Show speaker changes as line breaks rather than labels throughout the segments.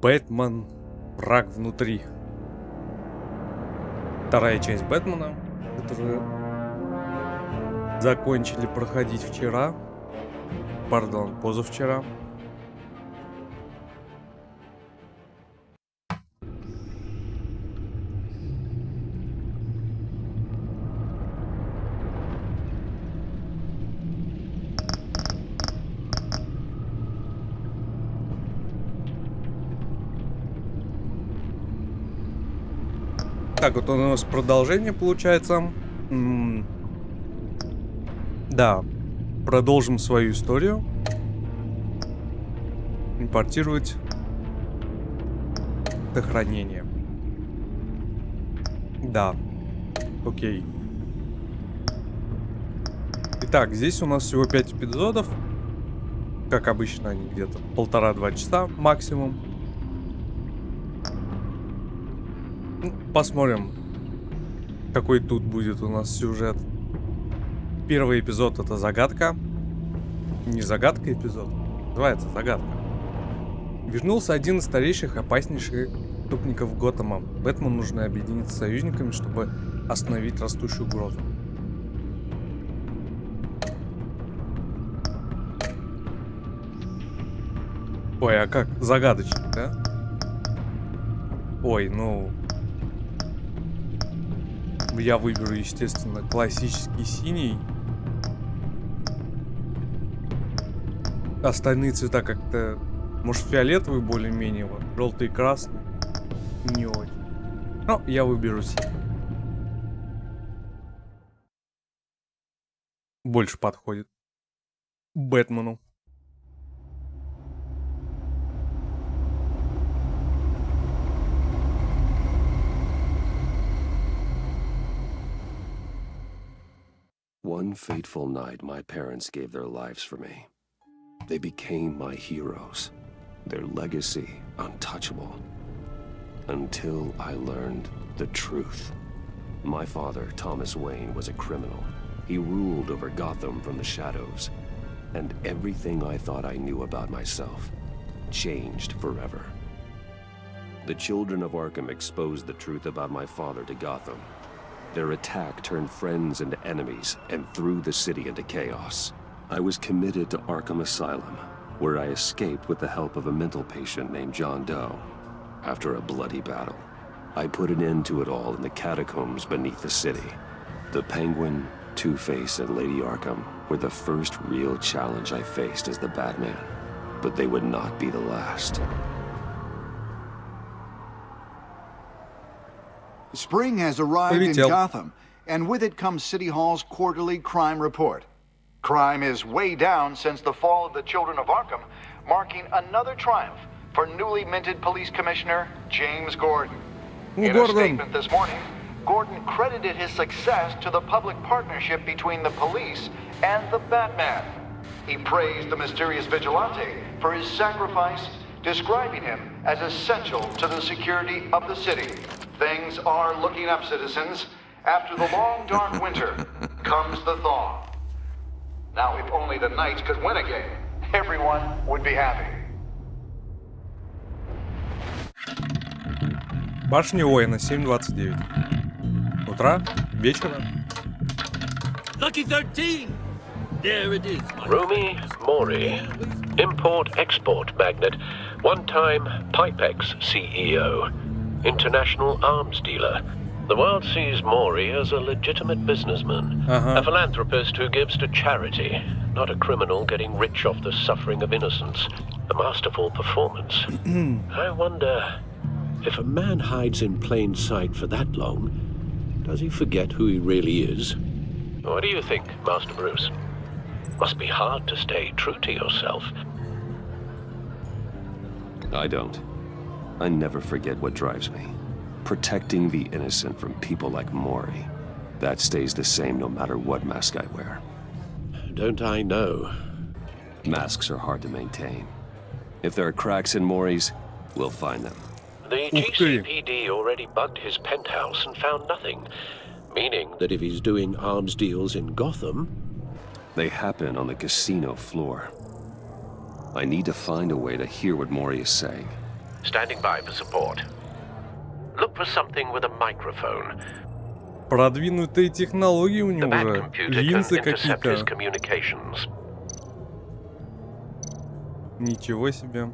Бэтмен. Враг внутри. Вторая часть Бэтмена, которую закончили проходить вчера. Пардон, позавчера. Так, вот у нас продолжение получается. Да, продолжим свою историю. Импортировать сохранение. Да, окей. Итак, здесь у нас всего 5 эпизодов. Как обычно, они где-то 1,5-2 часа максимум. Посмотрим, какой тут будет у нас сюжет. Первый эпизод — это загадка. Не загадка эпизод, называется загадка. Вернулся один из старейших, опаснейших преступников Готэма. Бэтмену нужно объединиться с союзниками, чтобы остановить растущую угрозу. Ой, а как? Загадочный, да? Ой, ну... Я выберу, естественно, классический синий. Остальные цвета как-то... Может, фиолетовый более-менее, вот. Желтый и красный. Не очень. Но я выберу синий. Больше подходит Бэтмену.
One fateful night, my parents gave their lives for me. They became my heroes, their legacy untouchable. Until I learned the truth. My father, Thomas Wayne, was a criminal. He ruled over Gotham from the shadows. And everything I thought I knew about myself changed forever. The children of Arkham exposed the truth about my father to Gotham. Their attack turned friends into enemies and threw the city into chaos. I was committed to Arkham Asylum, where I escaped with the help of a mental patient named John Doe. After a bloody battle, I put an end to it all in the catacombs beneath the city. The Penguin, Two-Face, and Lady Arkham were the first real challenge I faced as the Batman, but they would not be the last.
Spring has arrived in Gotham, and with it comes City Hall's quarterly crime report. Crime is way down since the fall of the Children of Arkham, marking another triumph for newly minted Police Commissioner James Gordon. In a statement this morning, Gordon credited his success to the public partnership between the police and the Batman. He praised the mysterious vigilante for his sacrifice, describing him as essential to the security of the city. Things are looking up, citizens. After the long, dark winter comes the thaw. Now, if only the Knights could win a game, everyone would be happy.
Башня воина, 7:29. Утра? Вечера?
Lucky 13! There it is.
Romy Mori, import-export magnate, one-time Pipex CEO, international arms dealer. The world sees Mori as a legitimate businessman, a philanthropist who gives to charity, not a criminal getting rich off the suffering of innocence. A masterful performance. I wonder, if a man hides in plain sight for that long, does he forget who he really is? What do you think, Master Bruce? Must be hard to stay true to yourself.
I don't. I never forget what drives me. Protecting the innocent from people like Mori. That stays the same no matter what mask I wear.
Don't I know?
Masks are hard to maintain. If there are cracks in Mori's, we'll find them.
The GCPD already bugged his penthouse and found nothing, meaning that if he's doing arms deals in Gotham...
They happen on the casino floor. I need to find a way to hear what Mori is saying.
Standing by for support. Look for something with a microphone.
Продвинутые технологии у
The
него
Bat
уже.
computer can
Линзы
intercept his
какие-то.
communications.
Ничего себе.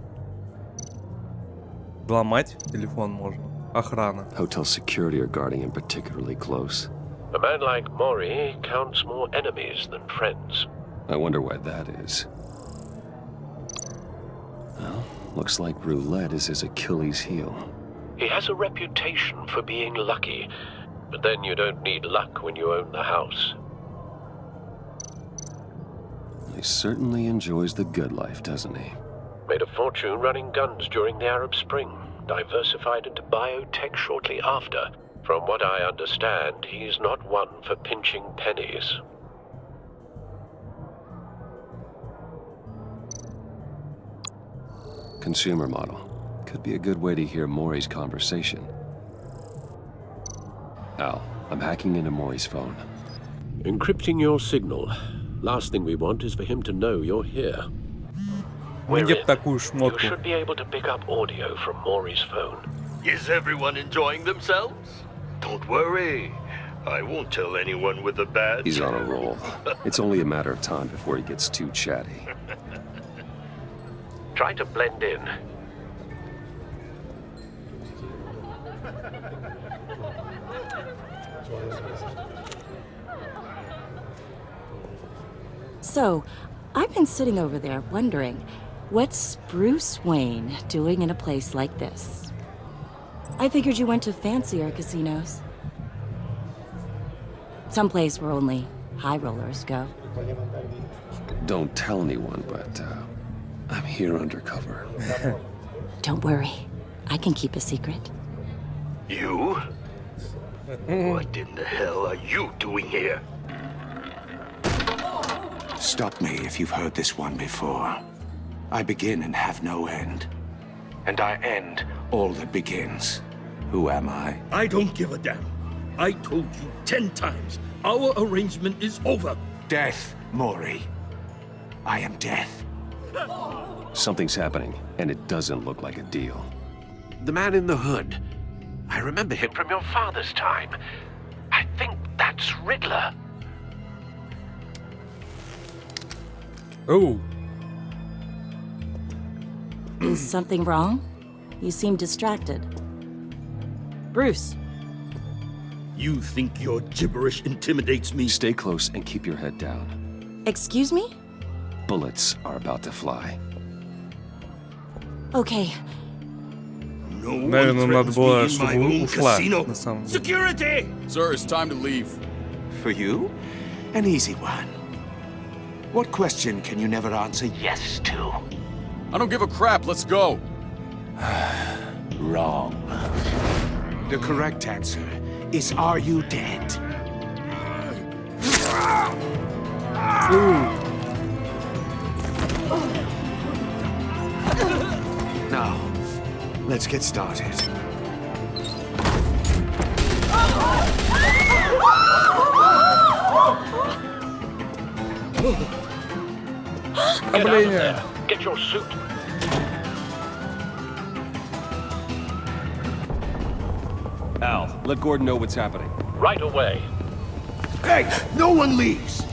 Взломать телефон можно. Охрана.
Hotel security are guarding him particularly close.
A man like Maury counts more enemies than friends.
I wonder why that is. Well, looks like roulette is his Achilles heel.
He has a reputation for being lucky, but then you don't need luck when you own the house.
He certainly enjoys the good life, doesn't he?
Made a fortune running guns during the Arab Spring, diversified into biotech shortly after. From what I understand, he's not one for pinching pennies.
Consumer model. Could be a good way to hear Maury's conversation. Al, I'm hacking into Maury's phone.
Encrypting your signal. Last thing we want is for him to know you're here. We're
Где б
in.
такую
You
шмотку?
should be able to pick up audio from Maury's phone.
Is everyone enjoying themselves? Don't worry. I won't tell anyone with a badge.
He's on a roll. It's only a matter of time before he gets too chatty.
Try to blend in.
So, I've been sitting over there wondering, what's Bruce Wayne doing in a place like this? I figured you went to fancier casinos. Someplace where only high rollers go.
Don't tell anyone, but I'm here undercover.
Don't worry, I can keep a secret.
You? What in the hell are you doing here?
Stop me if you've heard this one before. I begin and have no end. And I end all that begins. Who am I?
I don't give a damn. I told you 10 times. Our arrangement is over.
Death, Maury. I am death.
Something's happening, and it doesn't look like a deal.
The man in the hood. I remember him from your father's time. I think that's Riddler.
Oh,
Is something wrong? You seem distracted. Bruce,
You think your gibberish intimidates me?
Stay close and keep your head down.
excuse me?
Bullets are about to fly.
Okay,
No one
наверное, надо
threatens
было,
me in my
чтобы
own
ушла,
casino.
на самом деле.
Security!
Sir, it's time to leave.
For you? An easy one. What question can you never answer yes to?
I don't give a crap. Let's go.
Wrong. The correct answer is, are you dead? Now, let's get started.
Get out of there. Get your suit.
Al, let Gordon know what's happening.
Right away.
Hey, no one leaves!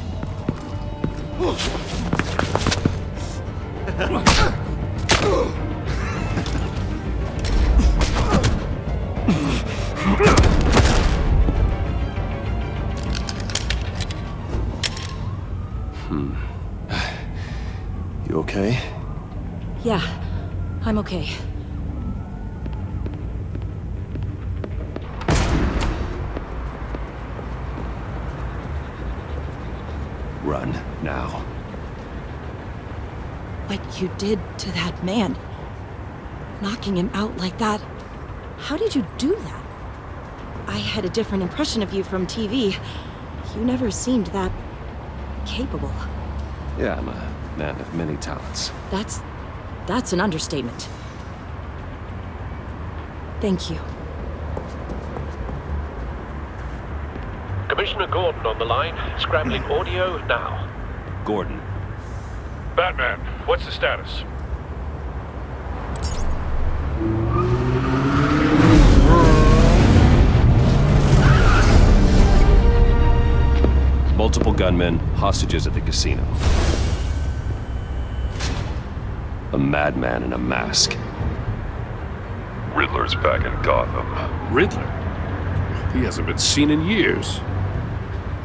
You okay?
yeah, I'm okay.
Run, now.
What you did to that man, knocking him out like that, how did you do that? I had a different impression of you from TV. You never seemed that capable.
Yeah, I'm a man of many talents.
That's an understatement. Thank you.
Commissioner Gordon on the line. Scrambling audio now.
Gordon,
Batman, what's the status?
Multiple gunmen, hostages at the casino. A madman in a mask.
Riddler's back in Gotham.
Riddler? He hasn't been seen in years.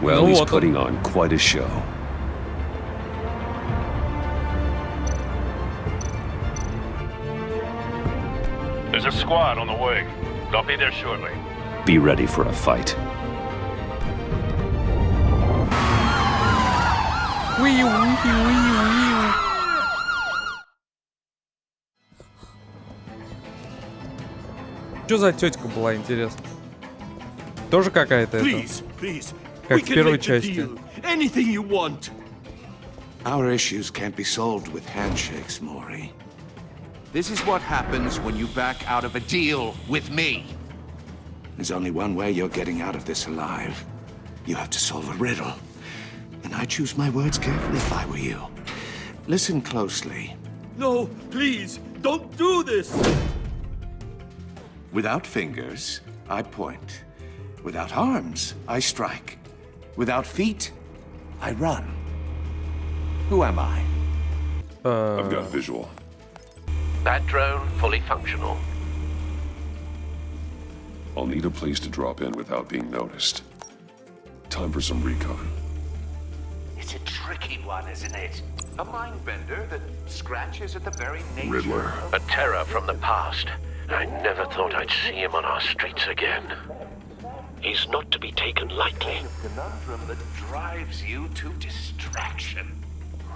Well, he's putting on quite a show.
There's a squad on the way. They'll be there shortly.
Be ready for a fight.
Что за тетка была, интересно? Тоже какая-то это? Как в первой части.
Our issues can't be solved with handshakes, Maury. This is what happens when you back out of a deal with me. There's only one way you're getting out of this alive. You have to solve a riddle. And I choose my words carefully if I were you. Listen closely.
No, please, don't do this!
Without fingers, I point. Without arms, I strike. Without feet, I run. Who am I?
I've got visual.
That drone fully functional.
I'll need a place to drop in without being noticed. Time for some recon.
It's a tricky one, isn't it? A mind bender that scratches at the very nature.
Riddler.
A terror from the past. I never thought I'd see him on our streets again. He's not to be taken lightly.
A conundrum that drives you to distraction.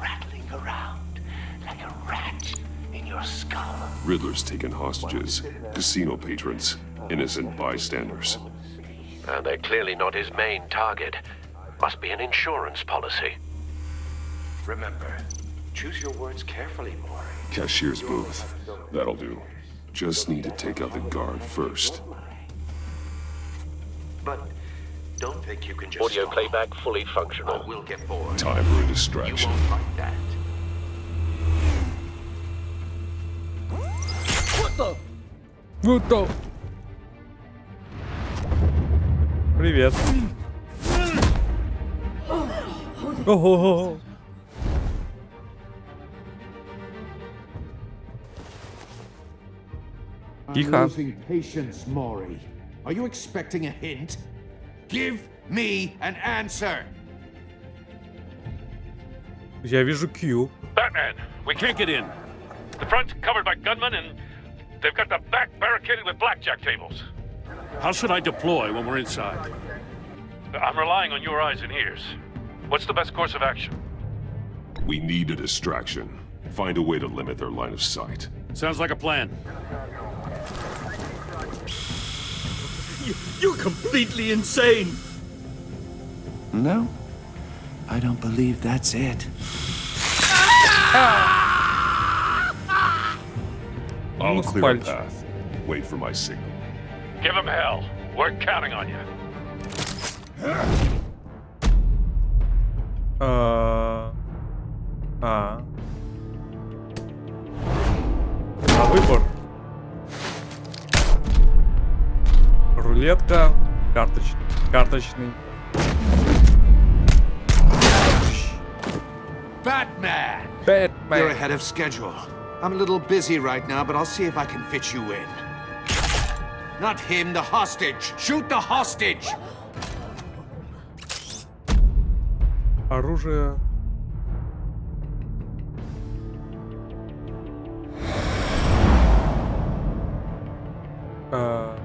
Rattling around like a rat in your skull.
Riddler's taken hostages. Casino patrons. Innocent bystanders.
And they're clearly not his main target. Must be an insurance policy.
Remember, choose your words carefully, Maury.
Cashier's booth. That'll do. Just need to take out the guard first.
But don't think you can just
Audio
stall.
playback fully functional.
We'll get bored.
Time for a
You
distraction.
won't like that.
Вот то. Привет. Ого. Тихо.
Losing patience, Maury. Are you expecting a hint? Give me an answer.
Я вижу Q.
Batman, we can't get in. The front's covered by gunmen and they've got the back barricaded with blackjack tables.
How should I deploy when we're inside?
I'm relying on your eyes and ears. What's the best course of action?
We need a distraction. Find a way to limit their line of sight.
Sounds like a plan.
You're completely insane!
No, I don't believe that's it.
I'll clear a
Пальчик.
path. Wait for my signal.
Give him hell. We're counting on you.
На выбор. Рулетка, карточный.
Batman!
Бэтмен.
You're ahead of schedule. I'm a little busy right now, but I'll see if I can fit you in. Not him, the hostage! Shoot the hostage!
Оружие. О,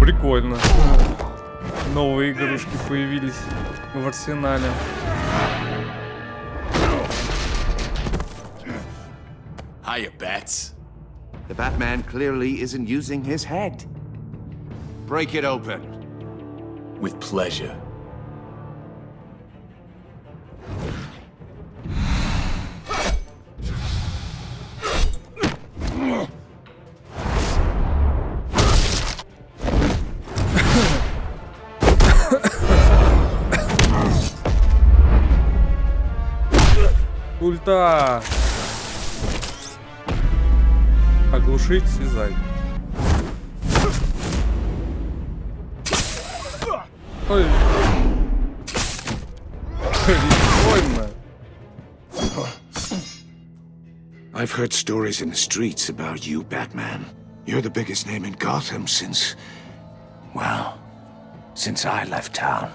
прикольно. Новые игрушки появились в арсенале.
Hiya, Bats. The Batman clearly isn't using his head. Break it open. With pleasure.
Ульта. Глушить, связать. Ой. Прикольно.
I've heard stories in the streets about you, Batman. You're the biggest name in Gotham since I left town.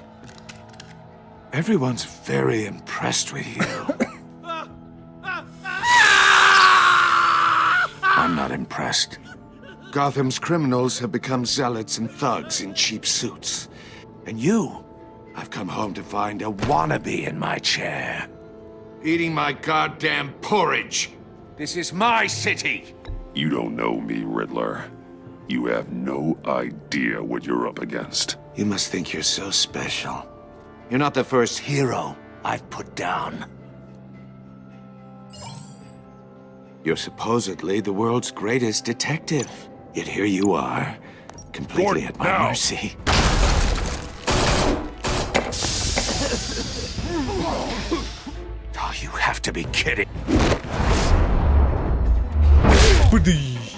Everyone's very impressed with you. I'm not impressed. Gotham's criminals have become zealots and thugs in cheap suits. And you, I've come home to find a wannabe in my chair. Eating my goddamn porridge. This is my city.
You don't know me, Riddler. You have no idea what you're up against.
You must think you're so special. You're not the first hero I've put down. You're supposedly the world's greatest detective. Yet here you are, completely at my mercy. Oh, you have to be kidding.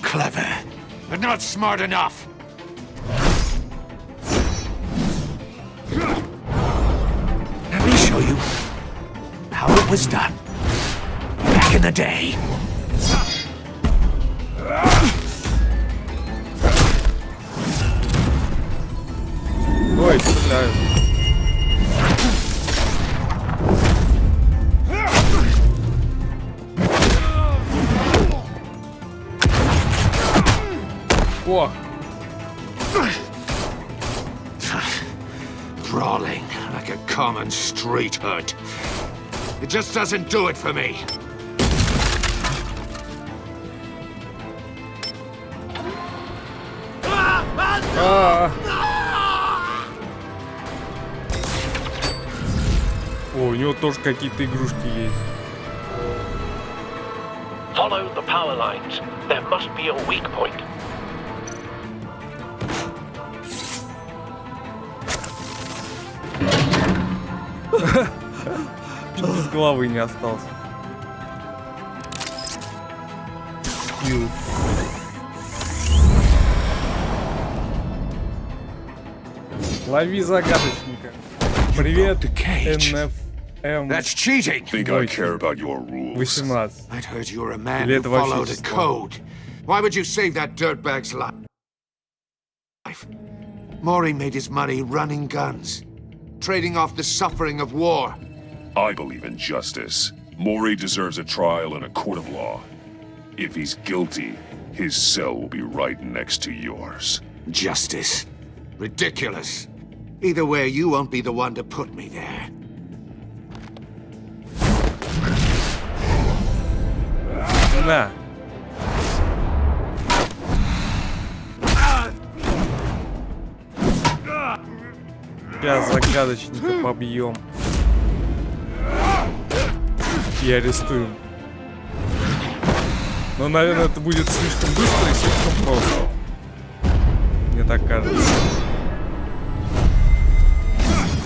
Clever, but not smart enough. Let me show you how it was done back in the day.
Ой, стреляю. О!
Brawling like a common street hood. It just doesn't do it for me.
О, у него тоже какие-то игрушки есть.
Follow the power lines. There must be a weak point.
Чуть без головы не остался. Ю. Лови загадочника. Привет, НФМ.
That's cheating.
Think I care about your rules?
18.
I'd heard you were a man
Или
who
это вообще
followed a
число?
code. Why would you save that dirtbag's life? Maury made his money running guns, trading off the suffering of war.
I believe in justice. Maury deserves a trial in a court of law. If he's guilty, his cell will be right next to yours.
Justice. Ridiculous. Either way, you won't be the one to put me there.
На. Сейчас загадочника побьем. И арестуем. Но, наверное, это будет слишком быстро и слишком просто. Мне так кажется.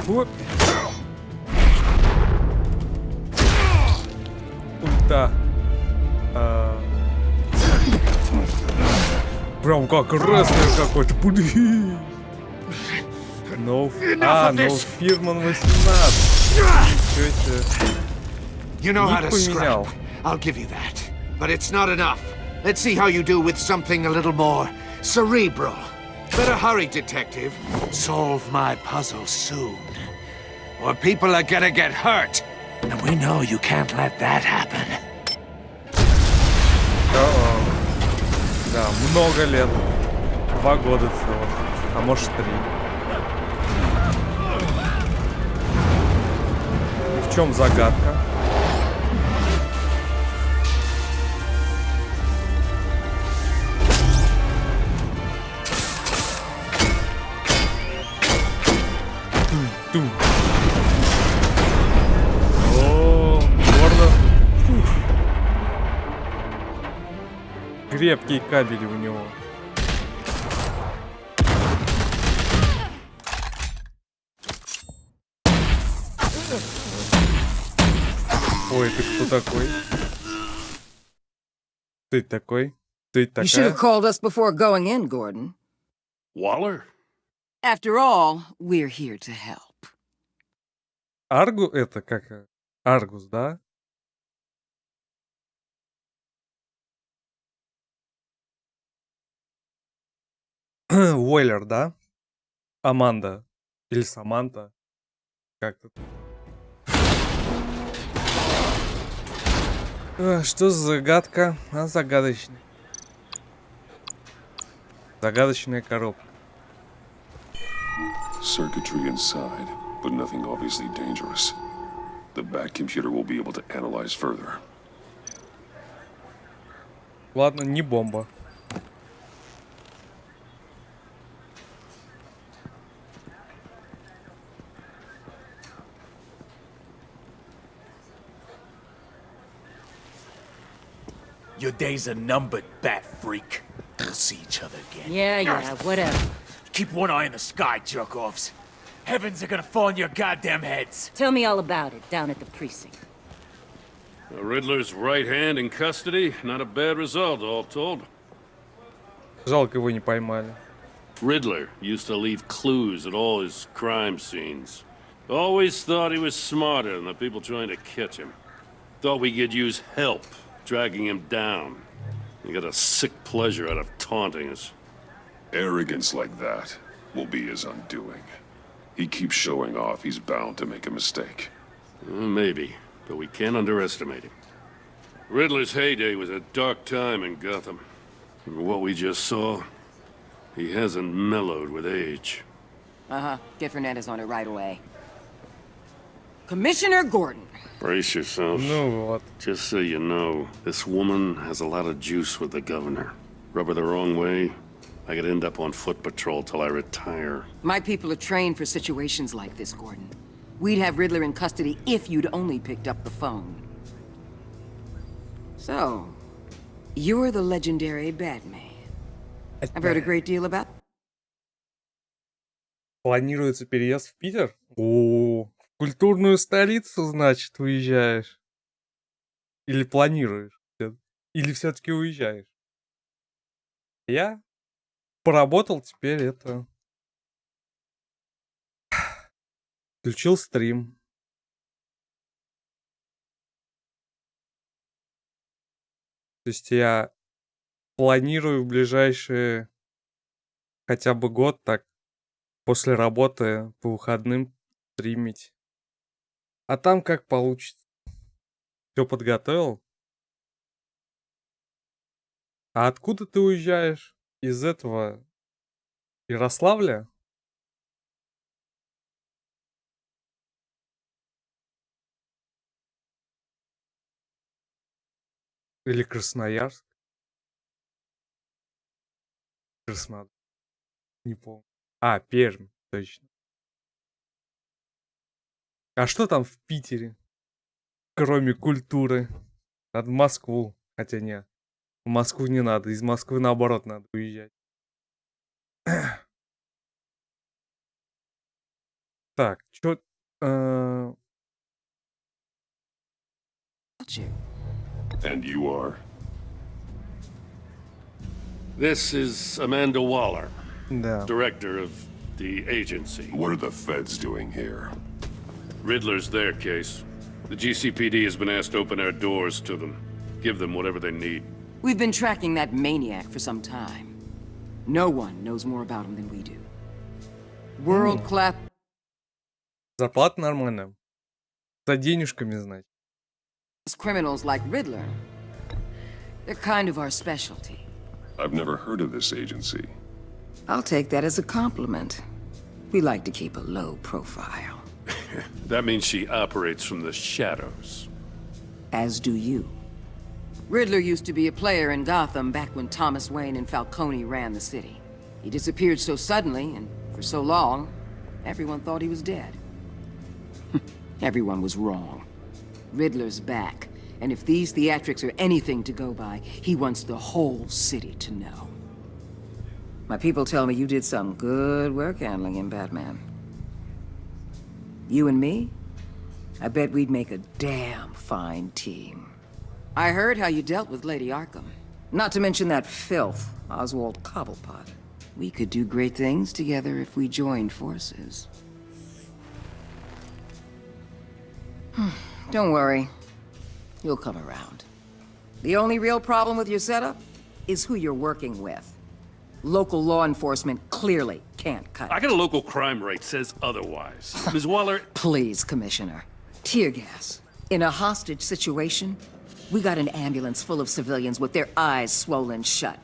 Вот. Ульта. Прям как рестлер какой-то. No Фирман 18. Чё это?
You know how
Ник
to scrap.
поменял.
I'll give you that. But it's not enough. Let's see how you do with something a little more cerebral. Better hurry, detective. Solve my puzzle soon. Or people are gonna get hurt. And we know you can't let that happen.
Да, много лет. 2 года всего. А может 3. И в чем загадка? Ту. О, Гордон. Крепкие кабели у него. Ой, ты кто такой? Ты такой? Ты
You should have
такая?
called us before going in, Gordon.
Waller?
After all, we're here to help.
Аргу это как? Аргус, да? Уэллер, да? Аманда. Или Саманта. Как-то. Что за загадка? А загадочная. Загадочная коробка.
Circuitry inside, but nothing obviously dangerous. The back computer will be able to analyze further.
Ладно, не бомба.
Your days are numbered, bat freak. We'll see each other again.
Yeah, whatever.
Keep one eye in the sky, jerk-offs. Heavens are gonna fall on your goddamn heads.
Tell me all about it down at the precinct.
The Riddler's right hand in custody. Not a bad result, all told.
Жалко, его не поймали.
Riddler used to leave clues at all his crime scenes. Always thought he was smarter than the people trying to catch him. Thought we could use help, dragging him down. He got a sick pleasure out of taunting us.
Arrogance like that will be his undoing. He keeps showing off, he's bound to make a mistake.
Maybe, but we can't underestimate him. Riddler's heyday was a dark time in Gotham. From what we just saw, he hasn't mellowed with age.
Get Fernandez on it right away. Commissioner Gordon.
Brace yourself.
Ну вот.
Just so you know, this woman has a lot of juice with the governor. Rub her the wrong way, I could end up on foot patrol till I retire.
My people are trained for situations like this, Gordon. We'd have Riddler in custody if you'd only picked up the phone. So, you're the legendary Batman. I've heard a great deal about...
Планируется переезд в Питер? О, в культурную столицу, значит, уезжаешь? Или планируешь? Или все-таки уезжаешь? Я поработал, теперь это... Включил стрим. То есть я планирую в ближайшие хотя бы год так после работы по выходным стримить. А там как получится. Все подготовил. А откуда ты уезжаешь? Из этого Ярославля? Или Красноярск? Краснодар. Не помню. А, Пермь, точно. А что там в Питере? Кроме культуры. Надо в Москву. Хотя нет. В Москву не надо. Из Москвы наоборот надо уезжать. Так, чё...
And you are?
This is Amanda Waller,
Да.
director of the agency.
What are the feds doing here?
Riddler's their case. The GCPD has been asked to open our doors to them. Give them whatever they need.
We've been tracking that maniac for some time. No one knows more about him than we do. World-class...
Зарплата нормальная. За денежками, значит.
criminals like Riddler. They're kind of our specialty.
I've never heard of this agency.
I'll take that as a compliment. We like to keep a low profile.
That means she operates from the shadows.
As do you. Riddler used to be a player in Gotham back when Thomas Wayne and Falcone ran the city. He disappeared so suddenly and for so long, everyone thought he was dead. Everyone was wrong. Riddler's back, and if these theatrics are anything to go by, he wants the whole city to know. My people tell me you did some good work handling him, Batman. You and me? I bet we'd make a damn fine team. I heard how you dealt with Lady Arkham. Not to mention that filth, Oswald Cobblepot. We could do great things together if we joined forces. Don't worry. You'll come around. The only real problem with your setup is who you're working with. Local law enforcement clearly can't cut it.
I got a local crime rate says otherwise. Ms. Waller...
Please, Commissioner. Tear gas. In a hostage situation, we got an ambulance full of civilians with their eyes swollen shut.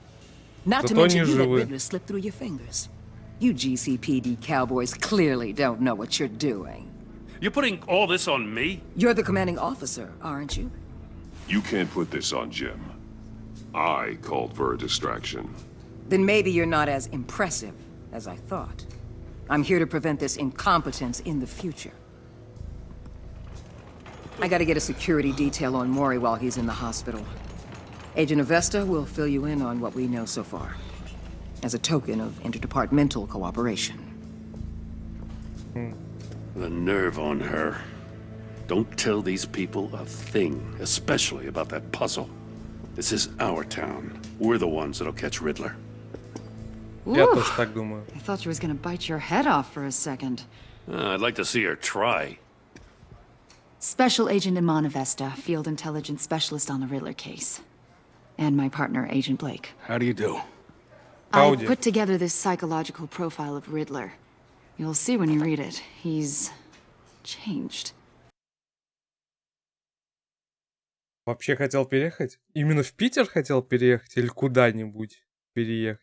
Not to mention you let Riddler slip through your fingers. You GCPD cowboys clearly don't know what you're doing.
You're putting all this on me?
You're the commanding officer, aren't you?
You can't put this on Jim. I called for a distraction.
Then maybe you're not as impressive as I thought. I'm here to prevent this incompetence in the future. I gotta get a security detail on Maury while he's in the hospital. Agent Avesta will fill you in on what we know so far, as a token of interdepartmental cooperation.
The nerve on her. Don't tell these people a thing, especially about that puzzle. This is our town. We're the ones that'll catch Riddler.
Я тоже так думаю.
I thought she was gonna bite your head off for a second.
I'd like to see her try.
Special Agent Iman Avesta, Field Intelligence Specialist on the Riddler case. And my partner, Agent Blake.
How do you do?
I put together this psychological profile of Riddler. You'll see when you read it. He's changed.
Вообще хотел переехать? Именно в Питер хотел переехать или куда-нибудь переехать?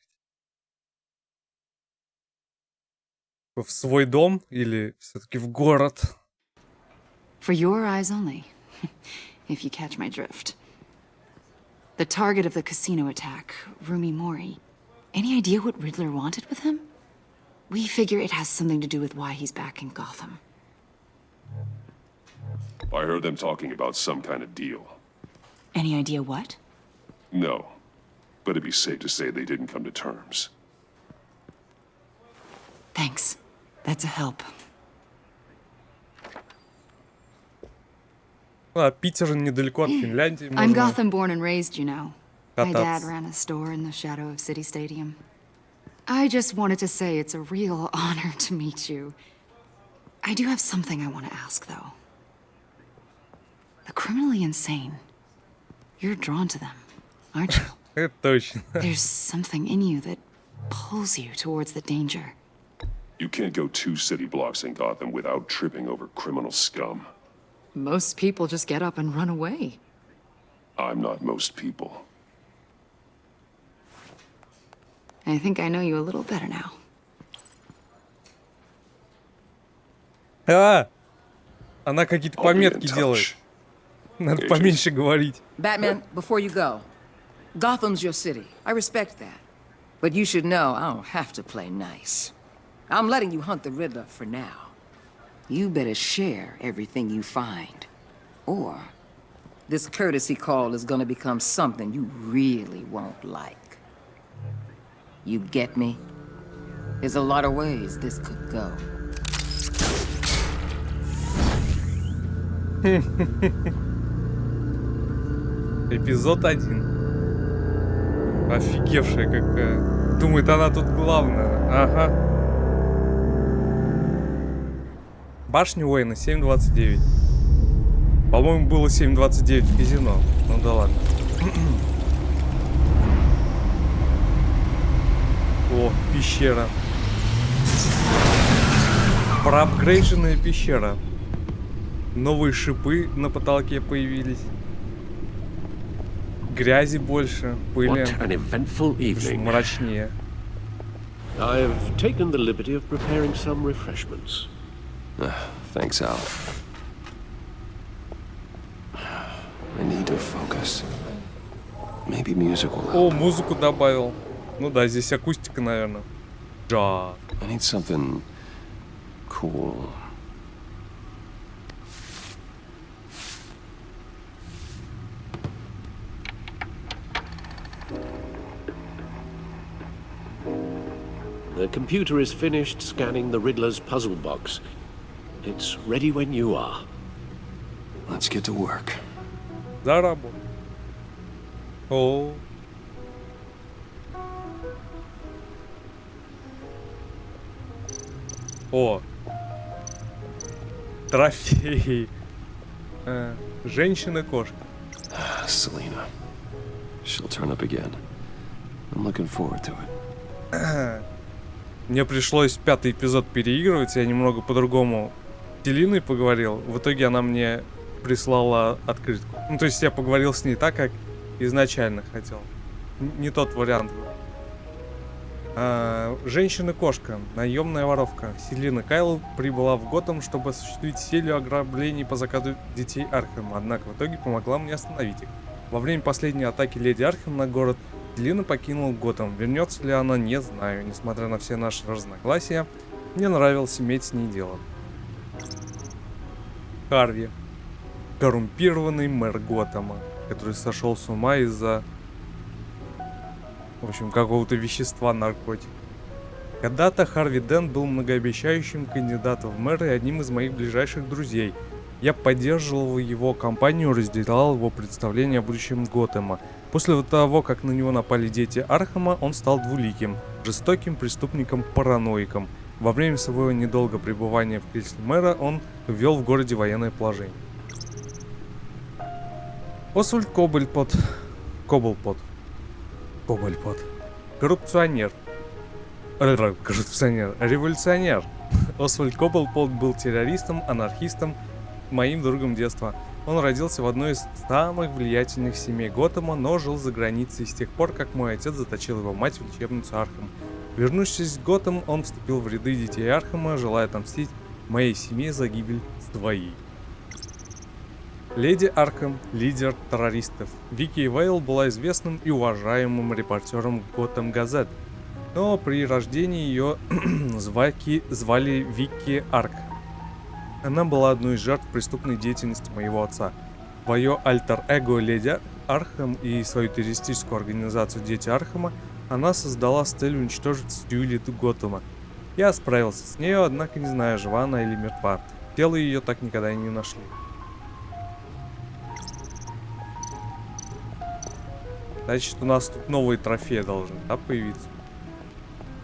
В свой дом или все-таки в город?
For your eyes only, if you catch my drift. The target of the casino attack, Rumi Mori. Any idea what Riddler wanted with him? We figure it has something to do with why he's back in Gotham.
I heard them talking about some kind of deal.
Any idea what?
No, but it'd be safe to say they didn't come to terms.
Thanks. That's a help.
Питер недалеко от Финляндии.
I'm Gotham born and raised, you know. My dad ran a store in the shadow of City Stadium. I just wanted to say it's a real honor to meet you. I do have something I want to ask, though. The criminally insane. You're drawn to them, aren't you?
Это точно.
There's something in you that pulls you towards the danger.
You can't go 2 city blocks in Gotham without tripping over criminal scum.
Most people just get up and run away.
I'm not most people.
I think I know you a little better now.
Она какие-то пометки делает. Надо поменьше говорить.
Batman, before you go, Gotham's your city. I respect that. But you should know I don't have to play nice. I'm letting you hunt the Riddler for now. You better share everything you find. Or this courtesy call is gonna become something you really won't like. You get me? There's a lot of ways this could go.
Эпизод 1. Офигевшая какая. Думает, она тут главная. Ага. Башня Уэйна 7.29. По-моему, было 7.29 в казино. Ну да ладно. О, пещера. Проапгрейдженная пещера. Новые шипы на потолке появились. Грязи больше, пыли. Мрачнее.
I've taken the liberty of preparing some refreshments.
Thanks, Al. I need to focus. Maybe music will help.
О, музыку добавил. Ну да, здесь акустика, наверное. Да.
I need something cool.
The computer is finished scanning the Riddler's puzzle box. It's ready when you are.
Let's get to work.
За работу. О, О! Трофей. Женщина-кошка.
Selena. She'll turn up again. I'm looking forward to it.
Мне пришлось 5-й эпизод переигрывать, я немного по-другому с Селиной поговорил. В итоге она мне прислала открытку. Ну, то есть я поговорил с ней так, как изначально хотел. Не тот вариант. Женщина-кошка, наемная воровка. Селина Кайл прибыла в Готэм, чтобы осуществить серию ограблений по заказу детей Аркхэма, однако в итоге помогла мне остановить их. Во время последней атаки леди Аркхэм на город Селина покинула Готэм. Вернется ли она, не знаю. Несмотря на все наши разногласия, мне нравилось иметь с ней дело. Харви. Коррумпированный мэр Готэма, который сошел с ума из-за, в общем, какого-то вещества, наркотика. Когда-то Харви Дент был многообещающим кандидатом в мэры и одним из моих ближайших друзей. Я поддерживал его кампанию, разделял его представление о будущем Готэма. После того, как на него напали дети Аркхэма, он стал двуликим, жестоким преступником-параноиком. Во время своего недолгого пребывания в кресле мэра он ввел в городе военное положение. Освальд Коблпот. Коррупционер. Революционер. Освальд Коблпот был террористом, анархистом, моим другом детства. Он родился в одной из самых влиятельных семей Готэма, но жил за границей с тех пор, как мой отец заточил его мать в лечебницу Аркхэм. Вернувшись в Готэм, он вступил в ряды детей Аркхэма, желая отомстить моей семье за гибель своей. Леди Аркхэм, лидер террористов. Вики Вейл была известным и уважаемым репортером Готэм Газет, но при рождении ее звали Вики Арк. Она была одной из жертв преступной деятельности моего отца. Свое альтер-эго Леди Аркхэм и свою террористическую организацию Дети Аркхэма она создала с целью уничтожить всю элиту Готэма. Я справился с нею, однако не знаю, жива она или мертва. Тело ее так никогда и не нашли. Значит, у нас тут новые трофеи должны, да, появиться?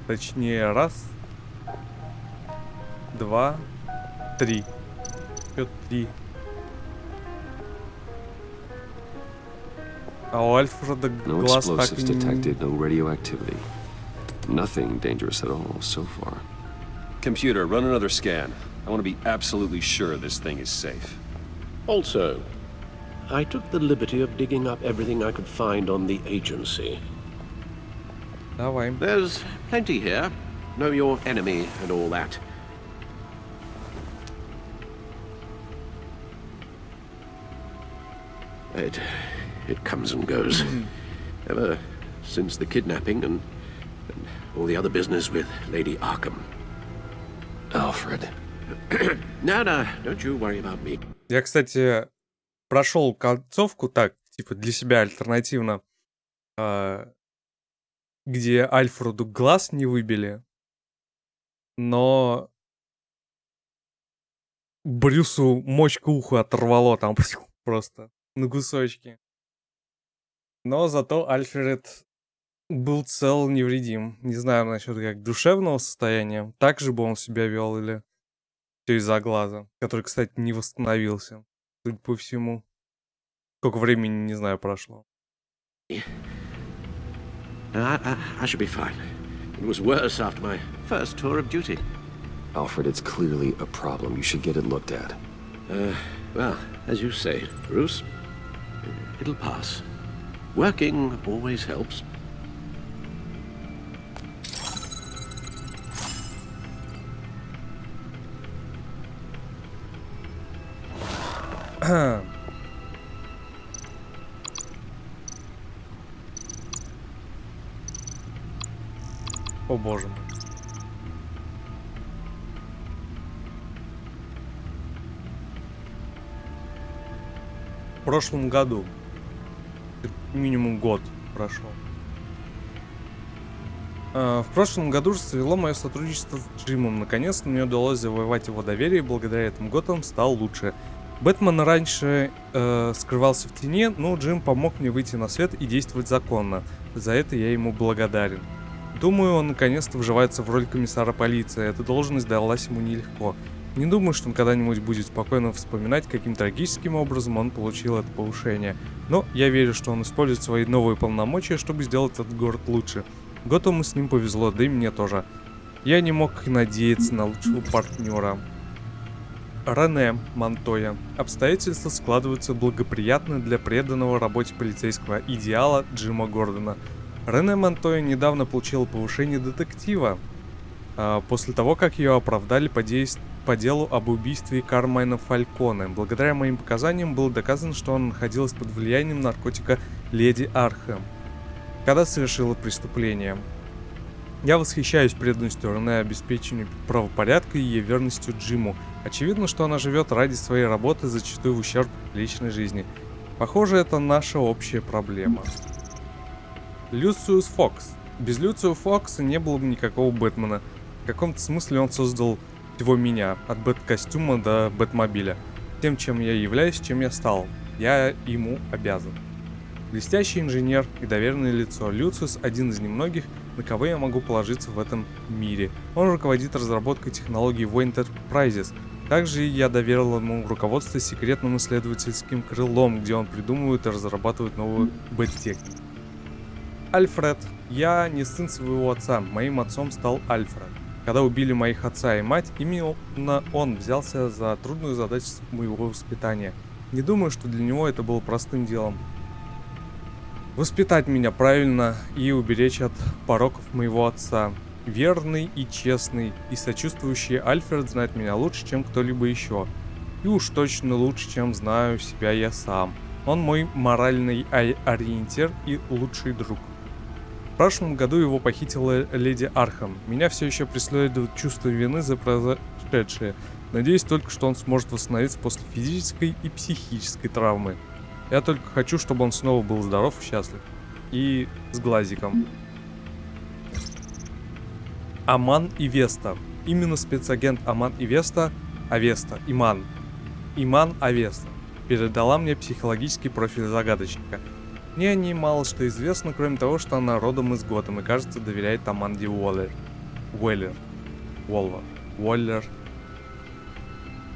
Точнее, раз, два, три. Чё 3? А у Альфреда глаз так и не...
Nothing dangerous at all so far. Computer, run another scan. I want to be absolutely sure this thing is safe.
Also, I took the liberty of digging up everything I could find on the agency.
Давай.
There's plenty here. Know your enemy and all that. It comes and goes. Ever since the kidnapping and all the other business with Lady Arkham.
Alfred.
No, don't you worry about me.
Я, кстати, прошел концовку так, типа для себя альтернативно, где Альфреду глаз не выбили, но Брюсу мочку уха оторвало там просто на кусочки. Но зато Альфред был цел, невредим. Не знаю насчет как душевного состояния. Так же бы он себя вел или все из-за глаза, который, кстати, не восстановился, судя по всему. Сколько времени, не знаю, прошло.
I should be fine. It was worse after my first tour of duty.
Alfred, it's clearly a problem. You should get it looked at.
Well, as you say, Bruce, it'll pass. Working always helps.
О боже мой. В прошлом году минимум год прошел. В прошлом году расцвело мое сотрудничество с Джимом. Наконец-то мне удалось завоевать его доверие, и благодаря этому Готэм стал лучше. Бэтмен раньше скрывался в тени, но Джим помог мне выйти на свет и действовать законно. За это я ему благодарен. Думаю, он наконец-то вживается в роль комиссара полиции. Эта должность далась ему нелегко. Не думаю, что он когда-нибудь будет спокойно вспоминать, каким трагическим образом он получил это повышение. Но я верю, что он использует свои новые полномочия, чтобы сделать этот город лучше. Готэму с ним повезло, да и мне тоже. Я не мог надеяться на лучшего партнера. Рене Монтоя. Обстоятельства складываются благоприятно для преданного работе полицейского идеала Джима Гордона. Рене Монтоя недавно получила повышение детектива, после того, как ее оправдали по делу об убийстве Кармайна Фальконе. Благодаря моим показаниям было доказано, что она находилась под влиянием наркотика Леди Архэм, когда совершила преступление. Я восхищаюсь преданностью Рене обеспечению правопорядка и ее верностью Джиму. Очевидно, что она живет ради своей работы, зачастую в ущерб личной жизни. Похоже, это наша общая проблема. Люциус Фокс. Без Люциуса Фокса не было бы никакого Бэтмена. В каком-то смысле он создал всего меня, от Бэт-костюма до Бэтмобиля. Тем, чем я являюсь, чем я стал. Я ему обязан. Блестящий инженер и доверенное лицо. Люциус один из немногих, на кого я могу положиться в этом мире. Он руководит разработкой технологий в Enterprises. Также я доверил ему руководство секретным исследовательским крылом, где он придумывает и разрабатывает новую бэт-технику. Альфред. Я не сын своего отца. Моим отцом стал Альфред. Когда убили моих отца и мать, именно он взялся за трудную задачу моего воспитания. Не думаю, что для него это было простым делом. Воспитать меня правильно и уберечь от пороков моего отца. Верный и честный и сочувствующий Альфред знает меня лучше, чем кто-либо еще. И уж точно лучше, чем знаю себя я сам. Он мой моральный ориентир и лучший друг. В прошлом году его похитила леди Архэм. Меня все еще преследует чувство вины за произошедшее. Надеюсь только, что он сможет восстановиться после физической и психической травмы. Я только хочу, чтобы он снова был здоров и счастлив. И с глазиком. Аман и Веста. Именно спецагент Аман и Веста, Иман Авеста, передала мне психологический профиль загадочника. Мне о ней мало что известно, кроме того, что она родом из Готэма и, кажется, доверяет Аманде Уоллер.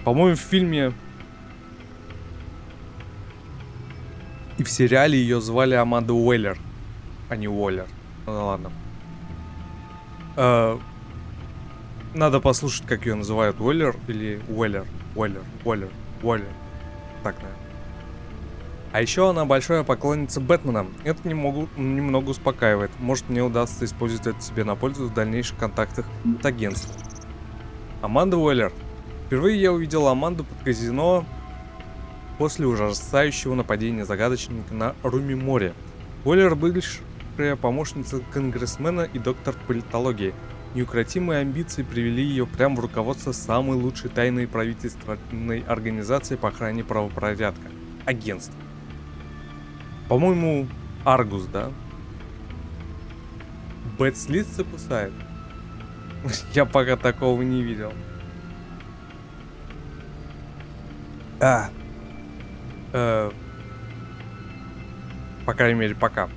По-моему, в фильме и в сериале ее звали Аманда Уэллер, а не Уоллер. Ну ладно. Надо послушать, как ее называют, Уэллер или Уэллер. Так, наверное. А еще она большая поклонница Бэтмена. Это немного успокаивает. Может, мне удастся использовать это себе на пользу в дальнейших контактах с агентством. Аманда Уэллер. Впервые я увидел Аманду под казино после ужасающего нападения загадочника на Руми-море. Уэллер бывшая помощница конгрессмена и доктор политологии. Неукротимые амбиции привели ее прямо в руководство самой лучшей тайной правительственной организации по охране правопорядка. Агентство. По-моему, Аргус, да? Бэт с лица кусает? Я пока такого не видел. По крайней мере, пока.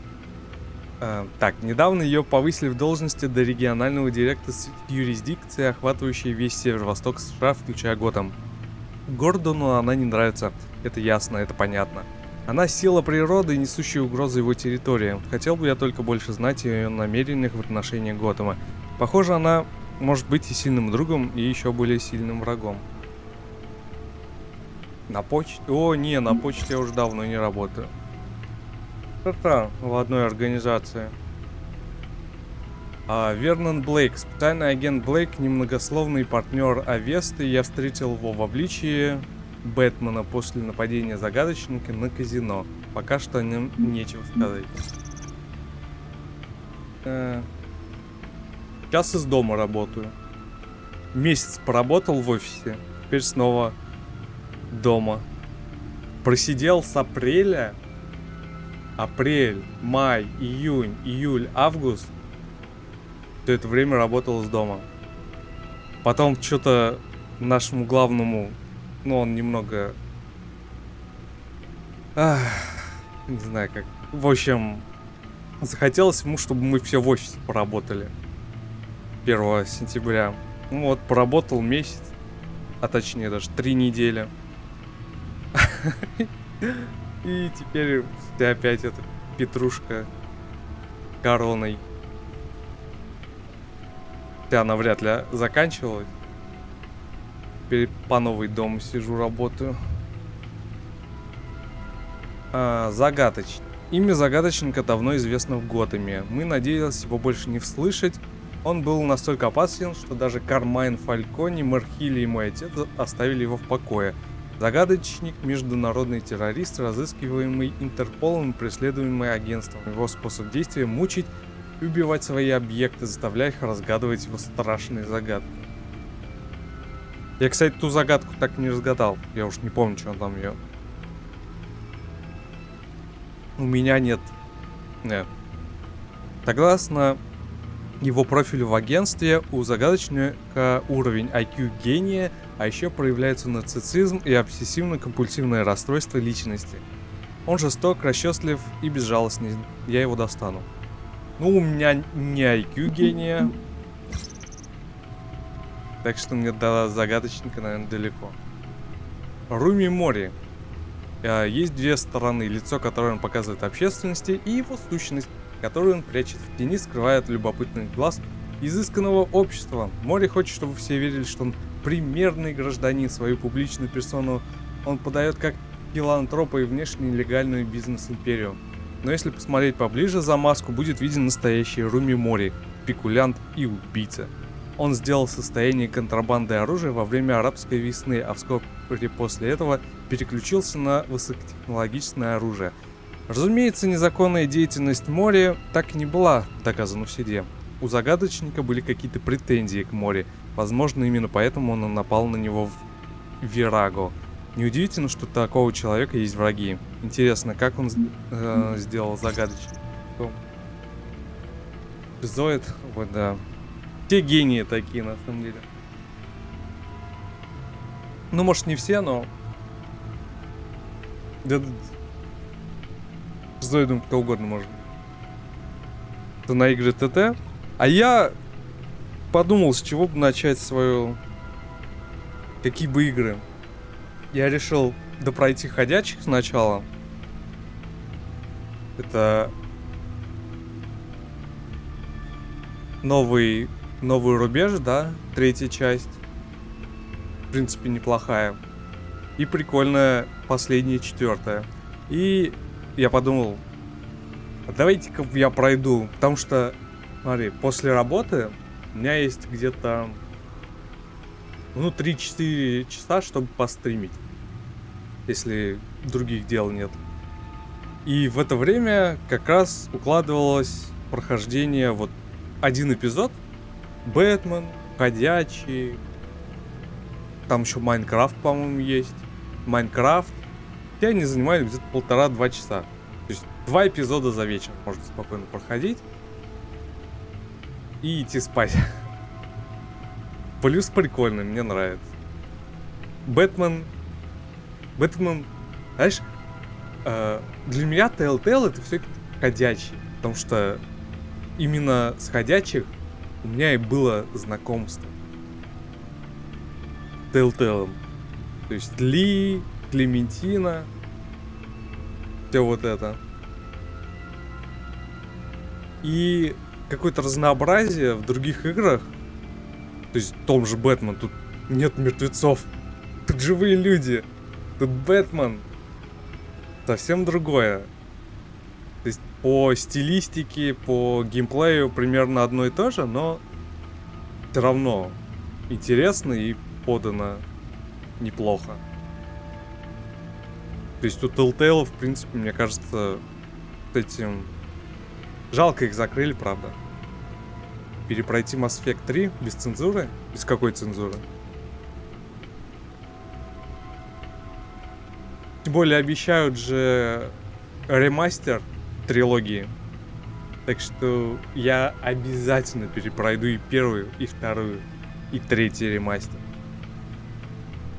Так, недавно ее повысили в должности до регионального директора с юрисдикции, охватывающей весь северо-восток США, включая Готэм. Гордону она не нравится, это ясно, это понятно. Она сила природы, несущая угрозу его территории. Хотел бы я только больше знать о ее намерениях в отношении Готэма. Похоже, она может быть и сильным другом, и еще более сильным врагом. На почте? О, не, на почте я уже давно не работаю. Это в одной организации. Вернон Блейк. Специальный агент Блейк, немногословный партнер Авесты. Я встретил его в обличии Бэтмена после нападения загадочника на казино. Пока что о нем нечего сказать. Сейчас из дома работаю. Месяц поработал в офисе. Теперь снова дома. Просидел с апреля. Апрель, май, июнь, июль, август. Все это время работал из дома. Потом что-то нашему главному, ну он немного, не знаю как. В общем, захотелось ему, чтобы мы все в офисе поработали 1 сентября. Ну вот, поработал месяц, а точнее даже 3 недели. И теперь опять эта петрушка короной. Хотя она вряд ли заканчивалась. Теперь по новой дому сижу, работаю. Загадочник. Имя загадочника давно известно в Готэме. Мы надеялись его больше не услышать. Он был настолько опасен, что даже Кармайн Фалькони, мэр Хилли и мой отец оставили его в покое. Загадочник – международный террорист, разыскиваемый Интерполом и преследуемый агентством. Его способ действия – мучить и убивать свои объекты, заставляя их разгадывать его страшные загадки. Я, кстати, ту загадку так не разгадал. Я уж не помню, что он там ее. У меня нет. Нет. Согласно его профилю в агентстве, у загадочника уровень IQ гения, а еще проявляется нарциссизм и обсессивно-компульсивное расстройство личности. Он жесток, расчетлив и безжалостный. Я его достану. Ну, у меня не IQ гения. Так что мне до загадочника, наверное, далеко. Руми Мори. Есть две стороны. Лицо, которое он показывает общественности, и его сущность, которую он прячет в тени, скрывая от любопытных глаз изысканного общества. Мори хочет, чтобы все верили, что он примерный гражданин. Свою публичную персону он подает как филантропа и внешне легальную бизнес-империю. Но если посмотреть поближе, за маску будет виден настоящий Руми Мори, спекулянт и убийца. Он сделал состояние контрабанды оружия во время арабской весны, а вскоре после этого переключился на высокотехнологичное оружие. Разумеется, незаконная деятельность Мори так и не была доказана в суде. У загадочника были какие-то претензии к Мори. Возможно, именно поэтому он напал на него в Вираго. Неудивительно, что у такого человека есть враги. Интересно, как он сделал загадочник? Шизоид? Вот да. Все гении такие, на самом деле. Ну, может, не все, но... Да... Шизоидом кто угодно может. Это на игры ТТ. А я подумал, с чего бы начать свою... Какие бы игры. Я решил допройти ходячих сначала. Это... Новый рубеж, да? 3-я часть. В принципе, неплохая. И прикольная последняя 4-я. И я подумал, давайте-ка я пройду. Потому что, смотри, после работы у меня есть где-то 3-4 часа, чтобы постримить. Если других дел нет. И в это время как раз укладывалось прохождение вот один эпизод. Бэтмен, Ходячий. Там еще Майнкрафт, по-моему, есть. Майнкрафт. И они занимают где-то 1,5-2 часа. То есть 2 эпизода за вечер можно спокойно проходить. И идти спать. Плюс прикольно, мне нравится. Бэтмен, знаешь, для меня Telltale это все ходячий. Потому что именно с ходячих у меня и было знакомство. Telltale. То есть Ли, Клементина. Все вот это. И какое-то разнообразие в других играх. То есть в том же Бэтмен. Тут нет мертвецов. Тут живые люди. Тут Бэтмен. Совсем другое. То есть по стилистике, по геймплею примерно одно и то же, но все равно интересно и подано неплохо. То есть у Telltale, в принципе, мне кажется, с этим... Жалко их закрыли, правда. Перепройти Mass Effect 3 без цензуры? Без какой цензуры? Тем более обещают же ремастер трилогии. Так что я обязательно перепройду и 1-ю, и 2-ю, и 3-й ремастер.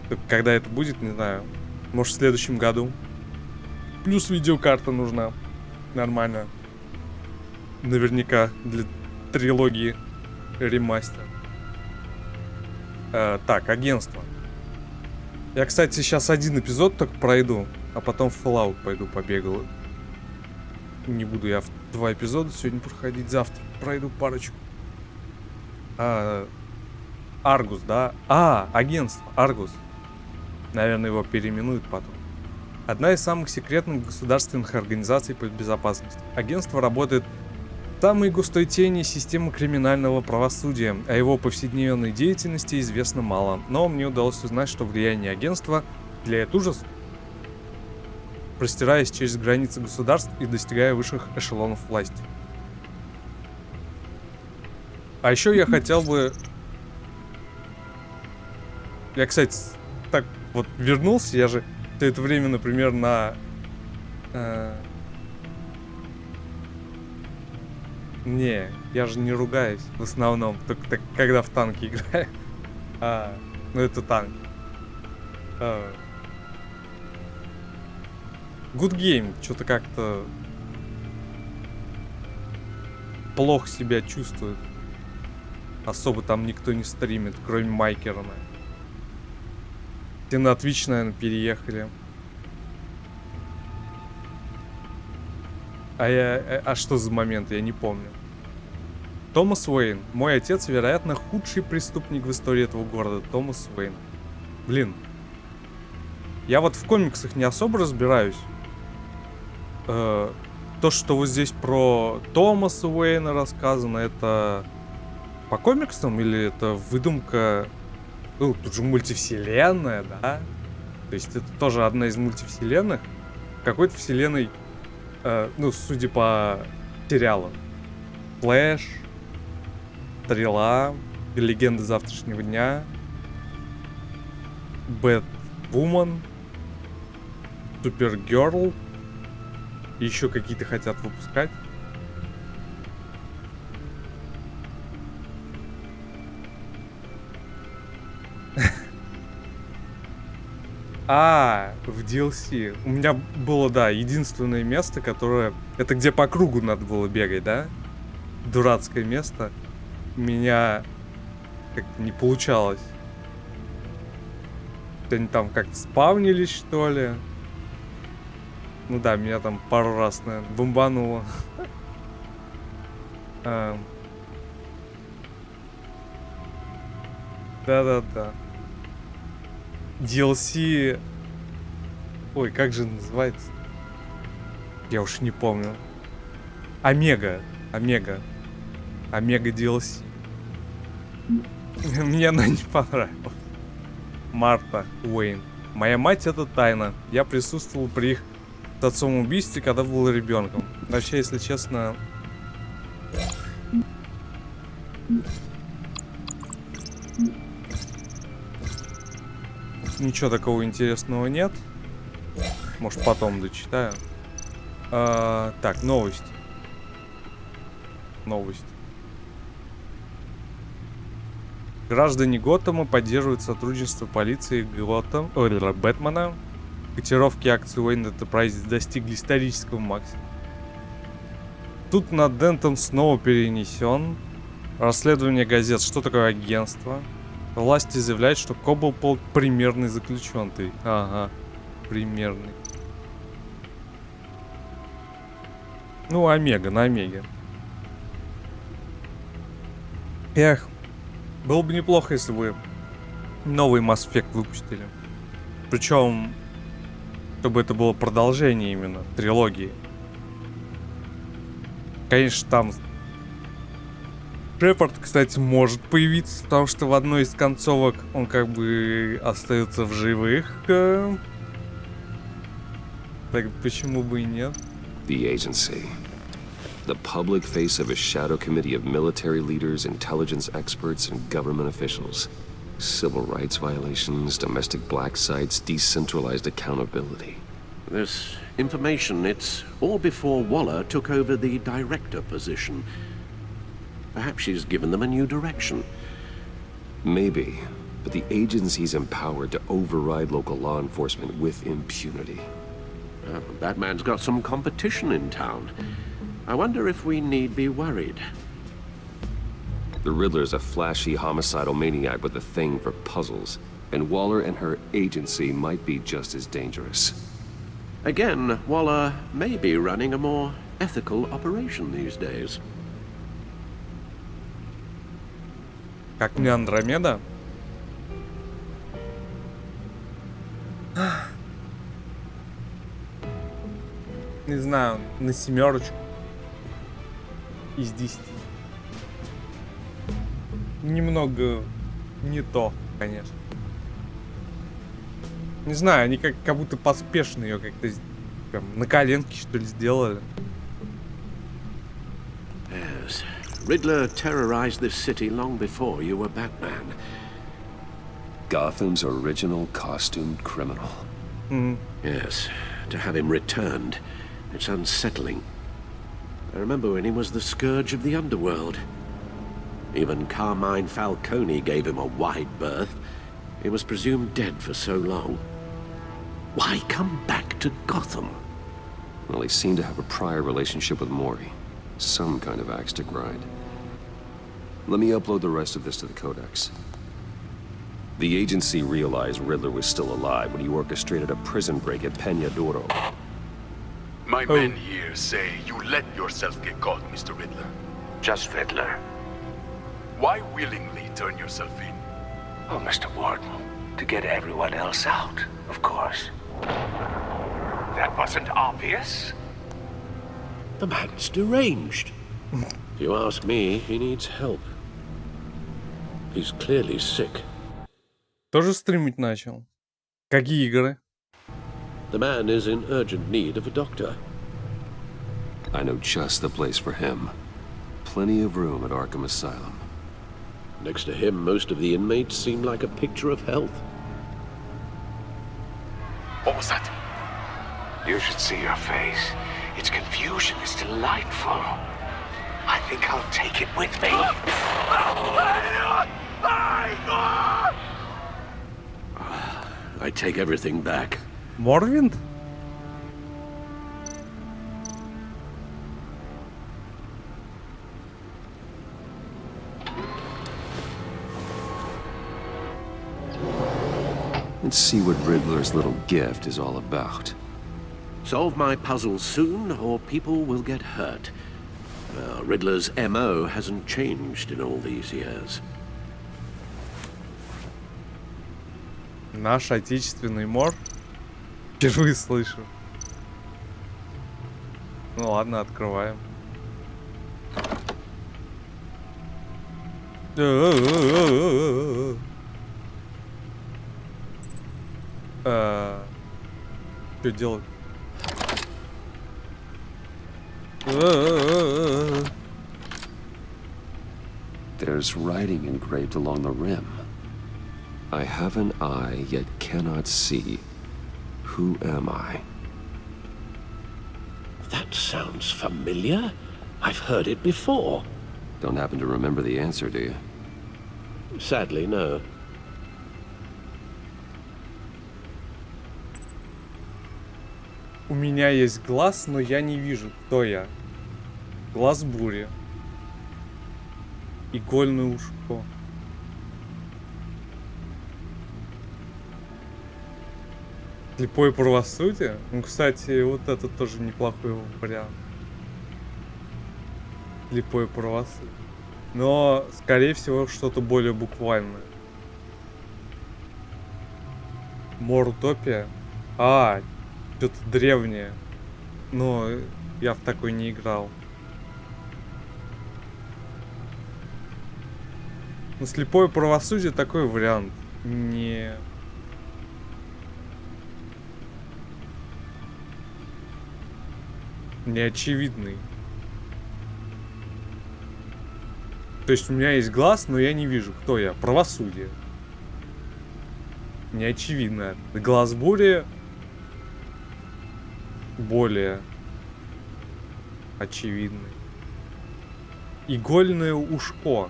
Только когда это будет, не знаю. Может, в следующем году. Плюс видеокарта нужна. Нормально. Наверняка для трилогии ремастер. Так, агентство. Я, кстати, сейчас один эпизод только пройду, а потом в Fallout пойду побегаю. Не буду я в 2 эпизода сегодня проходить, завтра пройду парочку. Аргус, да? Агентство, Аргус. Наверное, его переименуют потом. Одна из самых секретных государственных организаций по безопасности. Агентство работает в самой густой тени системы криминального правосудия. О его повседневной деятельности известно мало. Но мне удалось узнать, что влияние агентства влияет ужас, простираясь через границы государств и достигая высших эшелонов власти. А еще я хотел бы... Я, кстати, так вот вернулся, я же все это время, например, на... Не, я же не ругаюсь в основном, только так, когда в танки играю. Ну это танк. Good Game, что-то как-то плохо себя чувствует. Особо там никто не стримит, кроме Майкера. Все на Twitch, наверное, переехали. А что за момент? Я не помню. Томас Уэйн. Мой отец, вероятно, худший преступник в истории этого города. Томас Уэйн. Блин. Я вот в комиксах не особо разбираюсь. То, что вот здесь про Томаса Уэйна рассказано, это по комиксам или это выдумка? Ну, тут же мультивселенная, да? То есть это тоже одна из мультивселенных. В какой-то вселенной, ну, судя по сериалам, Флэш, Стрела, Легенда завтрашнего дня, Бэтвумен, Супергерл. Еще какие-то хотят выпускать. В DLC. У меня было, да, единственное место, которое... Это где по кругу надо было бегать, да? Дурацкое место. У меня как-то не получалось. Они там как-то спавнились, что ли? Ну да, меня там пару раз, наверное, бомбануло. Да-да-да. DLC... Ой, как же называется? Я уж не помню. Омега DLC. Мне она не понравилась. Марта Уэйн. Моя мать — это тайна. Я присутствовал при их с отцом убийстве, когда был ребенком. Вообще, если честно... Ничего такого интересного нет. Может, потом дочитаю. Так, новости. Граждане Готэма поддерживают сотрудничество полиции Бэтмена. Котировки акций Wayne Enterprises достигли исторического максимума. Тут над Дентом снова перенесен. Расследование газет. Что такое агентство? Власти заявляют, что Коблполд примерный заключенный. Ага, примерный. Ну, Омега, на Омеге. Эх, было бы неплохо, если бы новый Mass Effect выпустили. Причем, чтобы это было продолжение именно трилогии. Конечно, там Шепард, кстати, может появиться, потому что в одной из концовок он как бы остается в живых. Так почему бы и нет?
The agency. The public face of a shadow committee of military leaders, intelligence experts, and government officials. Civil rights violations, domestic black sites, decentralized accountability.
This information, it's all before Waller took over the director position. Perhaps she's given them a new direction.
Maybe, but the agency's empowered to override local law enforcement with impunity.
That man's got some competition in town. I wonder if we need be worried.
The Riddler's a flashy homicidal maniac with a thing for puzzles, and Waller and her agency might be just as dangerous.
Again, Waller may be running a more ethical operation these days.
Как мне Андромеда? Не знаю, на 7 из 10. Немного не то, конечно. Не знаю, они как будто поспешно ее как-то прям на коленке, что ли, сделали.
Yes. Riddler terrorized this city long before you were Batman.
Gotham's original costumed criminal.
Yes. To have him returned, it's unsettling. I remember when he was the scourge of the underworld. Even Carmine Falcone gave him a wide berth. He was presumed dead for so long. Why come back to Gotham?
Well, he seemed to have a prior relationship with Mori. Some kind of axe to grind. Let me upload the rest of this to the Codex. The agency realized Riddler was still alive when he orchestrated a prison break at Peñadoro.
My men here say you let yourself get caught, Mr. Riddler.
Just Riddler.
Why willingly turn yourself in?
Oh, Mr. Warden, to get everyone else out, of course. That wasn't obvious?
The man's deranged. If you ask me, he needs help. He's clearly sick.
Тоже стримить начал. Какие игры?
The man is in urgent need of a doctor.
I know just the place for him. Plenty of room at Arkham Asylum.
Next to him, most of the inmates seem like a picture of health.
What was that?
You should see your face. Its confusion is delightful. I think I'll take it with me.
I take everything back.
Морвинд?
Let's see what Riddler's little gift is all about.
Solve my puzzle soon, or people will get hurt. Riddler's MO hasn't changed in all these years.
Наш отечественный мор? Впервые слышу. Ну ладно, открываем. Что делать?
There's writing engraved along the rim. I have an eye, yet cannot see. Who am I?
That sounds familiar. I've heard it before.
Don't happen to remember the answer, do you?
Sadly, no.
У меня есть глаз, но я не вижу, кто я. Глаз бури. Игольное ушко. Слепое правосудие? Ну, кстати, вот это тоже неплохой вариант. Слепое правосудие. Но, скорее всего, что-то более буквальное. Морутопия? А, что-то древнее. Но я в такой не играл. Но слепое правосудие такой вариант. Не очевидный. То есть у меня есть глаз, но я не вижу, кто я. Правосудие. Не очевидно. Глаз бури более очевидный. Игольное ушко.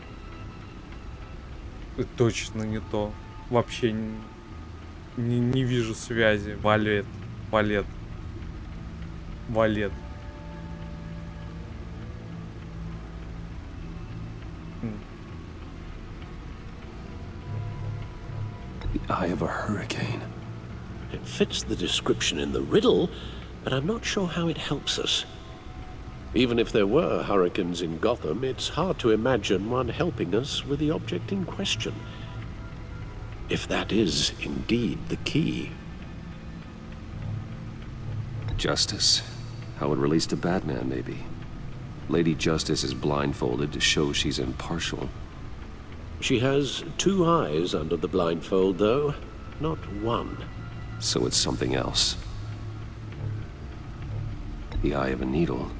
Точно не то. Вообще не вижу связи. Валет.
The eye of a hurricane.
It fits the description in the riddle, but I'm not sure how it helps us. Even if there were hurricanes in Gotham, it's hard to imagine one helping us with the object in question. If that is indeed the key.
Justice. How it relates to Batman, maybe. Lady Justice is blindfolded to show she's impartial.
She has 2 eyes under the blindfold, though, not 1.
So it's something else. The eye of a needle.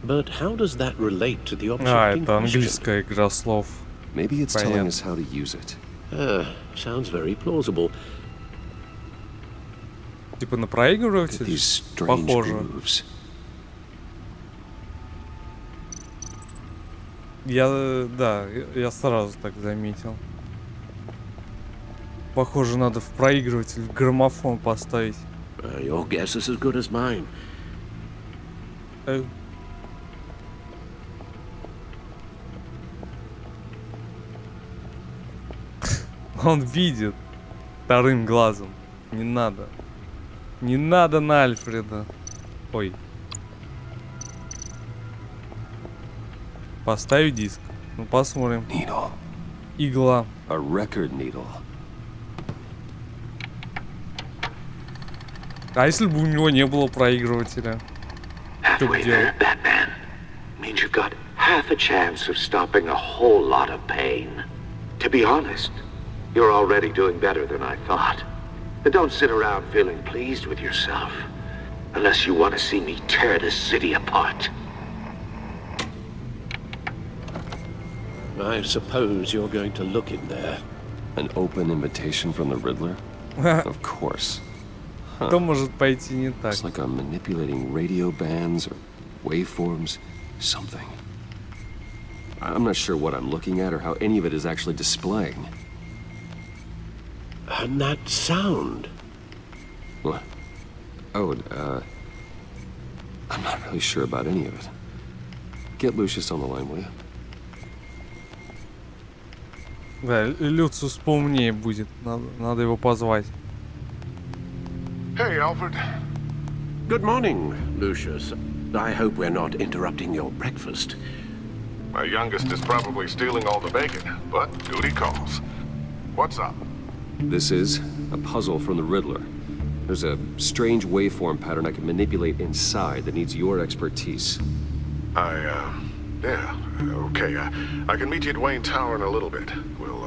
But how does that relate to the object in
это
question?
английская игра слов.
Maybe it's telling us how to use it.
Sounds very plausible.
Типа на проигрыватель? Похоже. Я сразу так заметил. Похоже, надо в проигрыватель граммофон поставить.
Your guess is as good as mine.
Он видит вторым глазом. Не надо. Не надо на Альфреда. Ой. Поставить диск. Ну посмотрим.
Needle.
Игла.
A record needle.
А если бы у него не было проигрывателя? Что бы делать?
Batman. Means you've got half a chance of stopping a whole lot of pain. To be honest, you're already doing better than I thought. But don't sit around feeling pleased with yourself. Unless you want to see me tear this city apart.
I suppose you're going to look in there.
An open invitation from the Riddler? Of course.
Что может пойти не так?
It's like I'm manipulating radio bands or waveforms, something. I'm not sure what I'm looking at or how any of it is actually displaying.
And that sound?
What? Oh, I'm not really sure about any of it. Get Lucius on the line, will you?
Да, Люциус поумнее будет. Надо его позвать.
Hey, Alfred.
Good morning, Lucius. I hope we're not interrupting your breakfast.
My youngest is probably stealing all the bacon, but duty calls. What's up?
This is a puzzle from the Riddler. There's a strange waveform pattern I can manipulate inside that needs your expertise.
Yeah, okay. I can meet you at Wayne Tower in a little bit. We'll,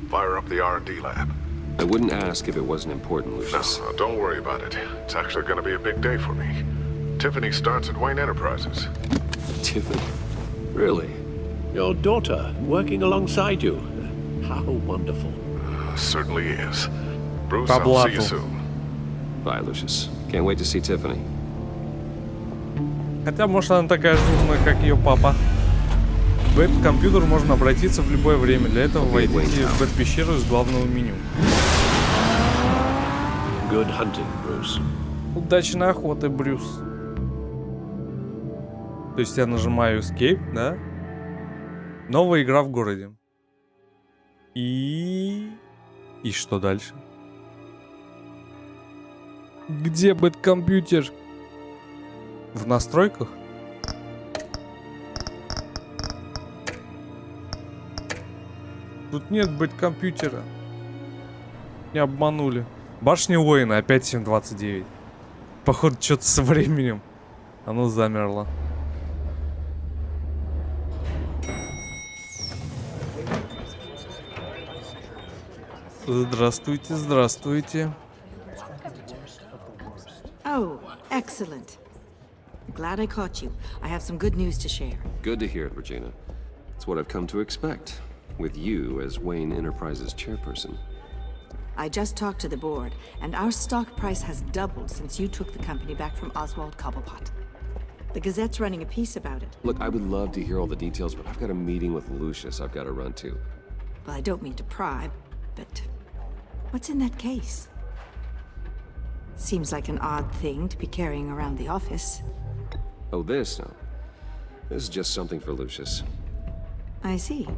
fire up the R&D lab.
I wouldn't ask if it wasn't important, Lucius.
No, don't worry about it. It's actually gonna be a big day for me. Tiffany starts at Wayne Enterprises.
Tiffany? Really?
Your daughter, working alongside you. How wonderful.
Certainly is. Bruce, I'll see you soon.
Bye, Lucius. Can't wait to see Tiffany.
Хотя, может, она такая же умная, как ее папа. В этот компьютер можно обратиться в любое время. Для этого войдите в бэт-пещеру из главного меню.
Good hunting, Bruce.
Удачной охоты, Брюс. То есть я нажимаю Escape, да? Новая игра в городе. И что дальше? Где бэт-компьютер? В настройках? Тут нет бэт-компьютера. Не обманули. Башня Уэйна опять 7.29. Походу, что-то со временем. Оно замерло. Здравствуйте, здравствуйте.
Oh, excellent. Glad I caught you. I have some good news to share.
Good to hear it, Regina. It's what I've come to expect, with you as Wayne Enterprises chairperson.
I just talked to the board, and our stock price has doubled since you took the company back from Oswald Cobblepot. The Gazette's running a piece about it.
Look, I would love to hear all the details, but I've got a meeting with Lucius I've got to run to.
Well, I don't mean to pry, but what's in that case? Seems like an odd thing to be carrying around the office.
Oh, this? No. This is just something for Lucius.
I see.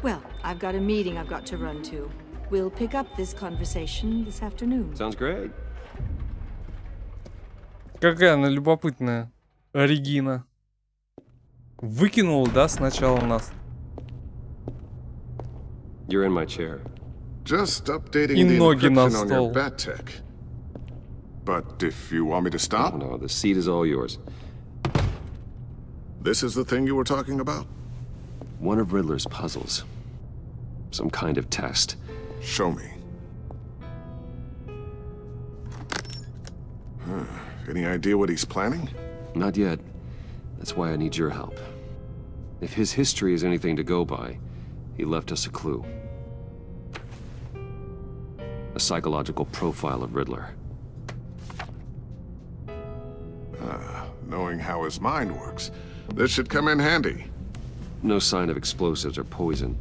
Well, I've got a meeting I've got to run to. We'll pick up this conversation this afternoon.
Sounds great.
Какая она любопытная. Регина. Выкинул, да, сначала нас?
You're in my chair.
Just updating
И
the
ноги на
encryption on your
стол.
bat tech. But if you want me to stop,
No, the seat is all yours.
this is the thing you were talking about?
One of Riddler's puzzles. Some kind of test.
Show me. Any idea what he's planning?
Not yet. That's why I need your help. If his history is anything to go by, he left us a clue. A psychological profile of Riddler.
Knowing how his mind works, this should come in handy.
No sign of explosives or poison.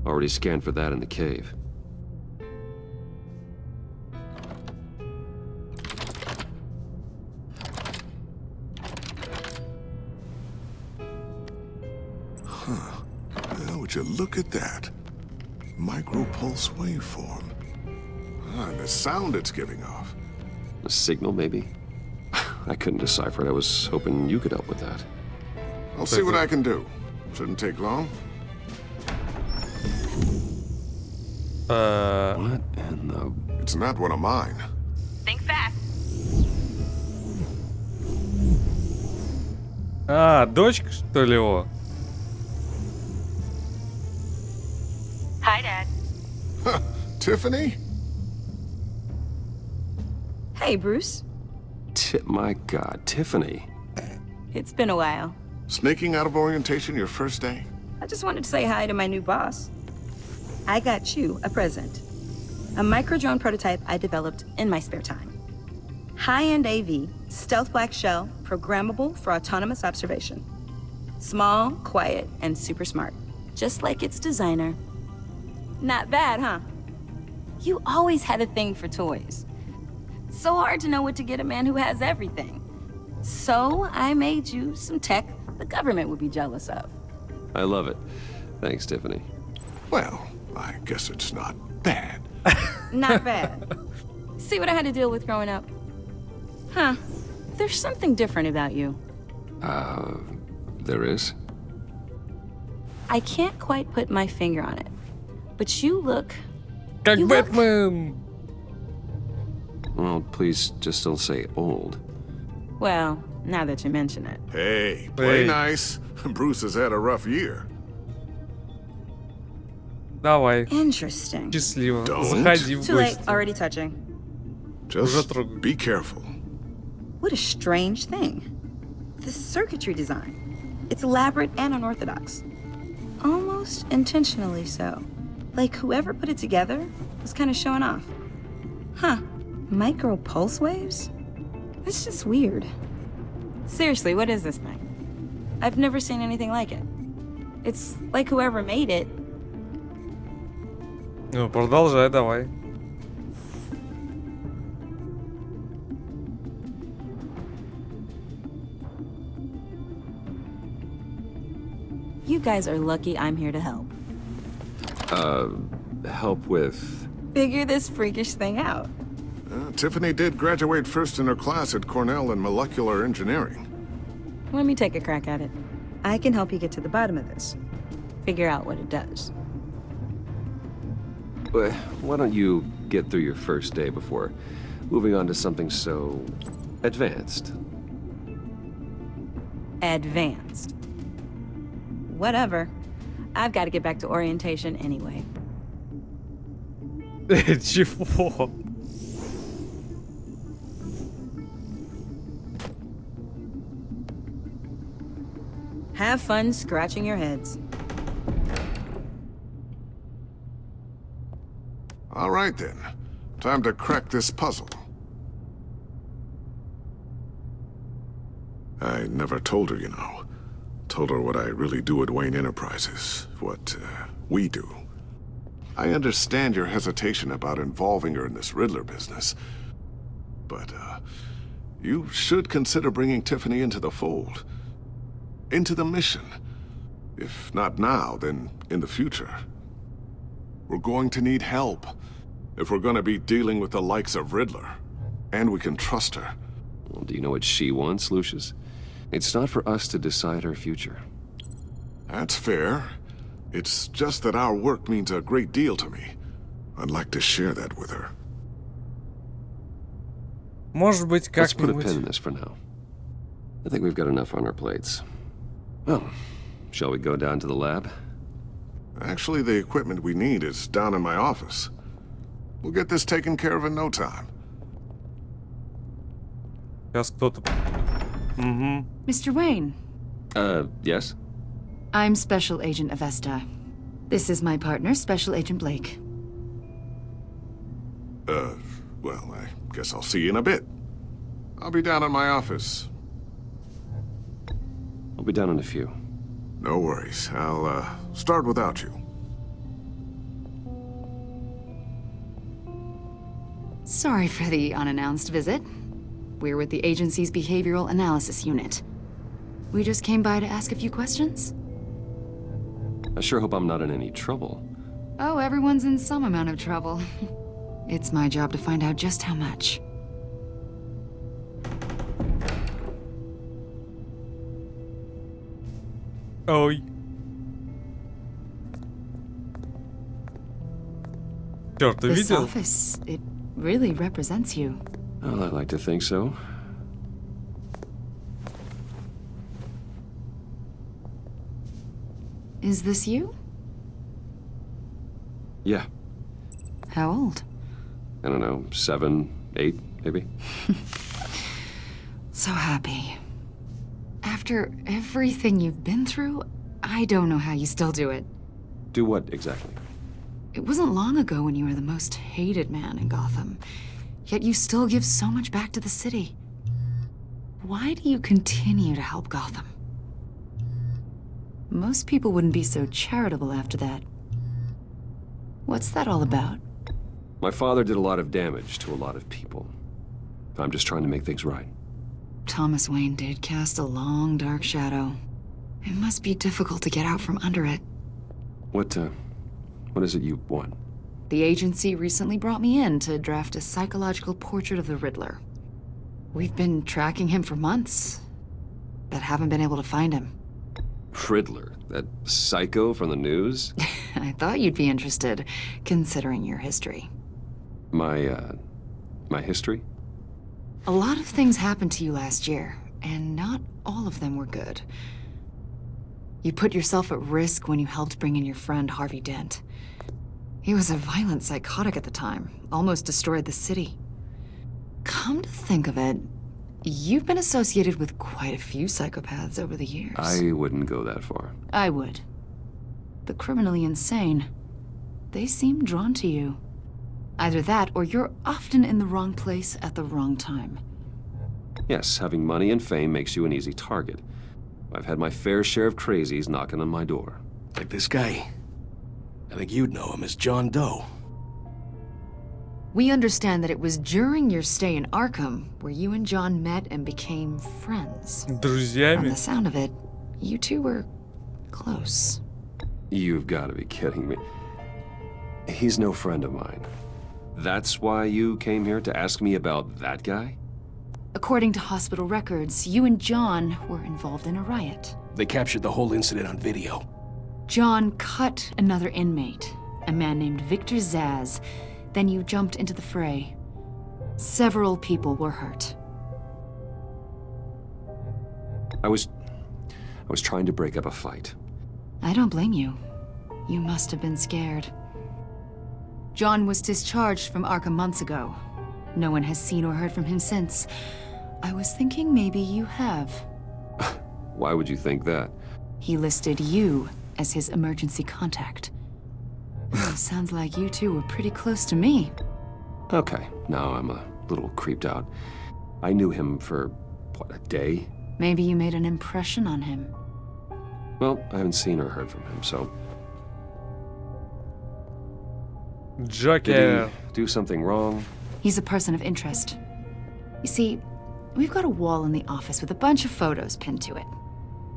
Already scanned for that in the cave.
Now, would you look at that? Micropulse waveform. And the sound it's giving off.
A signal, maybe? I couldn't decipher it. I was hoping you could help with that.
I'll see what I can do. Shouldn't take long.
What in the...
It's not one of mine.
Think fast.
А, дочка, что ли, его?
Hi, Dad.
Tiffany?
Hey, Bruce.
My God, Tiffany.
It's been a while.
Sneaking out of orientation your first day?
I just wanted to say hi to my new boss. I got you a present. A micro-drone prototype I developed in my spare time. High-end AV, stealth black shell, programmable for autonomous observation. Small, quiet, and super smart. Just like its designer. Not bad, huh? You always had a thing for toys. So hard to know what to get a man who has everything. So I made you some tech the government would be jealous of.
I love it. Thanks, Tiffany.
Well, I guess it's not bad.
Not bad. See what I had to deal with growing up? Huh. There's something different about you.
There is?
I can't quite put my finger on it. But you look...
Как Бэтмен!
Well, please just don't say old.
Well, now that you mention it.
Hey, play nice. Bruce has had a rough year.
Давай.
Interesting.
Счастливо.
Don't.
Заходи в
Too late.
гости.
Already touching.
Just be careful.
What a strange thing. The circuitry design. It's elaborate and unorthodox. Almost intentionally so. Like whoever put it together was kind of showing off. Huh. Micro pulse waves? That's just weird. Seriously, what is this thing? I've never seen anything like it. It's like whoever made it.
Ну, продолжай, давай.
You guys are lucky I'm here to help.
Help with...
Figure this freakish thing out.
Tiffany did graduate first in her class at Cornell in molecular engineering.
Let me take a crack at it. I can help you get to the bottom of this. Figure out what it does.
Why don't you get through your first day before moving on to something so... advanced?
Advanced. Whatever. I've got to get back to orientation anyway.
Чего?
Have fun scratching your heads.
All right then. Time to crack this puzzle. I never told her, you know. Told her what I really do at Wayne Enterprises. What, we do. I understand your hesitation about involving her in this Riddler business. But, you should consider bringing Tiffany into the fold. Into the mission. If not now, then in the future. We're going to need help if we're gonna be dealing with the likes of Riddler. And we can trust her.
Well, do you know what she wants, Lucius? It's not for us to decide her future.
That's fair. It's just that our work means a great deal to me. I'd like to share that with her.
Может быть,
Let's put a
как-нибудь.
pin in this for now. I think we've got enough on our plates. Well, shall we go down to the lab?
Actually, the equipment we need is down in my office. We'll get this taken care of in no time.
Сейчас кто-то.
Mr. Wayne,
Yes?
I'm Special Agent Avesta. This is my partner, Special Agent Blake.
Well, I guess I'll see you in a bit. I'll be down in my office.
I'll be down in a few.
No worries. I'll, start without you.
Sorry for the unannounced visit. We're with the agency's Behavioral Analysis Unit. We just came by to ask a few questions.
I sure hope I'm not in any trouble.
Oh, everyone's in some amount of trouble. It's my job to find out just how much.
Ой. Черт, ты
This
видел?
office, it really represents you.
Well, I'd like to think so.
Is this you?
Yeah.
How old?
I don't know, 7, 8, maybe?
So happy. After everything you've been through, I don't know how you still do it.
Do what, exactly?
It wasn't long ago when you were the most hated man in Gotham, yet you still give so much back to the city. Why do you continue to help Gotham? Most people wouldn't be so charitable after that. What's that all about?
My father did a lot of damage to a lot of people. I'm just trying to make things right.
Thomas Wayne did cast a long, dark shadow. It must be difficult to get out from under it.
What is it you want?
The agency recently brought me in to draft a psychological portrait of the Riddler. We've been tracking him for months, but haven't been able to find him.
Riddler? That psycho from the news?
I thought you'd be interested, considering your history.
My history?
A lot of things happened to you last year, and not all of them were good. You put yourself at risk when you helped bring in your friend Harvey Dent. He was a violent psychotic at the time, almost destroyed the city. Come to think of it, you've been associated with quite a few psychopaths over the years.
I wouldn't go that far.
I would. The criminally insane. They seem drawn to you. Either that, or you're often in the wrong place at the wrong time.
Yes, having money and fame makes you an easy target. I've had my fair share of crazies knocking on my door.
Like this guy. I think you'd know him as John Doe.
We understand that it was during your stay in Arkham where you and John met and became friends.
Друзьями.
From the sound of it, you two were close.
You've got to be kidding me. He's no friend of mine. That's why you came here to ask me about that guy?
According to hospital records, you and John were involved in a riot.
They captured the whole incident on video.
John cut another inmate, a man named Victor Zsasz. Then you jumped into the fray. Several people were hurt.
I was trying to break up a fight.
I don't blame you. You must have been scared. John was discharged from Arkham months ago. No one has seen or heard from him since. I was thinking maybe you have.
Why would you think that?
He listed you as his emergency contact. Sounds like you two were pretty close to me.
Okay, now I'm a little creeped out. I knew him for, what, a day?
Maybe you made an impression on him.
Well, I haven't seen or heard from him, so...
Joker.
Did he do something wrong?
He's a person of interest. You see, we've got a wall in the office with a bunch of photos pinned to it.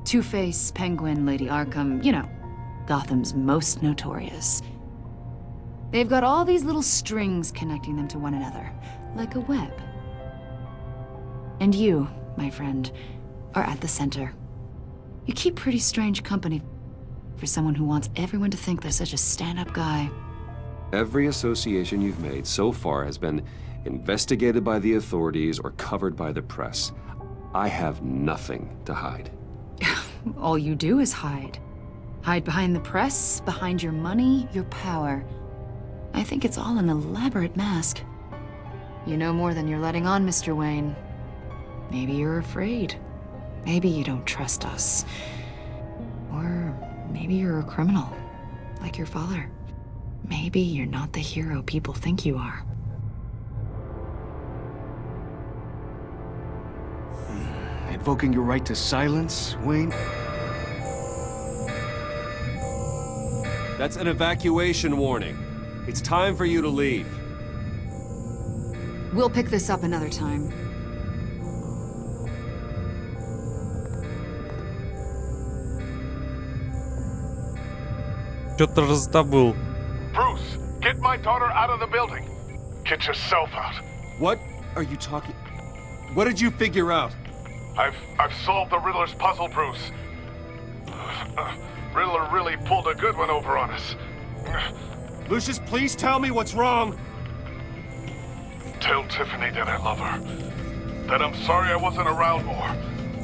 Two-Face, Penguin, Lady Arkham, you know, Gotham's most notorious. They've got all these little strings connecting them to one another, like a web. And you, my friend, are at the center. You keep pretty strange company for someone who wants everyone to think they're such a stand-up guy.
Every association you've made so far has been investigated by the authorities or covered by the press. I have nothing to hide.
All you do is hide. Hide behind the press, behind your money, your power. I think it's all an elaborate mask. You know more than you're letting on, Mr. Wayne. Maybe you're afraid. Maybe you don't trust us. Or maybe you're a criminal, like your father. Maybe you're not the hero people think you are.
Invoking your right to silence, Wayne?
That's an evacuation warning. It's time for you to leave.
We'll pick this up another time.
Что-то раздобыл.
Bruce, get my daughter out of the building. Get yourself out.
What are you talking? What did you figure out?
I've solved the Riddler's puzzle, Bruce. Riddler really pulled a good one over on us.
Lucius, please tell me what's wrong.
Tell Tiffany that I love her. That I'm sorry I wasn't around more.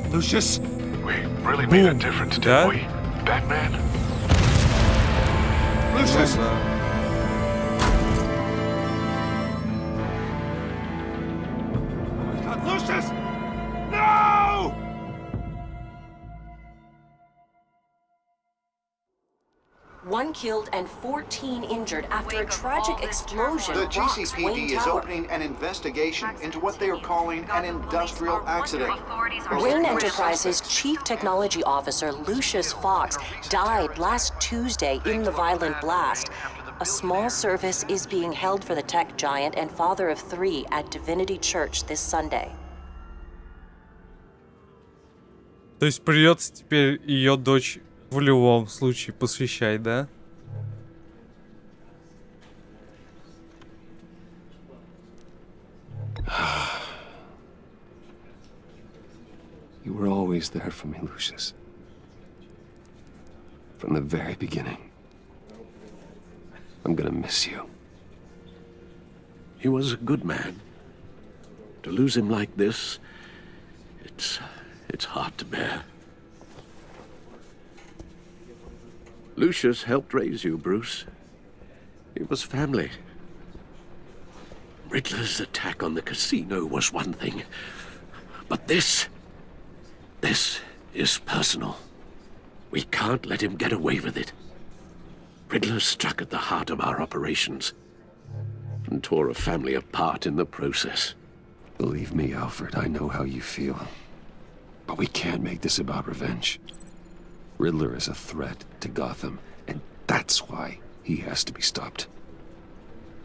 Lucius?
We really made a difference, didn't we, Batman?
Lucius! Lucius! No!
One killed and 14 injured after a tragic explosion.
The
rocks
GCPD
Wayne
is
Tower.
opening an investigation into what they are calling an industrial accident.
Wayne Enterprises' chief technology officer, Lucius Fox, died last Tuesday in the violent blast. A small service is being held for the tech giant and father of 3 at Divinity Church this Sunday.
То есть придется теперь ее дочь в любом случае посвящать, да?
You were always there for me, Lucius. From the very beginning. I'm gonna miss you.
He was a good man. To lose him like this, it's hard to bear. Lucius helped raise you, Bruce. It was family. Riddler's attack on the casino was one thing, but this is personal. We can't let him get away with it. Riddler struck at the heart of our operations and tore a family apart in the process.
Believe me, Alfred, I know how you feel. But we can't make this about revenge. Riddler is a threat to Gotham, and that's why he has to be stopped.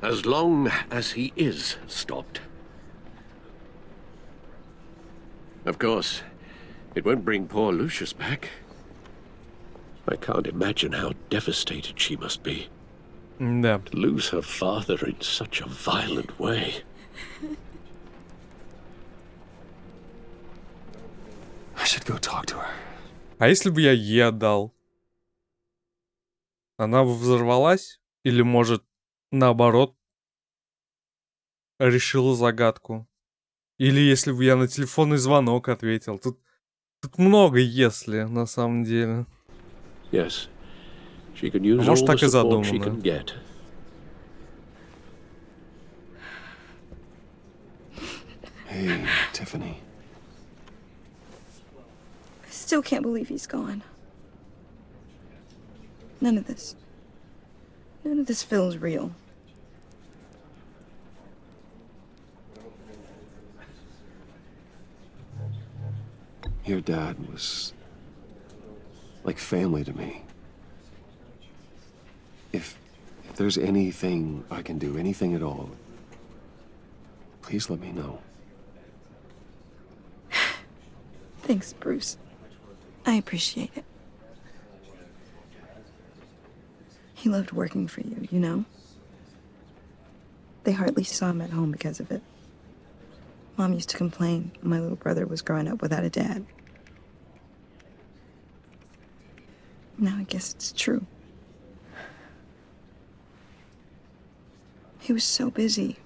As long as he is stopped. Of course, it won't bring poor Lucius back. I can't imagine how devastated she must be.
Да.
To lose her father in such a violent way.
I should go talk to her.
А если бы я ей отдал? Она бы взорвалась? Или, может, наоборот, решила загадку? Или если бы я на телефонный звонок ответил? Тут много «если», на самом деле.
Yes. She can use
Может,
all the
так и
support she
задумано.
can get.
Hey, Tiffany.
I still can't believe he's gone. None of this feels real.
Your dad was like family to me. If there's anything I can do, anything at all, please let me know.
Thanks, Bruce. I appreciate it. He loved working for you, you know? They hardly saw him at home because of it. Mom used to complain my little brother was growing up without a dad. Now I guess it's true. He was so busy.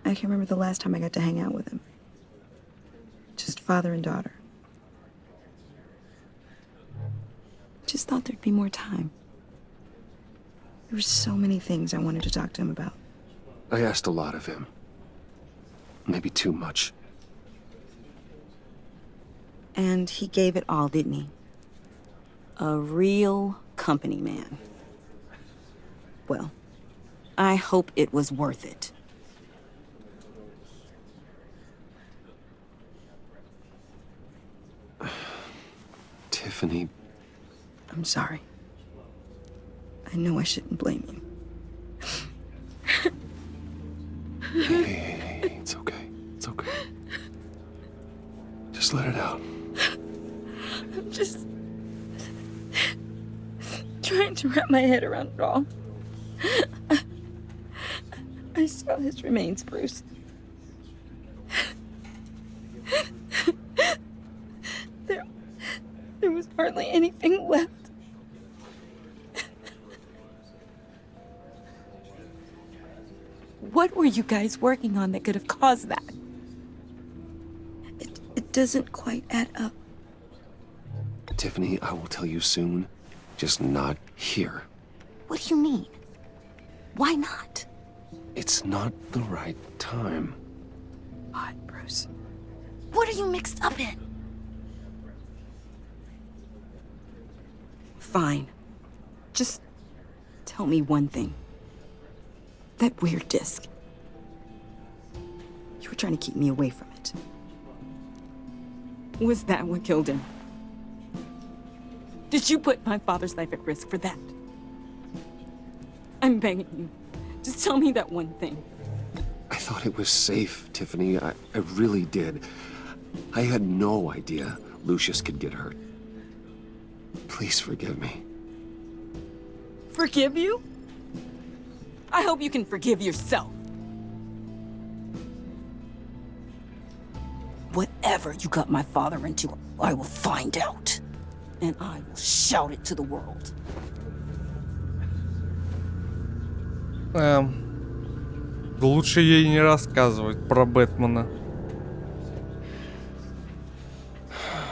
I can't remember the last time I got to hang out with him. Just father and daughter. Just thought there'd be more time. There were so many things I wanted to talk to him about.
I asked a lot of him. Maybe too much.
And he gave it all, didn't he? A real company man. Well, I hope it was worth it.
Tiffany.
I'm sorry. I know I shouldn't blame you.
Hey, it's okay. It's okay. Just let it out.
I'm just trying to wrap my head around it all. I saw his remains, Bruce. There was hardly anything left. What were you guys working on that could have caused that? It doesn't quite add up.
Tiffany, I will tell you soon. Just not here.
What do you mean? Why not?
It's not the right time.
What, Bruce? What are you mixed up in? Fine. Just tell me one thing. That weird disc. You were trying to keep me away from it. Was that what killed him? Did you put my father's life at risk for that? I'm begging you. Just tell me that one thing.
I thought it was safe, Tiffany. I really did. I had no idea Lucius could get hurt. Please forgive me.
Forgive you? I hope you can forgive yourself. Whatever you got my father into, I will find out. And I will shout it to the world.
Лучше ей не рассказывать про Бэтмена.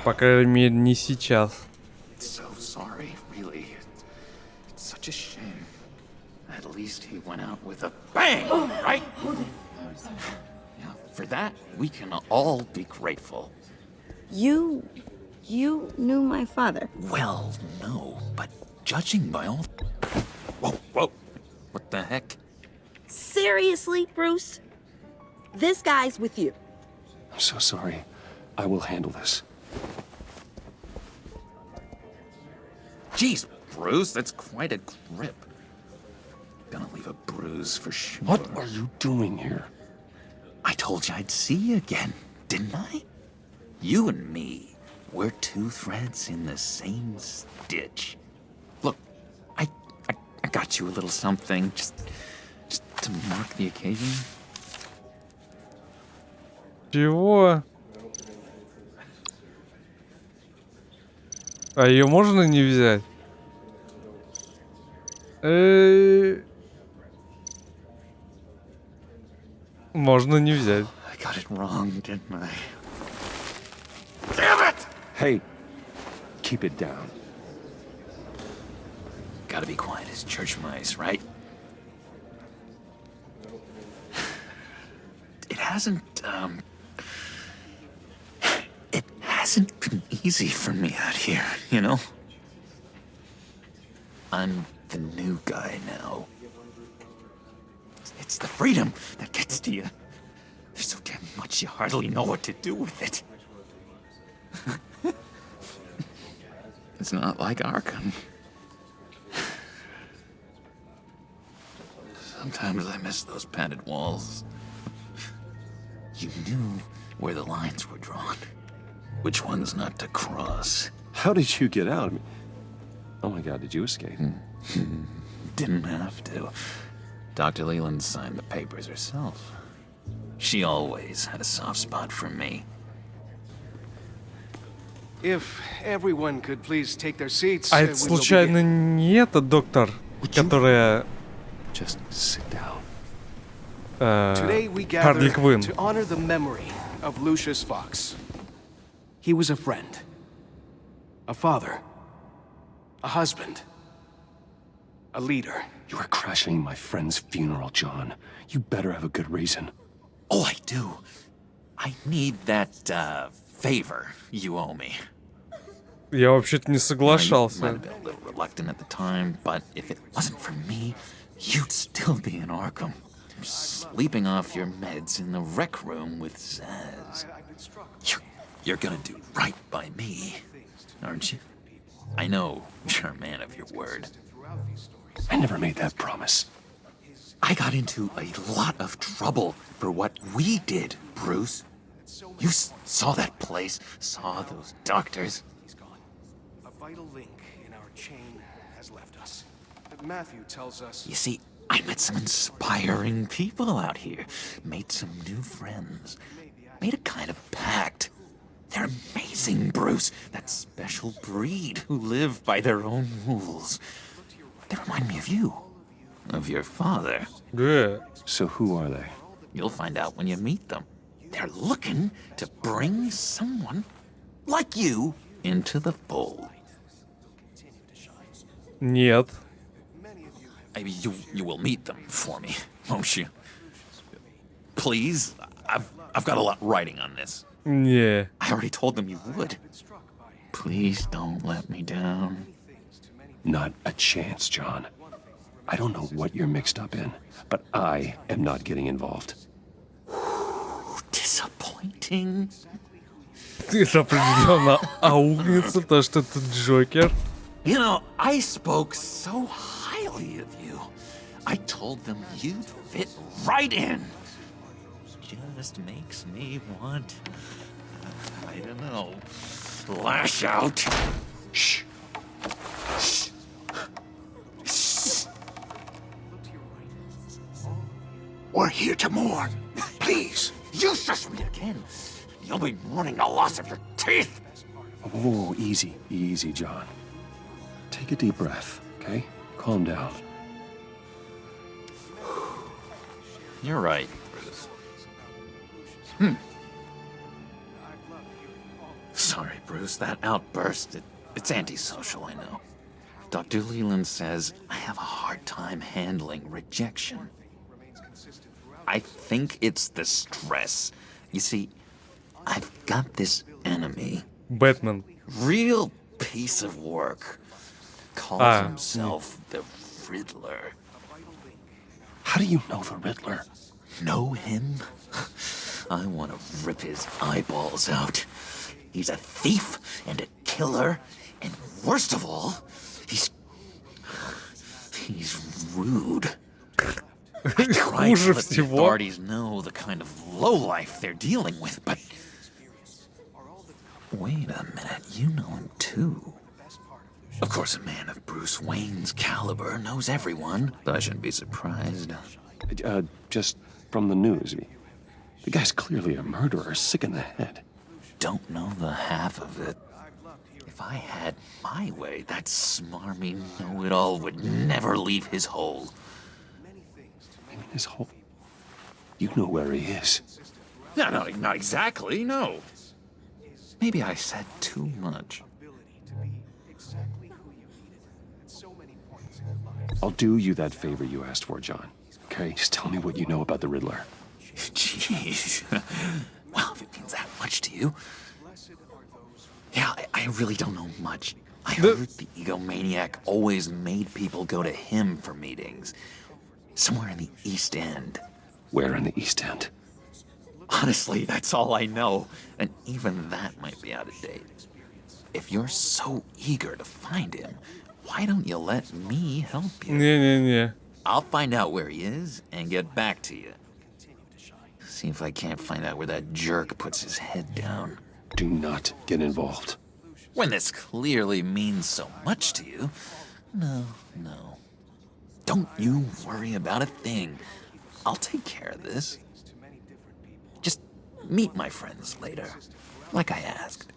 По крайней мере, не сейчас.
So sorry, really. It's such a shame. At least he went out with a bang, right? Yeah, for that, we can all be grateful.
You knew my father?
Well, no, but judging by all... Whoa. What the heck?
Seriously, Bruce? This guy's with you.
I'm so sorry. I will handle this.
Jeez, Bruce, that's quite a grip. Gonna leave a bruise for sure.
What are you doing here?
I told you I'd see you again, didn't I? You and me, we're two threads in the same stitch. Look, I got you a little something, just to mark the occasion.
Чего? А ее можно не взять? Можно не взять.
I got it wrong, didn't I? Damn it!
Hey, keep it down.
Gotta be quiet as church mice, right? It hasn't been easy for me out here, you know? I'm the new guy now. It's the freedom that gets to you. There's so damn much you hardly know what to do with it. It's not like Arkham. Sometimes I miss those padded walls. You knew where the lines were drawn. Which ones not to cross.
How did you get out? I mean, oh my God, did you escape?
Didn't have to. Dr. Leland signed the papers herself. She always had a soft spot for me.
If everyone could please take their seats,
А это случайно не этот доктор, которая...
Just sit down.
Today we
Харли
gather
Квинн.
to honor the memory of Lucius Fox. He was a friend, a father, a husband, a leader.
You are crashing my friend's funeral, John. You better have a good reason.
Oh, I do. I need that, favor you owe me.
Я вообще-то не соглашался.
Might have been a little reluctant at the time, but if it wasn't for me, you'd still be in Arkham. Sleeping off your meds in the rec room with Zaz. You're gonna do right by me, aren't you? I know you're a man of your word.
I never made that promise.
I got into a lot of trouble for what we did, Bruce. You saw that place, saw those doctors.
A vital link in our chain has left us. But Matthew tells us...
You see, I met some inspiring people out here. Made some new friends. Made a kind of pact. They're amazing, Bruce. That special breed who live by their own rules. They remind me of you. Of your father.
Yeah.
So who are they?
You'll find out when you meet them. They're looking to bring someone like you into the fold.
Нет.
Maybe you will meet them for me, won't you? Please, I've got a lot writing on this.
Не.
I already told them you would. Please don't let me down.
Not a chance, John. I don't know what you're mixed up in, but I am not getting involved.
Disappointing.
Ты же определенно аугнется, потому что это Джокер.
You know, I spoke so highly of you. I told them you'd fit right in. Just makes me want, I don't know, lash out.
Shh.
Shh. Shh.
We're here to mourn. Please.
You shush me again. You'll be mourning the loss of your teeth.
Whoa, easy, easy, John. Take a deep breath, okay? Calm down.
You're right, Bruce. Sorry, Bruce, that outburst, it's antisocial, I know. Dr. Leland says I have a hard time handling rejection. I think it's the stress. You see, I've got this enemy.
Batman.
Real piece of work. Calls himself the Riddler.
How do you know the Riddler?
Know him? I want to rip his eyeballs out. He's a thief and a killer, and worst of all, he's rude. I try to let the authorities know the kind of lowlife they're dealing with, but... Wait a minute, you know him too. Of course, a man of Bruce Wayne's caliber knows everyone, but I shouldn't be surprised.
Just from the news. The guy's clearly a murderer, sick in the head.
Don't know the half of it. If I had my way, that smarmy know-it-all would never leave his hole.
I mean, his hole? You know where he is.
No, not exactly, no. Maybe I said too much.
I'll do you that favor you asked for, John. Okay, just tell me what you know about the Riddler.
Jeez. Well, if it means that much to you. Yeah, I really don't know much. I heard the egomaniac always made people go to him for meetings. Somewhere in the East End.
Where in the East End?
Honestly, that's all I know. And even that might be out of date. If you're so eager to find him, why don't you let me help you?
Не-не-не.
I'll find out where he is and get back to you. See if I can't find out where that jerk puts his head down.
Do not get involved.
When this clearly means so much to you. No. Don't you worry about a thing. I'll take care of this. Just meet my friends later, like I asked.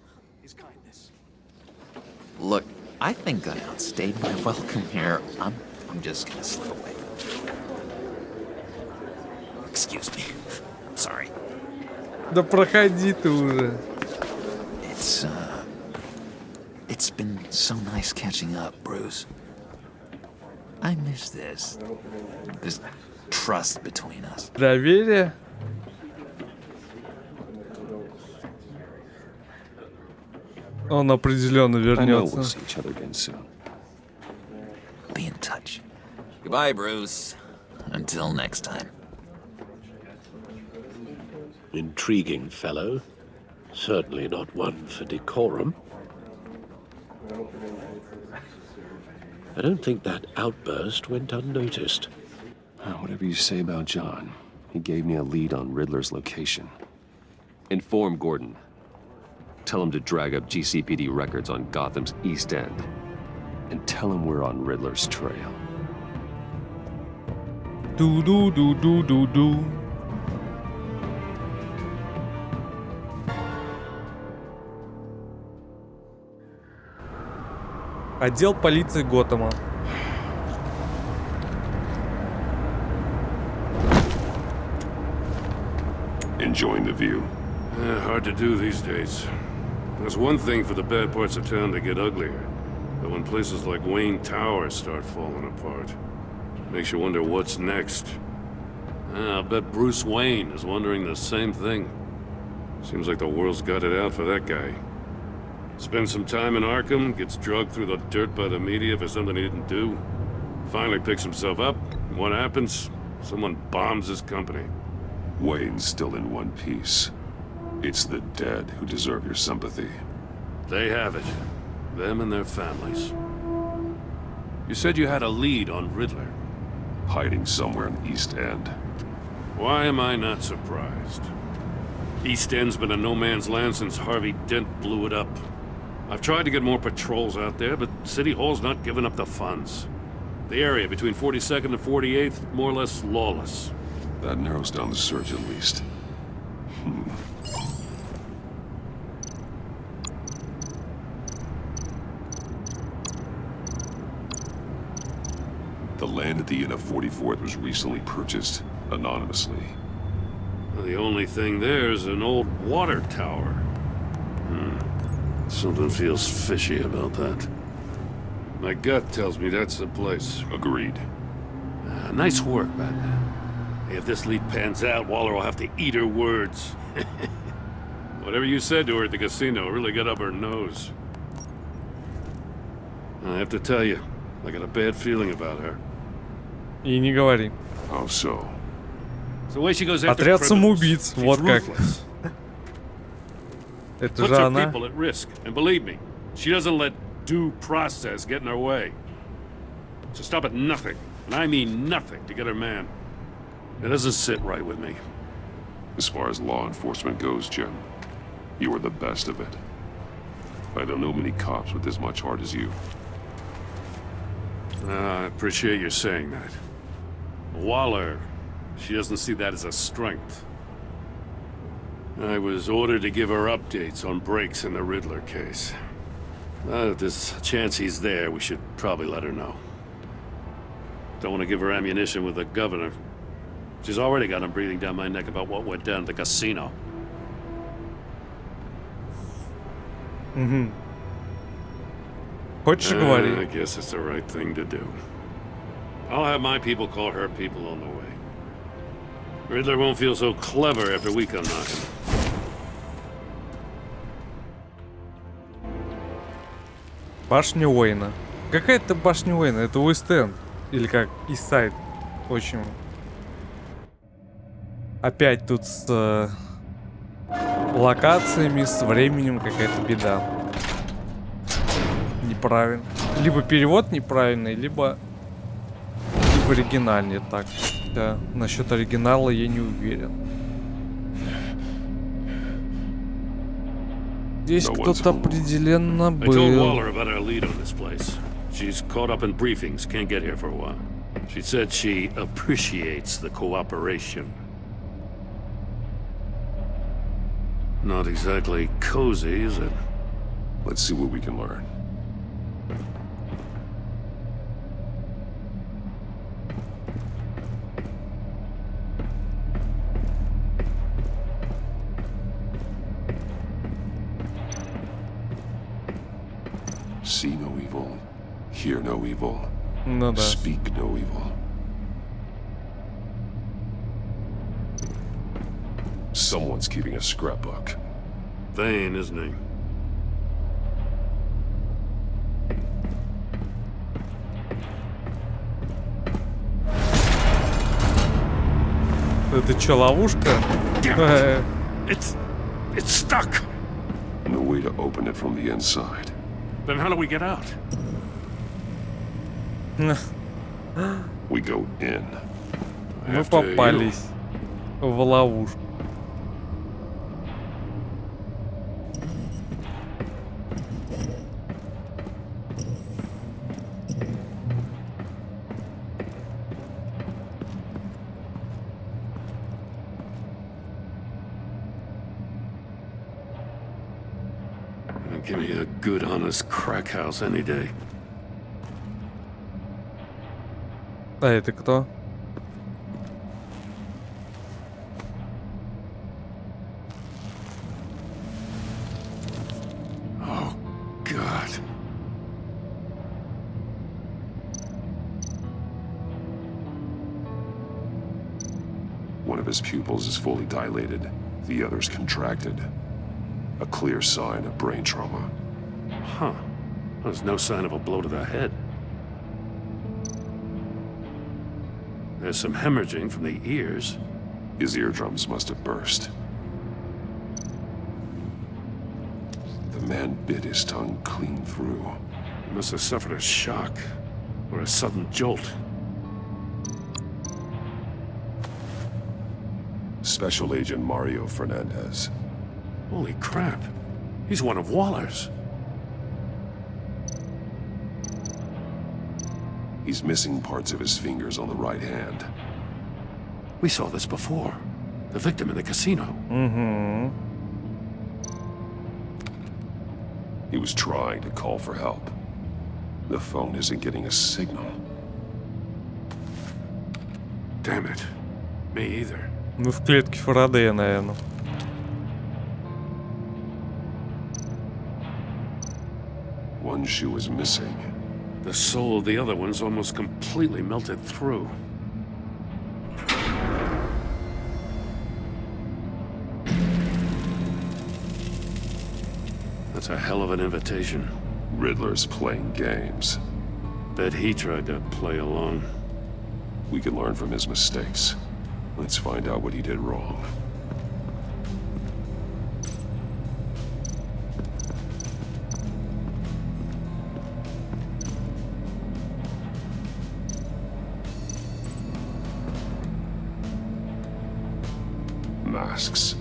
Look, I think I outstayed my welcome here. I'm just gonna slip away. Excuse me. I'm sorry.
Да проходи ты уже.
It's been so nice catching up, Bruce. I miss this trust between us.
Доверие? Он определенно вернется.
We'll see each other again soon.
Be in touch. Goodbye, Bruce. Until next time.
Intriguing fellow. Certainly not one for decorum. I don't think that outburst went unnoticed.
Whatever you say about John, he gave me a lead on Riddler's location. Inform Gordon. Tell him to drag up GCPD records on Gotham's East End. And tell him we're on Riddler's trail.
Do. Отдел полиции Готэма.
Enjoying the view.
Hard to do these days. There's one thing for the bad parts of town to get uglier, but when places like Wayne Tower start falling apart, makes you wonder what's next. I'll bet Bruce Wayne is wondering the same thing. Seems like the world's got it out for that guy. Spends some time in Arkham, gets drugged through the dirt by the media for something he didn't do. Finally picks himself up, and what happens? Someone bombs his company.
Wayne's still in one piece. It's the dead who deserve your sympathy.
They have it. Them and their families. You said you had a lead on Riddler.
Hiding somewhere in the East End.
Why am I not surprised? East End's been a no-man's land since Harvey Dent blew it up. I've tried to get more patrols out there, but City Hall's not giving up the funds. The area between 42nd and 48th, more or less lawless.
That narrows down the search at least. The land at the end of 44th was recently purchased anonymously.
The only thing there is an old water tower. Something feels fishy about that. My gut tells me that's the place.
Agreed.
Nice work, Batman. If this lead pans out, Waller will have to eat her words. Whatever you said to her at the casino really got up her nose. I have to tell you, I got a bad feeling about her.
И не говори.
How so?
The way she goes after
Отряд
criminals,
самоубийц,
she's
вот как.
ruthless.
Это
Puts
же
her
она.
people at risk, and believe me, she doesn't let due process get in her way. She'll stop at nothing, and I mean nothing, to get her man. It doesn't sit right with me.
As far as law enforcement goes, Jim, you are the best of it. I don't know many cops with as much heart as you.
I appreciate you saying that. Waller, she doesn't see that as a strength. I was ordered to give her updates on breaks in the Riddler case. If there's a chance he's there, we should probably let her know. Don't want to give her ammunition with the governor. She's already got him breathing down my neck about what went down at the casino.
Хочешь говорить?
I guess it's the right thing to do. I'll have my people call her people on the way. Riddler won't feel so clever after we come knocking.
Башня Уэйна. Какая это башня Уэйна? Это Уэст-Энд. Или как? Ист-Сайд. Очень. Опять тут с локациями, с временем какая-то беда. Неправильно. Либо перевод неправильный, либо в оригинале так. Да, насчет оригинала я не уверен. Здесь кто-то определенно
I told
был.
Waller about our lead on this place. She's caught up in briefings, can't get here for a while. She said she appreciates the cooperation. Not exactly cozy, is it?
Let's see what we can learn. See no evil, hear no evil,
Ну да.
speak no evil. Someone's keeping a scrapbook.
Vain, isn't he?
Это чё, ловушка?
It's stuck.
No way to open it from the inside.
Then how do we get out?
We go in.
Мы попались в ловушку.
Give me a good, honest crack house any day.
А это кто?
Oh, God.
One of his pupils is fully dilated, the other's contracted. A clear sign of brain trauma.
Huh. There's no sign of a blow to the head. There's some hemorrhaging from the ears.
His eardrums must have burst. The man bit his tongue clean through.
He must have suffered a shock or a sudden jolt.
Special Agent Mario Fernandez.
Holy crap. He's one of Waller's.
He's missing parts of his fingers on the right hand.
We saw this before. The victim in the casino.
Mm-hmm.
He was trying to call for help. The phone isn't getting a signal.
Damn it. Me either.
Ну, в клетке Фарадея, наверное.
One shoe is missing.
The soul of the other one's almost completely melted through. That's a hell of an invitation.
Riddler's playing games.
Bet he tried to play along.
We can learn from his mistakes. Let's find out what he did wrong. Masks.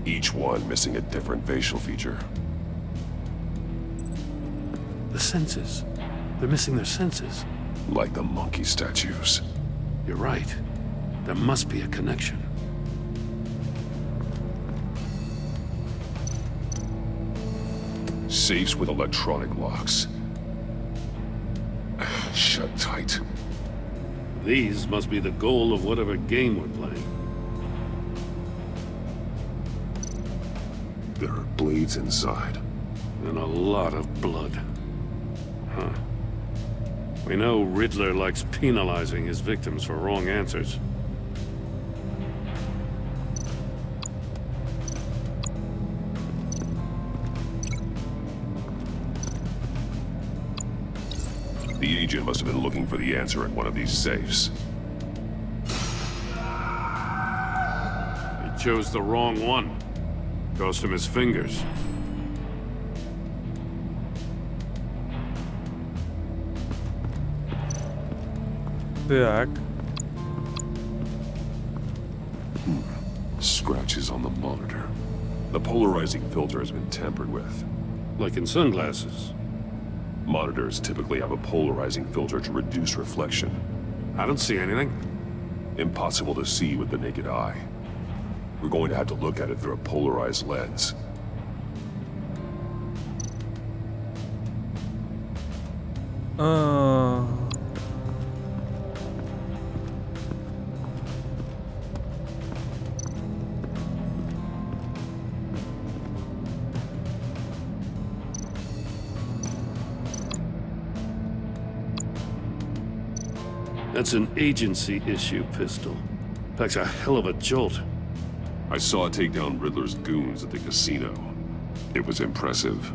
Each one missing a different facial feature.
The senses. They're missing their senses.
Like the monkey statues.
You're right. There must be a connection.
Safes with electronic locks. Shut tight.
These must be the goal of whatever game we're playing.
There are blades inside.
And a lot of blood. Huh. We know Riddler likes penalizing his victims for wrong answers.
The agent must have been looking for the answer in one of these safes.
He chose the wrong one. Cost him his fingers.
Так.
Scratches on the monitor. The polarizing filter has been tampered with.
Like in sunglasses.
Monitors typically have a polarizing filter to reduce reflection.
I don't see anything.
Impossible to see with the naked eye. We're going to have to look at it through a polarized lens.
That's an agency-issue pistol. Packs a hell of a jolt.
I saw it take down Riddler's goons at the casino. It was impressive.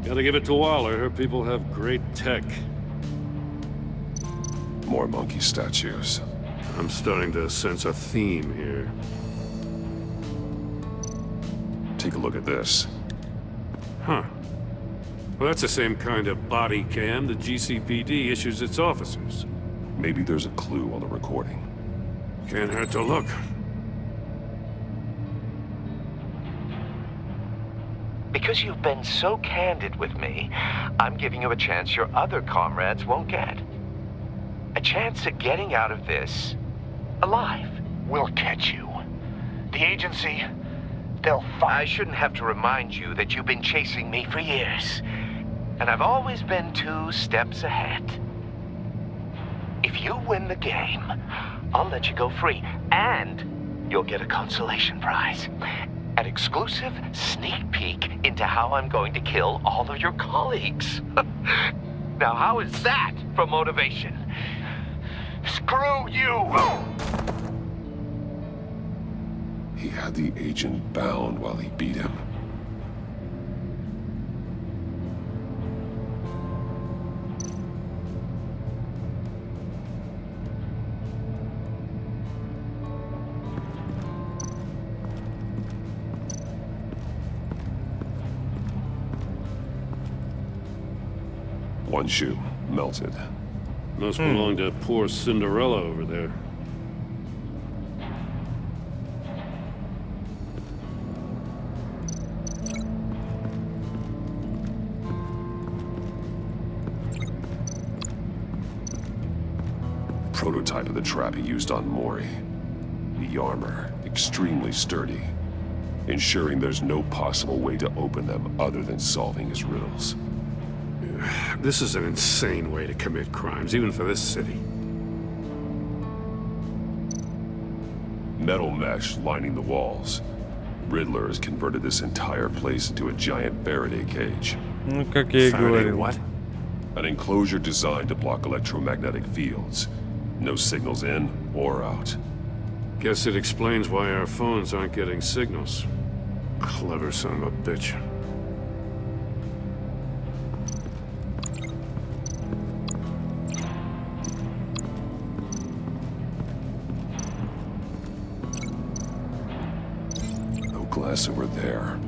Gotta give it to Waller. Her people have great tech.
More monkey statues.
I'm starting to sense a theme here.
Take a look at this.
Huh. Well, that's the same kind of body cam the GCPD issues its officers.
Maybe there's a clue on the recording.
Can't hurt to look.
Because you've been so candid with me, I'm giving you a chance your other comrades won't get. A chance at getting out of this alive.
We'll catch you. The agency, they'll find...
I shouldn't have to remind you that you've been chasing me for years. And I've always been 2 steps ahead. If you win the game, I'll let you go free. And you'll get a consolation prize. An exclusive sneak peek into how I'm going to kill all of your colleagues. Now, how is that for motivation?
Screw you!
He had the agent bound while he beat him. One shoe, melted.
Must belong to poor Cinderella over there.
Prototype of the trap he used on Mori. The armor, extremely sturdy, ensuring there's no possible way to open them other than solving his riddles.
This is an insane way to commit crimes, even for this city.
Metal mesh lining the walls. Riddler has converted this entire place into a giant Faraday cage.
Как я и
Faraday
говорил.
what?
An enclosure designed to block electromagnetic fields. No signals in or out.
Guess it explains why our phones aren't getting signals. Clever son of a bitch.
No glass over there.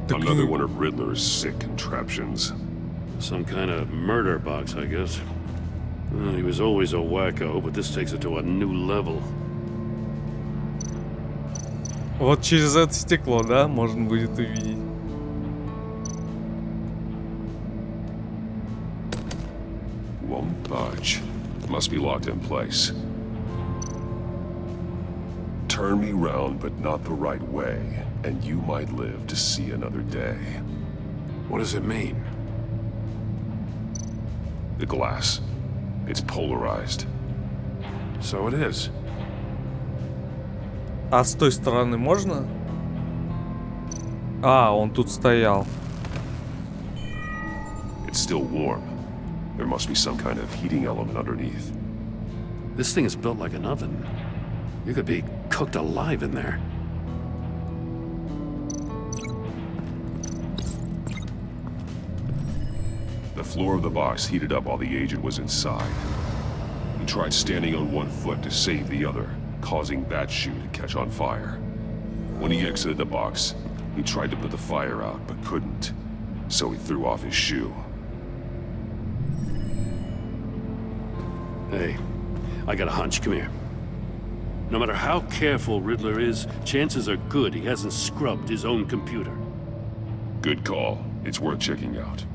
Another one of Riddler's sick contraptions.
Some kind of murder box, I guess. Well, he was always a wacko, but this takes it to a new level.
Вот через это стекло, да, можно будет увидеть.
Won't budge. Must be locked in place. Turn me round, but not the right way, and you might live to see another day.
What does it mean?
The glass. It's polarized.
So it is.
А с той стороны можно? А, он тут стоял.
It's still warm. There must be some kind of heating element underneath.
This thing is built like an oven. You could be cooked alive in there.
The floor of the box heated up while the agent was inside. He tried standing on one foot to save the other, causing that shoe to catch on fire. When he exited the box, he tried to put the fire out, but couldn't. So he threw off his shoe.
Hey, I got a hunch. Come here. No matter how careful Riddler is, chances are good he hasn't scrubbed his own computer.
Good call. It's worth checking out.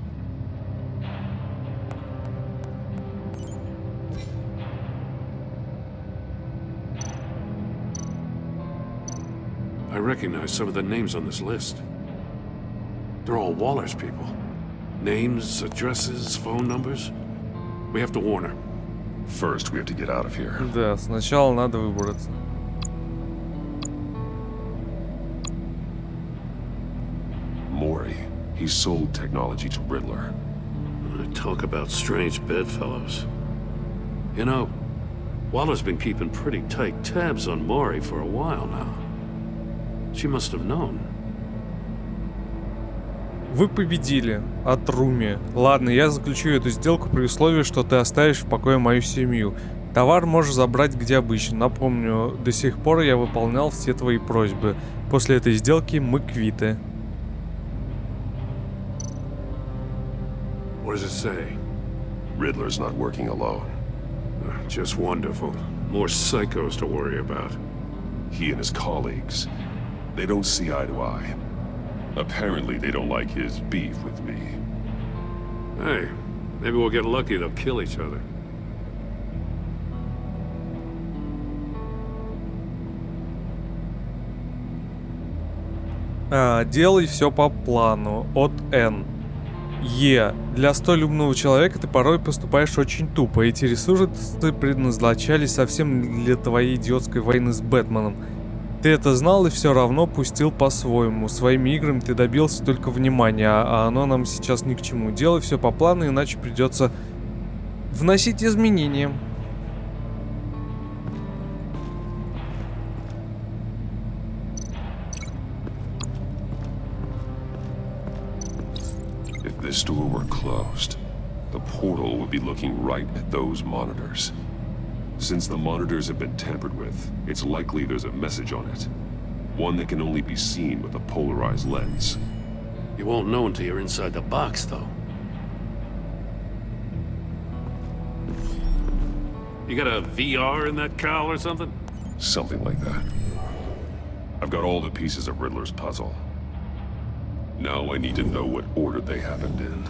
I recognize some of the names on this list. They're all Waller's people. Names, addresses, phone numbers. We have to warn her.
First, we have to get out of here.
Да, сначала надо выбраться.
Mori. He sold technology to Riddler.
Talk about strange bedfellows. You know, Waller's been keeping pretty tight tabs on Mori for a while now. She must have known.
Вы победили от Руми. Ладно, я заключу эту сделку при условии, что ты оставишь в покое мою семью. Товар можешь забрать где обычно. Напомню, до сих пор я выполнял все твои просьбы. После этой сделки мы квиты.
What does it say?
Riddler's not working alone.
Just wonderful. More psychos to worry about.
He and his colleagues, they don't see eye to eye. Apparently, they don't like his beef with me.
Hey, maybe we'll get lucky and they'll kill each other.
Делай все по плану. От Н. Е. Для столь умного человека ты порой поступаешь очень тупо. Эти ресурсы предназначались совсем для твоей идиотской войны с Бэтменом. Ты это знал и все равно пустил по-своему. Своими играми ты добился только внимания, а оно нам сейчас ни к чему. Делай все по плану, иначе придется вносить изменения.
If this door were closed, the portal would be looking right at those monitors. Since the monitors have been tampered with, it's likely there's a message on it. One that can only be seen with a polarized lens.
You won't know until you're inside the box, though. You got a VR in that cowl or something?
Something like that. I've got all the pieces of Riddler's puzzle. Now I need to know what order they happened in.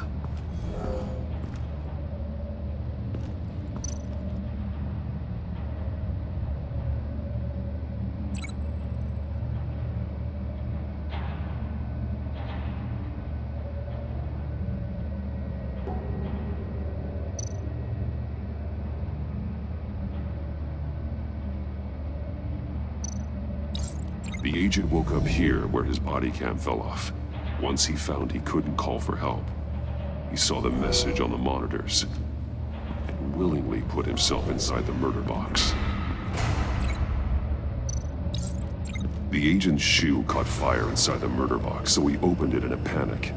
The agent woke up here where his body cam fell off. Once he found he couldn't call for help, he saw the message on the monitors and willingly put himself inside the murder box. The agent's shoe caught fire inside the murder box, so he opened it in a panic.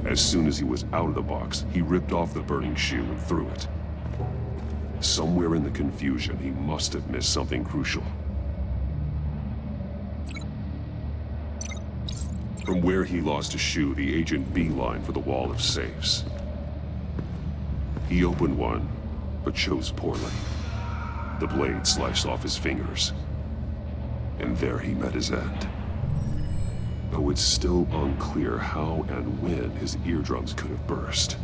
As soon as he was out of the box, he ripped off the burning shoe and threw it. Somewhere in the confusion, he must have missed something crucial. From where he lost a shoe, the agent beelined for the wall of safes. He opened one, but chose poorly. The blade sliced off his fingers. And there he met his end. Though it's still unclear how and when his eardrums could have burst.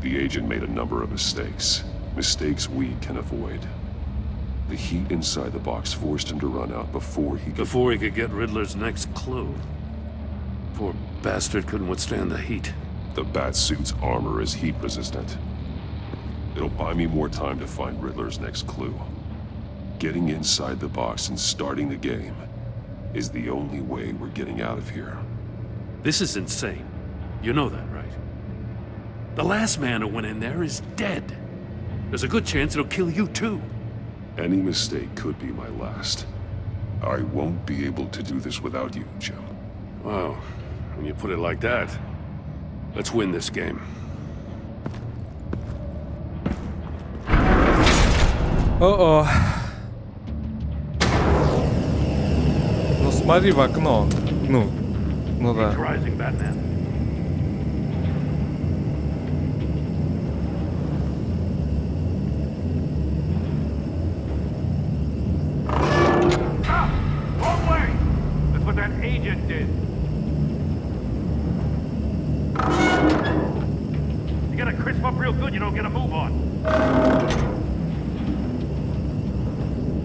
The agent made a number of mistakes. Mistakes we can avoid. The heat inside the box forced him to run out before he
could get Riddler's next clue. Poor bastard couldn't withstand the heat.
The Batsuit's armor is heat resistant. It'll buy me more time to find Riddler's next clue. Getting inside the box and starting the game is the only way we're getting out of here.
This is insane. You know that, right? The last man who went in there is dead. There's a good chance it'll kill you too.
Any mistake could be my last. I won't be able to do this without you, Jim.
Wow. When you put it like that, let's win this game.
О-о. Ну смотри в окно. Ну да.
him up real good, you don't get a move on.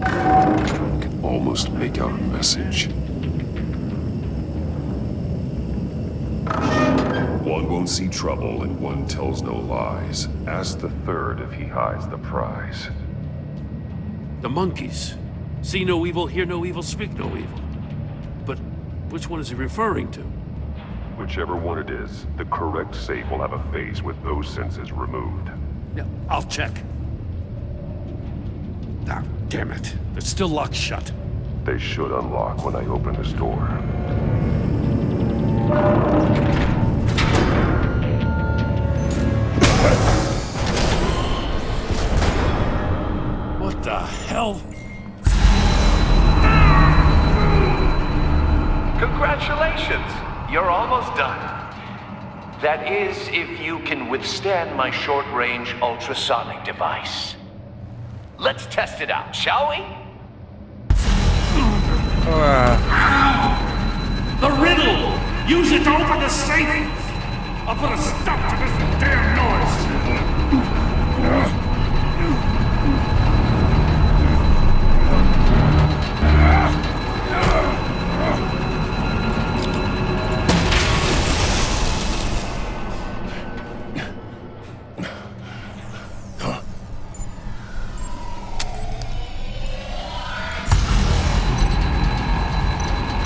I can almost make out a message. One won't see trouble and one tells no lies. Ask the third if he hides the prize.
The monkeys. See no evil, hear no evil, speak no evil. But which one is he referring to?
Whichever one it is, the correct safe will have a face with those senses removed.
Yeah, I'll check. Ah, damn it. They're still locked shut.
They should unlock when I open this door.
What the hell?
Congratulations! You're almost done. That is, if you can withstand my short-range ultrasonic device. Let's test it out, shall we?
The riddle! Use it to open the safe! I'll put a stop to this damn noise!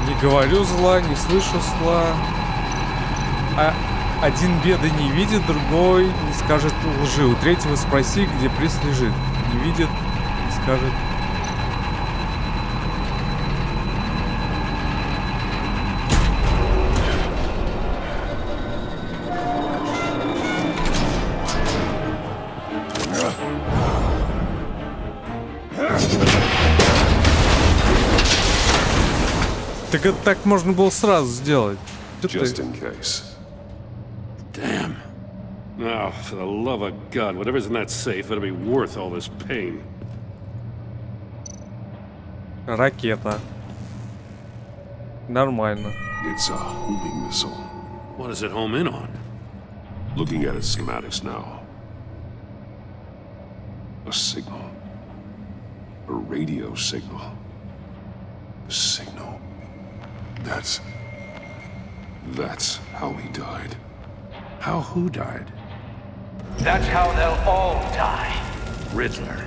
Не говорю зла, не слышу зла. А один беды не видит, другой не скажет лжи. У третьего спроси, где приз лежит. Не видит, не скажет. Так это так можно было сразу сделать.
Just in case.
Damn. Now, for the love of God, whatever's in that safe better be worth all this pain.
Ракета. Нормально.
It's a homing missile.
What does it home in on?
Looking at its schematics now. A signal. A radio signal. A signal. That's how he died.
How who died?
That's how they'll all die.
Riddler.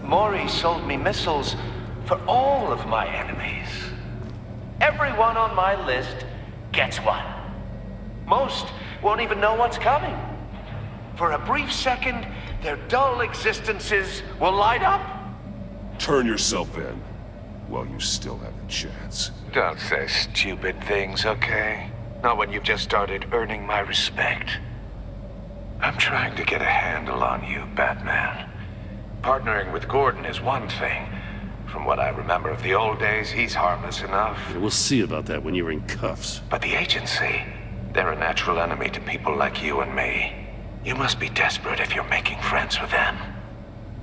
Maury sold me missiles for all of my enemies. Everyone on my list gets one. Most won't even know what's coming. For a brief second, their dull existences will light up.
Turn yourself in while you still have a chance.
Don't say stupid things, okay? Not when you've just started earning my respect. I'm trying to get a handle on you, Batman. Partnering with Gordon is one thing. From what I remember of the old days, he's harmless enough.
Yeah, we'll see about that when you're in cuffs.
But the agency, they're a natural enemy to people like you and me. You must be desperate if you're making friends with them.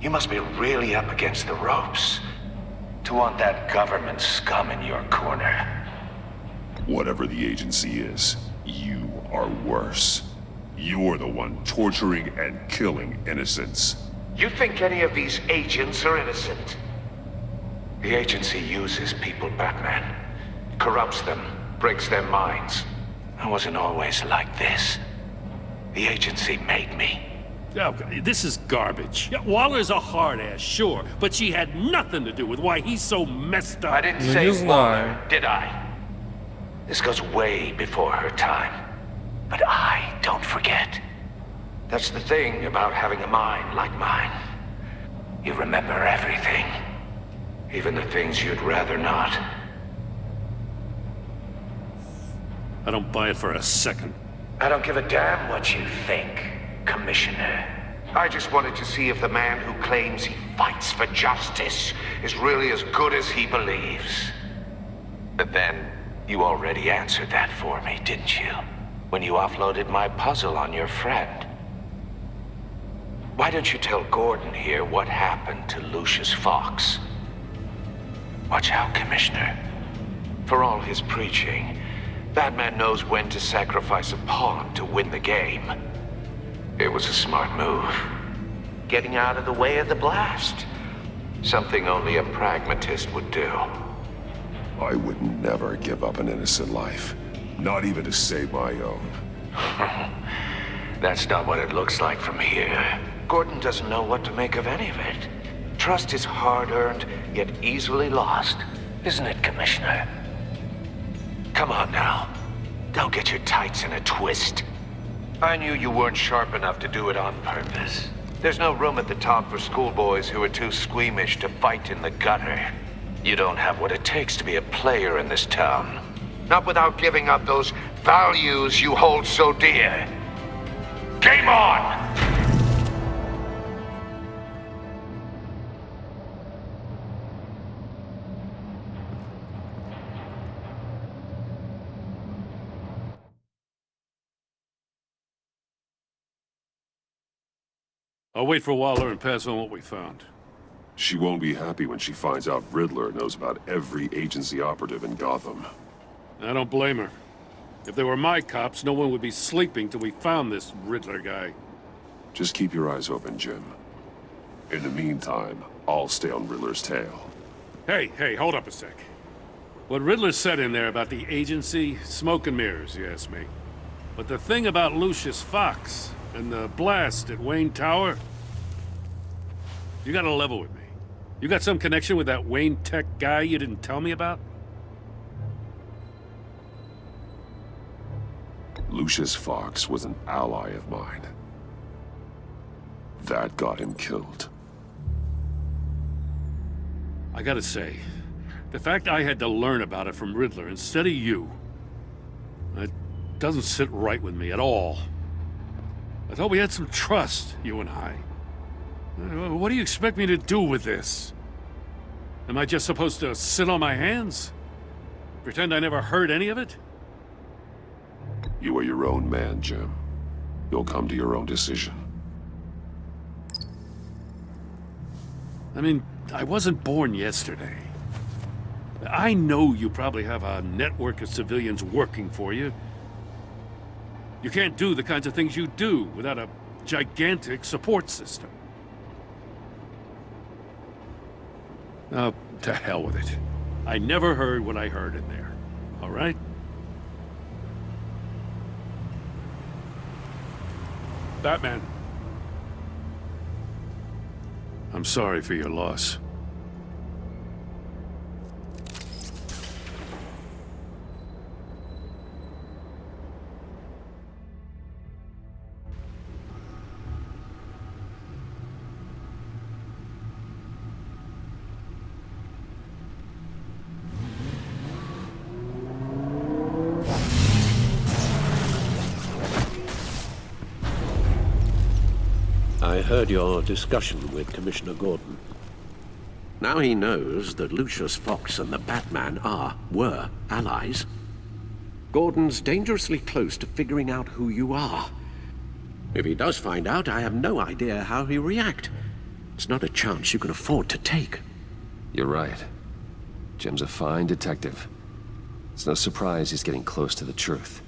You must be really up against the ropes to want that government scum in your corner.
Whatever the agency is, you are worse. You're the one torturing and killing innocents.
You think any of these agents are innocent? The agency uses people, Batman. Corrupts them, breaks their minds. I wasn't always like this. The agency made me.
Oh, this is garbage. Yeah, Waller's a hard ass, sure, but she had nothing to do with why he's so messed up.
I didn't say Waller, did I? This goes way before her time. But I don't forget. That's the thing about having a mind like mine. You remember everything. Even the things you'd rather not.
I don't buy it for a second.
I don't give a damn what you think, Commissioner. I just wanted to see if the man who claims he fights for justice is really as good as he believes. But then, you already answered that for me, didn't you? When you offloaded my puzzle on your friend. Why don't you tell Gordon here what happened to Lucius Fox? Watch out, Commissioner. For all his preaching, Batman knows when to sacrifice a pawn to win the game. It was a smart move. Getting out of the way of the blast. Something only a pragmatist would do.
I would never give up an innocent life. Not even to save my own.
That's not what it looks like from here. Gordon doesn't know what to make of any of it. Trust is hard-earned, yet easily lost. Isn't it, Commissioner? Come on now. Don't get your tights in a twist. I knew you weren't sharp enough to do it on purpose. There's no room at the top for schoolboys who are too squeamish to fight in the gutter. You don't have what it takes to be a player in this town. Not without giving up those values you hold so dear. Game on!
I'll wait for Waller and pass on what we found.
She won't be happy when she finds out Riddler knows about every agency operative in Gotham.
I don't blame her. If they were my cops, no one would be sleeping till we found this Riddler guy.
Just keep your eyes open, Jim. In the meantime, I'll stay on Riddler's tail.
Hey, hold up a sec. What Riddler said in there about the agency, smoke and mirrors, you ask me. But the thing about Lucius Fox and the blast at Wayne Tower, you gotta level with me. You got some connection with that Wayne Tech guy you didn't tell me about?
Lucius Fox was an ally of mine. That got him killed.
I gotta say, the fact I had to learn about it from Riddler instead of you, it doesn't sit right with me at all. I thought we had some trust, you and I. What do you expect me to do with this? Am I just supposed to sit on my hands? Pretend I never heard any of it?
You are your own man, Jim. You'll come to your own decision.
I mean, I wasn't born yesterday. I know you probably have a network of civilians working for you. You can't do the kinds of things you do without a gigantic support system. Oh, to hell with it. I never heard what I heard in there. All right? Batman. I'm sorry for your loss.
I heard your discussion with Commissioner Gordon. Now he knows that Lucius Fox and the Batman were allies. Gordon's dangerously close to figuring out who you are. If he does find out, I have no idea how he'll react. It's not a chance you can afford to take.
You're right. Jim's a fine detective. It's no surprise he's getting close to the truth.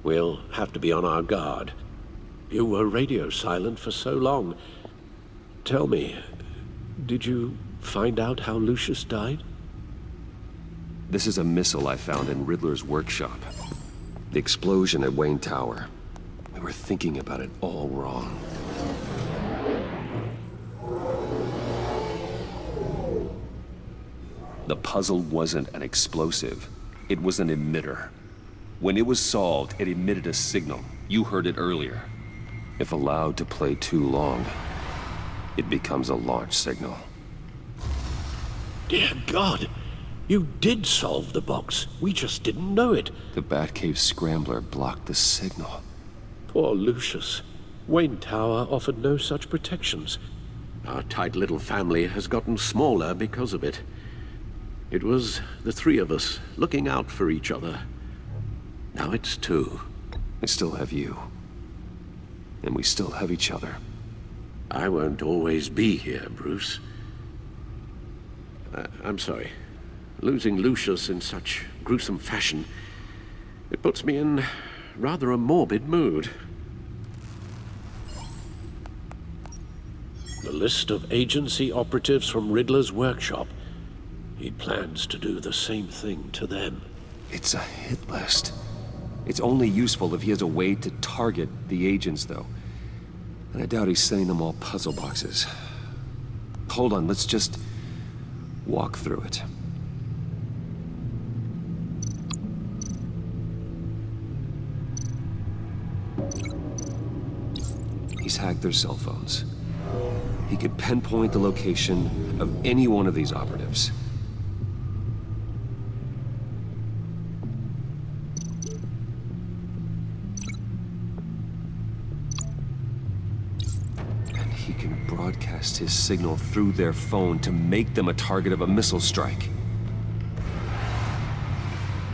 We'll have to be on our guard. You were radio silent for so long. Tell me, did you find out how Lucius died?
This is a missile I found in Riddler's workshop. The explosion at Wayne Tower. We were thinking about it all wrong. The puzzle wasn't an explosive. It was an emitter. When it was solved, it emitted a signal. You heard it earlier. If allowed to play too long, it becomes a launch signal.
Dear God, you did solve the box. We just didn't know it.
The Batcave scrambler blocked the signal.
Poor Lucius. Wayne Tower offered no such protections. Our tight little family has gotten smaller because of it. It was the three of us looking out for each other. Now it's two.
I still have you. And we still have each other.
I won't always be here, Bruce. I'm sorry. Losing Lucius in such gruesome fashion, it puts me in rather a morbid mood. The list of agency operatives from Riddler's workshop. He plans to do the same thing to them.
It's a hit list. It's only useful if he has a way to target the agents, though. And I doubt he's sending them all puzzle boxes. Hold on, let's just walk through it. He's hacked their cell phones. He could pinpoint the location of any one of these operatives. And he can broadcast his signal through their phone to make them a target of a missile strike.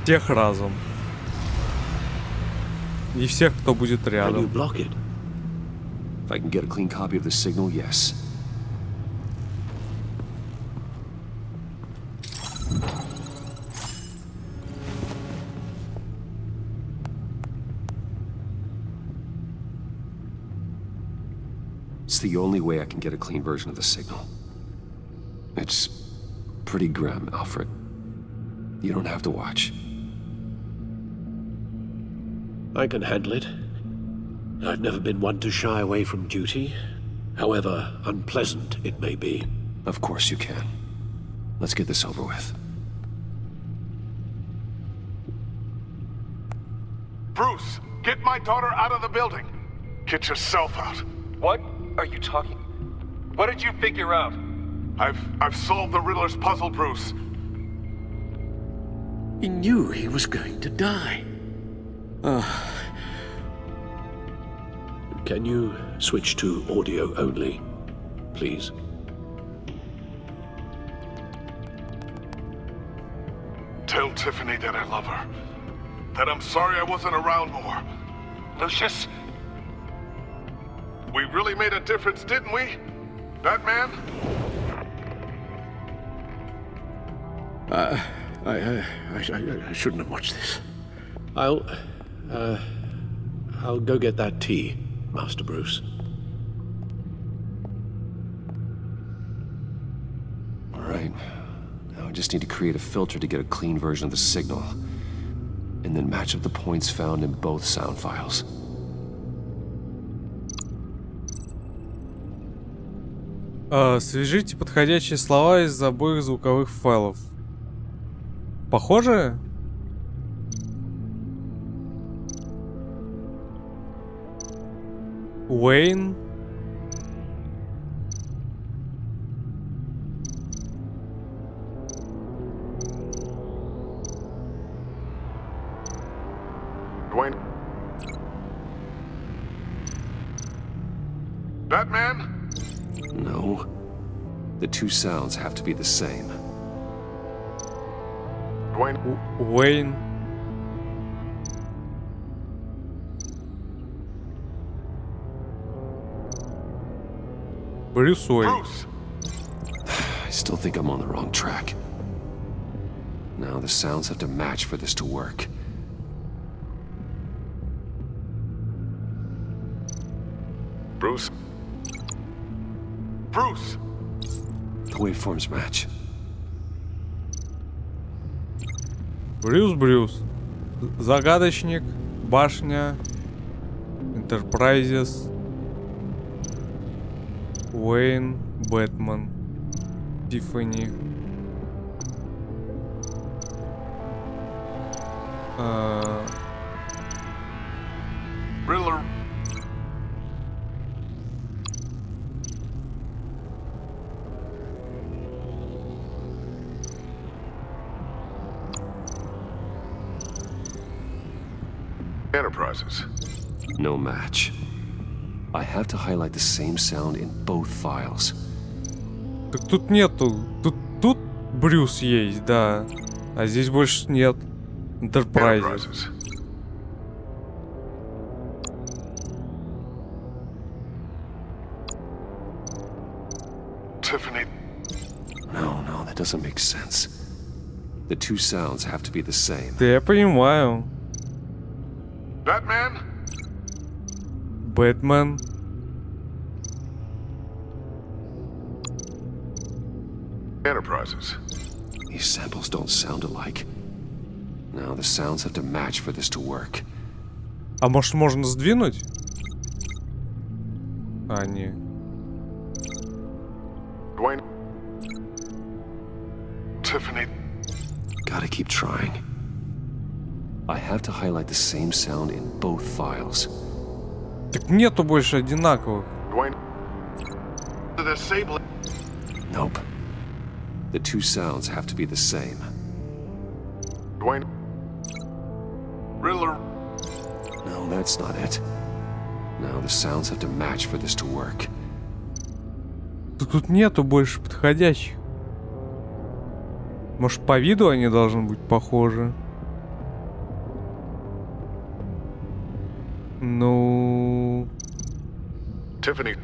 Всех разом. И всех, кто будет рядом.
Can you block it? If I can get a clean copy of the signal, yes. It's the only way I can get a clean version of the signal. It's pretty grim, Alfred. You don't have to watch.
I can handle it. I've never been one to shy away from duty, however unpleasant it may be.
Of course you can. Let's get this over with.
Bruce, get my daughter out of the building. Get yourself out.
What are you talking? What did you figure out?
I've solved the Riddler's puzzle, Bruce.
He knew he was going to die. Can you switch to audio only, please?
Tell Tiffany that I love her. That I'm sorry I wasn't around more.
Lucius?
We really made a difference, didn't we? Batman?
I shouldn't have watched this. I'll go get that tea, Master Bruce.
All right. Now I just need to create a filter to get a clean version of the signal. And then match up the points found in both sound files.
Свяжите подходящие слова из обоих звуковых файлов. Похоже? Уэйн.
Dwayne. Batman?
No. The two sounds have to be the same.
Dwayne.
Уэйн. Брюс Уэйн.
I still think I'm on the wrong track. Now the sounds have to match for this to work.
Bruce? Bruce!
The waveforms match.
Брюс. Загадочник. Башня. Enterprises. Уэйн. Бэтмен. Тиффани.
Riddler. Enterprises.
No match. I have to highlight the same sound in both files.
Так тут нету. Тут Брюс есть, да. А здесь больше нет. Enterprises.
Tiffany.
No, that doesn't make sense. The two sounds have to be the same.
Да я понимаю.
Batman?
Бэтмен.
Enterprises.
These samples don't sound alike. Now the sounds have to match for this to work.
А может, можно сдвинуть? А, не.
Dwayne. Tiffany.
Gotta keep trying. I have to highlight the same sound in both files.
Так нету больше одинаковых.
Dwayne.
Nope. The two sounds have to be the same.
Dwayne. Riddler.
No, that's not it. Now the sounds have to match for this to work.
Тут нету больше подходящих. Может, по виду они должны быть похожи? Ну...
Tiffany.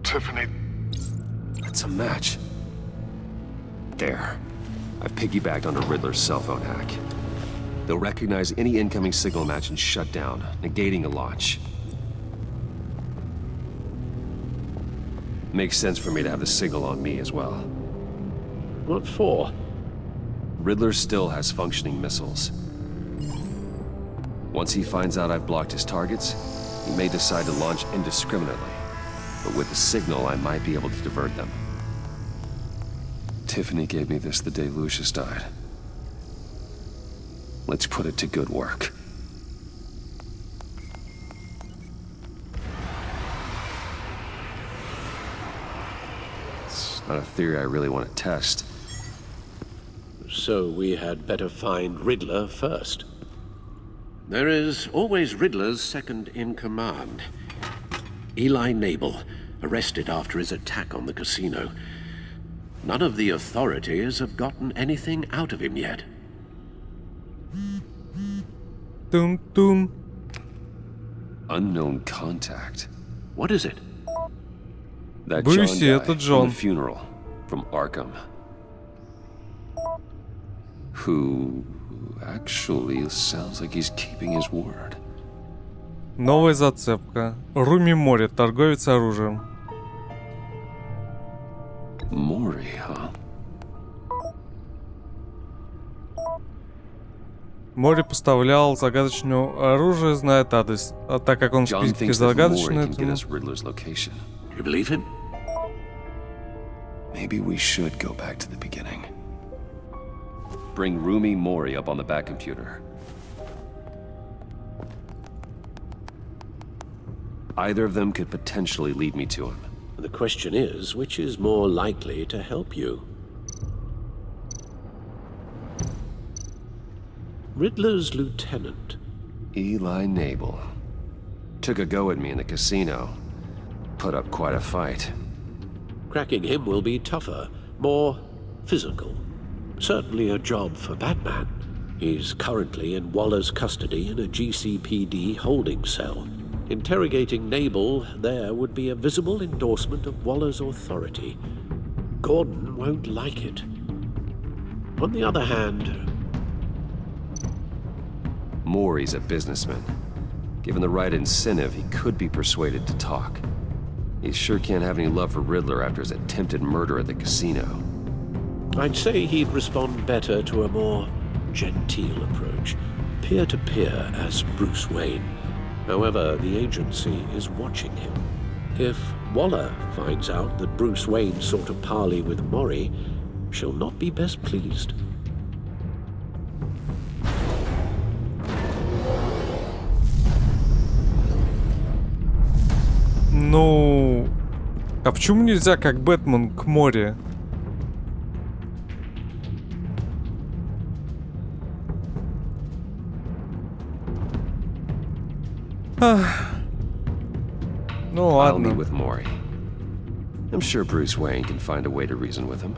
Tiffany.
That's a match. There. I've piggybacked onto Riddler's cell phone hack. They'll recognize any incoming signal match and shut down, negating a launch. Makes sense for me to have the signal on me as well.
What for?
Riddler still has functioning missiles. Once he finds out I've blocked his targets, he may decide to launch indiscriminately. But with the signal, I might be able to divert them. Tiffany gave me this the day Lucius died. Let's put it to good work. It's not a theory I really want to test.
So we had better find Riddler first. There is always Riddler's second in command. Eli Nabel, arrested after his attack on the casino. None of the authorities have gotten anything out of him yet.
Dum dum.
Unknown contact.
What is it?
That
Brucey,
John guy
это Джон.
from the funeral from Arkham. Who actually sounds like he's keeping his word.
Новая зацепка. Руми Мори, торговец оружием.
Mori, huh?
Мори поставлял загадочное оружие, знает адрес. А так как он в
John
списке
thinks that Mori
загадочный,
can get
то...
us Riddler's location.
You believe him?
Maybe we should go back to the beginning. Bring Rumi Mori up on the back computer. Either of them could potentially lead me to him.
The question is, which is more likely to help you? Riddler's lieutenant.
Eli Nabel. Took a go at me in the casino. Put up quite a fight.
Cracking him will be tougher, more physical. Certainly a job for Batman. He's currently in Waller's custody in a GCPD holding cell. Interrogating Nabel there would be a visible endorsement of Waller's authority. Gordon won't like it. On the other hand...
Mori's a businessman. Given the right incentive, he could be persuaded to talk. He sure can't have any love for Riddler after his attempted murder at the casino.
I'd say he'd respond better to a more genteel approach. Peer-to-peer as Bruce Wayne. However, the agency is watching him. If Waller finds out that Bruce Wayne sought a parley with Mori, she'll not be best pleased.
Ну... А почему нельзя как Бэтмен к Мори? Ну
I'll meet
ладно.
with Mori. I'm sure Bruce Wayne can find a way to reason with him.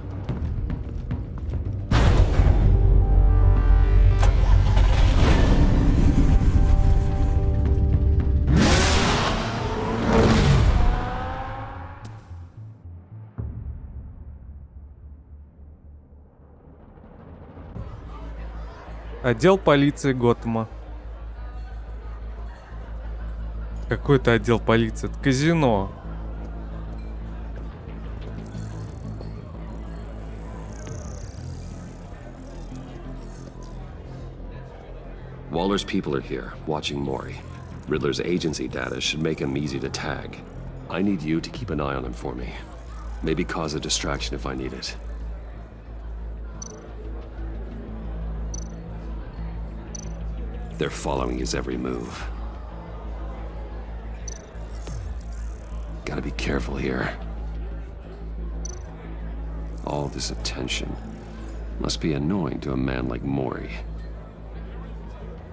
Отдел полиции Готэма. Какой-то отдел полиции. Это казино.
Waller's people are here, watching Mori. Riddler's agency data should make him easy to tag. I need you to keep an eye on him for me. Maybe cause a distraction if I need it. They're following his every move. Gotta be careful here. All this attention must be annoying to a man like Mori.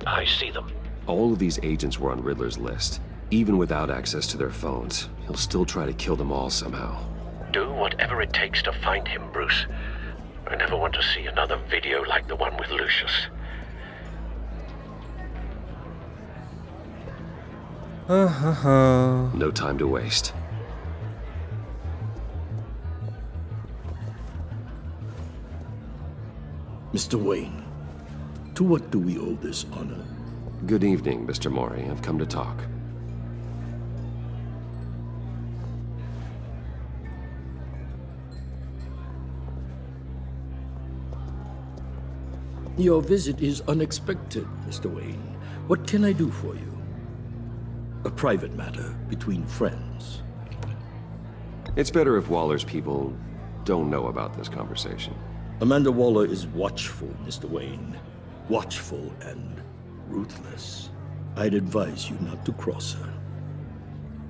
I see them.
All of these agents were on Riddler's list. Even without access to their phones, he'll still try to kill them all somehow.
Do whatever it takes to find him, Bruce. I never want to see another video like the one with Lucius.
No time to waste.
Mr. Wayne, to what do we owe this honor?
Good evening, Mr. Mori. I've come to talk.
Your visit is unexpected, Mr. Wayne. What can I do for you? A private matter between friends.
It's better if Waller's people don't know about this conversation.
Amanda Waller is watchful, Mr. Wayne. Watchful and ruthless. I'd advise you not to cross her.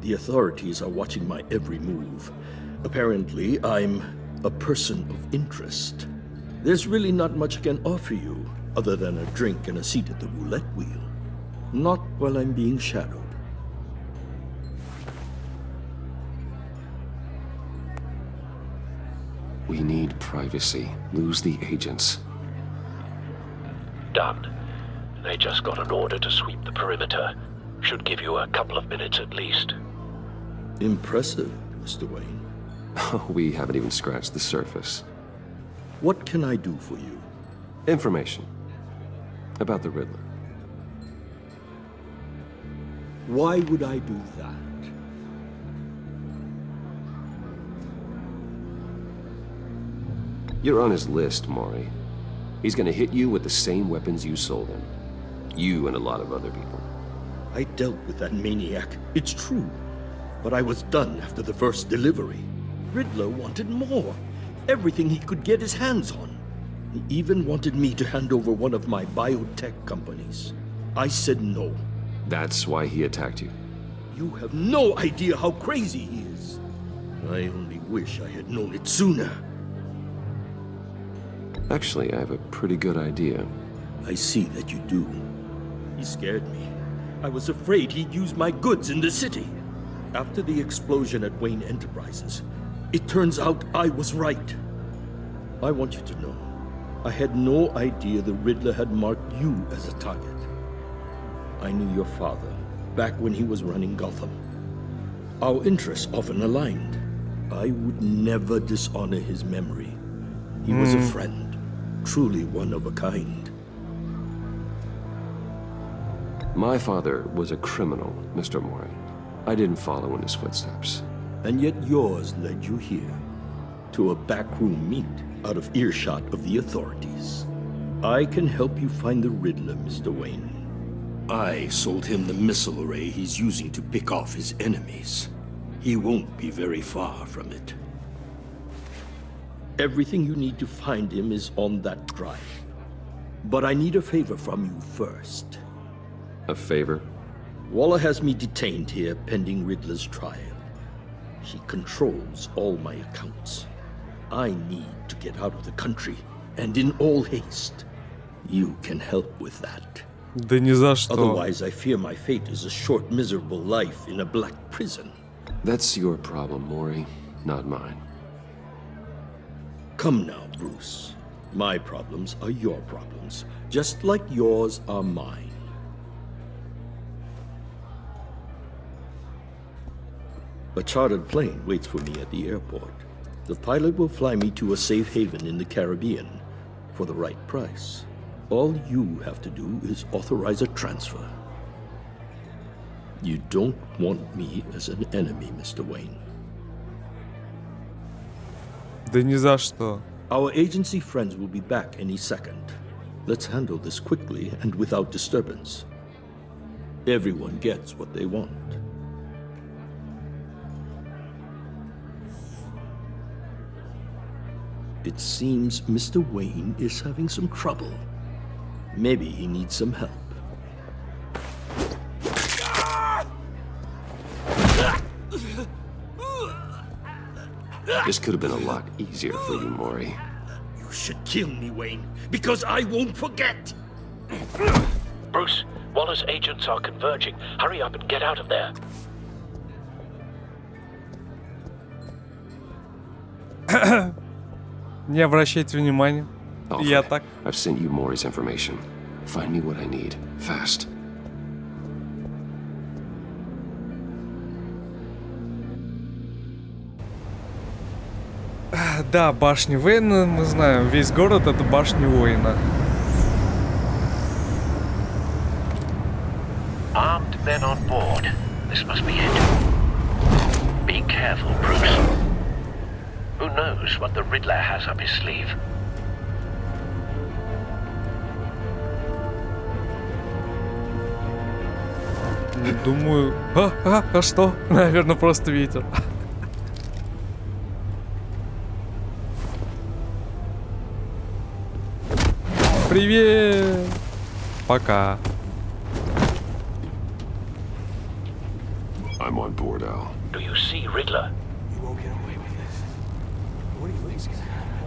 The authorities are watching my every move. Apparently, I'm a person of interest. There's really not much I can offer you, other than a drink and a seat at the roulette wheel. Not while I'm being shadowed.
We need privacy. Lose the agents.
Done. They just got an order to sweep the perimeter. Should give you a couple of minutes at least.
Impressive, Mr. Wayne.
We haven't even scratched the surface.
What can I do for you?
Information. About the Riddler.
Why would I do that?
You're on his list, Mori. He's gonna hit you with the same weapons you sold him. You and a lot of other people.
I dealt with that maniac, it's true. But I was done after the first delivery. Riddler wanted more. Everything he could get his hands on. He even wanted me to hand over one of my biotech companies. I said no.
That's why he attacked you.
You have no idea how crazy he is. I only wish I had known it sooner.
Actually, I have a pretty good idea.
I see that you do. He scared me. I was afraid he'd use my goods in the city. After the explosion at Wayne Enterprises, it turns out I was right. I want you to know, I had no idea the Riddler had marked you as a target. I knew your father, back when he was running Gotham. Our interests often aligned. I would never dishonor his memory. He was a friend, truly one of a kind.
My father was a criminal, Mr. Mori. I didn't follow in his footsteps.
And yet yours led you here, to a backroom meet out of earshot of the authorities. I can help you find the Riddler, Mr. Wayne. I sold him the missile array he's using to pick off his enemies. He won't be very far from it. Everything you need to find him is on that drive. But I need a favor from you first.
A favor?
Waller has me detained here pending Riddler's trial. She controls all my accounts. I need to get out of the country, and in all haste. You can help with that.
Да ни за что.
Otherwise, I fear my fate is a short, miserable life in a black prison.
That's your problem, Mori, not mine.
Come now, Bruce. My problems are your problems, just like yours are mine. A chartered plane waits for me at the airport. The pilot will fly me to a safe haven in the Caribbean for the right price. All you have to do is authorize a transfer. You don't want me as an enemy, Mr. Wayne.
Да ни за что.
Our agency friends will be back any second. Let's handle this quickly and without disturbance. Everyone gets what they want. It seems Mr. Wayne is having some trouble. Maybe he needs some help.
This could have been a lot easier for you, Maury.
You should kill me, Wayne, because I won't forget!
Bruce, Waller's agents are converging. Hurry up and get out of there.
Не обращайте внимания. Я так.
I've sent you Maury's information. Find me what I need. Fast.
Да, башня Уэйна, мы знаем, весь город это башня Уэйна.
Armed men on board. This must be it. Be careful, Bruce. Who knows what the Riddler has up his sleeve?
Думаю... А что? Наверное, просто ветер. Привет! Пока.
I'm on board, Al.
Do you see Riddler?
You won't get away with this. What do you think's gonna happen?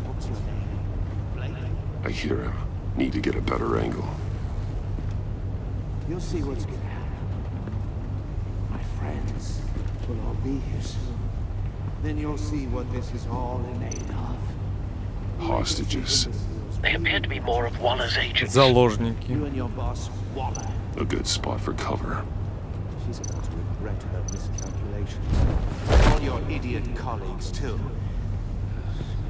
What's your name?
I hear him. Need to get a better angle.
You'll see what's gonna happen. My friends will all be here soon. Then you'll see what this is all in aid of.
Hostages.
They appear to be more of Waller's agents.
Заложники.
You and your boss, Waller.
A good spot for cover.
She's about to regret her miscalculations. All your idiot colleagues, too.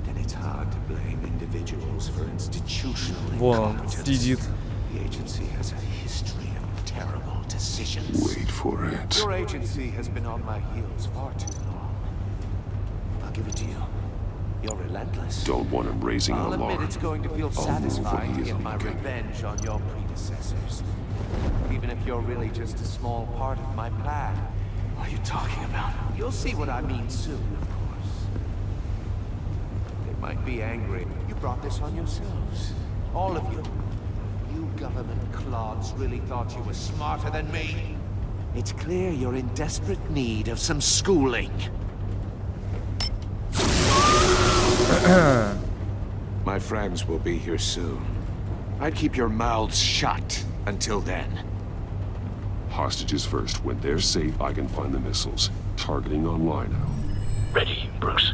Then it's hard to blame individuals for institutional incompetence.
Сидит.
The agency has a history of terrible decisions.
Wait for it.
Your agency has been on my heels far too long. I'll give it to you. You're relentless.
Don't want him raising an
I'll
alarm.
admit it's going to feel
I'll move when
satisfying
he
to
is
get my
looking.
revenge on your predecessors. Even if you're really just a small part of my plan.
What are you talking about?
You'll see what I mean soon, of course. They might be angry. You brought this on yourselves. All of you. You government clods really thought you were smarter than me. It's clear you're in desperate need of some schooling. My friends will be here soon. I'd keep your mouths shut until then.
Hostages first. When they're safe, I can find the missiles. Targeting online now.
Ready, Bruce.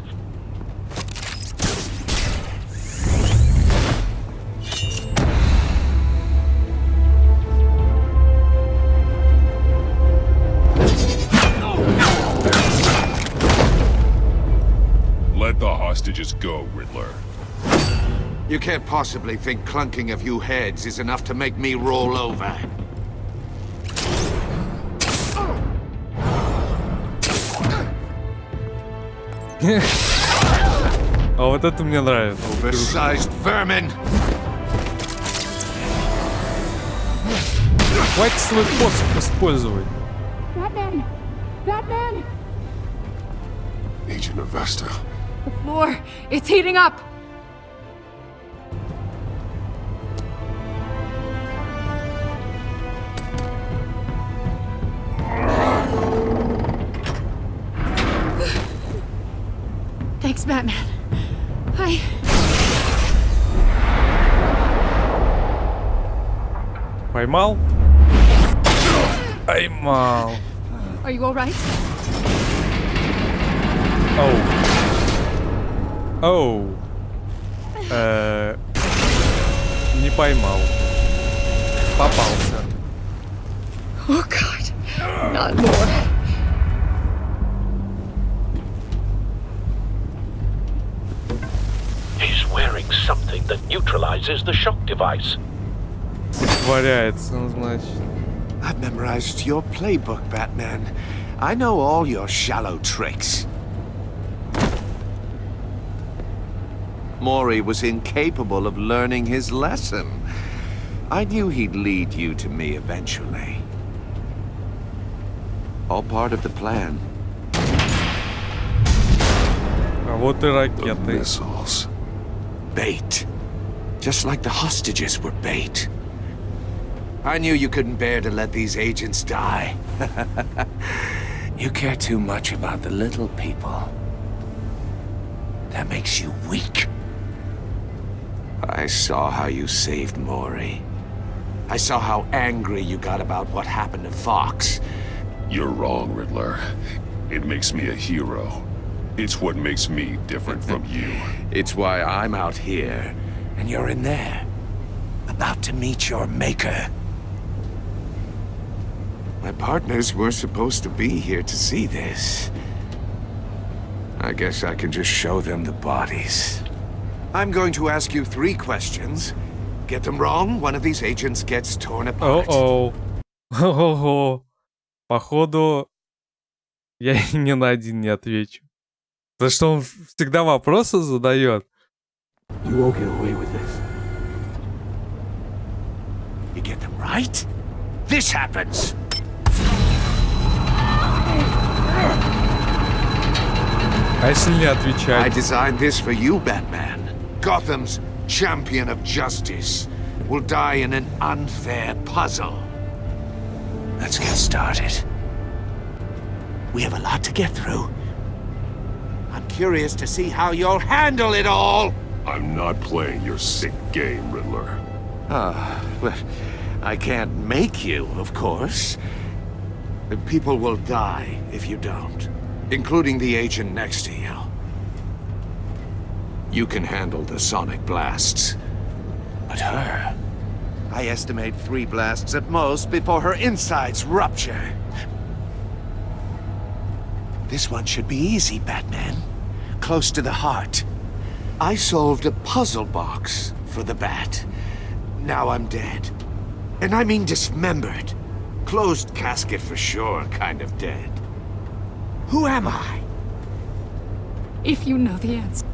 Let the hostages go, Riddler.
You can't possibly think clunking a few heads is enough to make me roll over.
А вот это мне нравится.
Oversized vermin!
Хватит свой посох использовать.
Batman! Batman!
Agent Avesta.
The floor, it's heating up! Thanks, Batman.
Поймал? Поймал.
Are you all right?
Оу. Оу. Не поймал. Попался.
Oh, God. Not more.
He's wearing something that neutralizes the shock device.
Варяется, значит.
I've memorized your playbook, Batman. I know all your shallow tricks. Maury was incapable of learning his lesson. I knew he'd lead you to me eventually. All part of the plan.
А вот и ракеты.
Missiles.
Bait. Just like the hostages were bait. I knew you couldn't bear to let these agents die. You care too much about the little people. That makes you weak. I saw how you saved Maury. I saw how angry you got about what happened to Fox.
You're wrong, Riddler. It makes me a hero. It's what makes me different from you.
It's why I'm out here, and you're in there. About to meet your maker. My partners were supposed to be here to see this. I guess I can just show them the bodies. I'm going to ask you 3 questions. Get them wrong, one of these agents gets torn apart.
О-оу. Ого. Походу, я ни на один не отвечу. За что он всегда вопросы задает.
You won't get away with this. You get them right? This happens!
А если не отвечать?
I designed this for you, Batman. Gotham's champion of justice will die in an unfair puzzle. Let's get started. We have a lot to get through. I'm curious to see how you'll handle it all.
I'm not playing your sick game, Riddler.
Well, I can't make you, of course. The people will die if you don't, including the agent next to you. You can handle the sonic blasts. But her... I estimate 3 blasts at most before her insides rupture. This one should be easy, Batman. Close to the heart. I solved a puzzle box for the Bat. Now I'm dead. And I mean dismembered. Closed casket for sure, kind of dead. Who am I?
If you know the answer,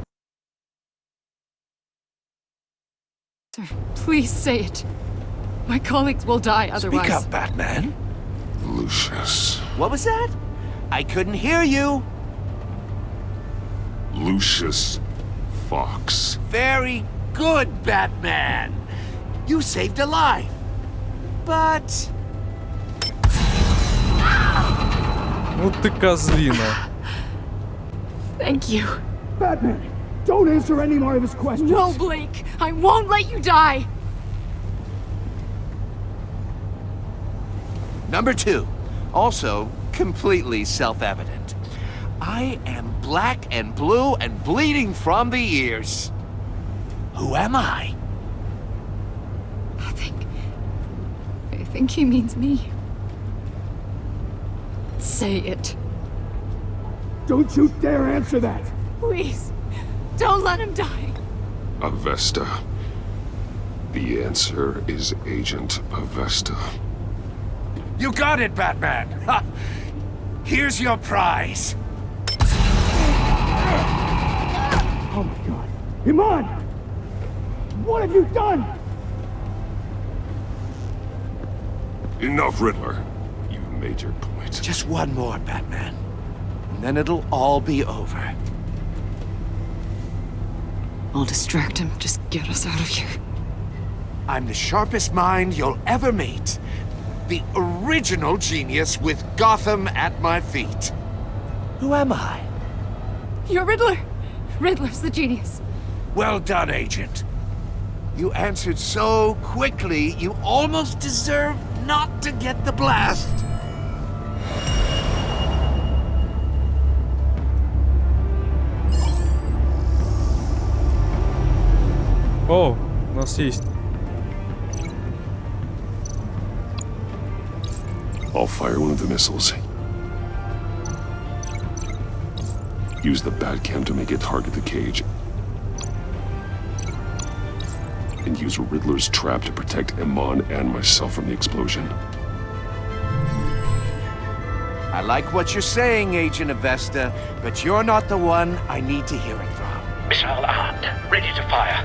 please say it. My colleagues will die otherwise.
Speak up, Batman.
Lucius.
What was that? I couldn't hear you.
Lucius Fox.
Very good, Batman. You saved a life. But...
Вот ты козлина.
Thank you.
Batman, don't answer any more of his questions.
No, Blake. I won't let you die.
Number 2. Also, completely self-evident. I am black and blue and bleeding from the ears. Who am I?
I think he means me. Say it.
Don't you dare answer that!
Please, don't let him die.
Avesta. The answer is Agent Avesta.
You got it, Batman! Ha! Here's your prize!
Oh my god. Iman! What have you done?
Enough, Riddler. You've made your point.
Just one more, Batman. And then it'll all be over.
I'll distract him. Just get us out of here.
I'm the sharpest mind you'll ever meet. The original genius with Gotham at my feet. Who am I?
You're Riddler. Riddler's the genius.
Well done, Agent. You answered so quickly, you almost deserve not to get the blast.
О, у нас есть.
I'll fire one of the missiles. Use the Batcam to make it target the cage. And use Riddler's trap to protect Iman and myself from the explosion.
I like what you're saying, Agent Avesta, but you're not the one I need to hear it from.
Missile armed, ready to fire.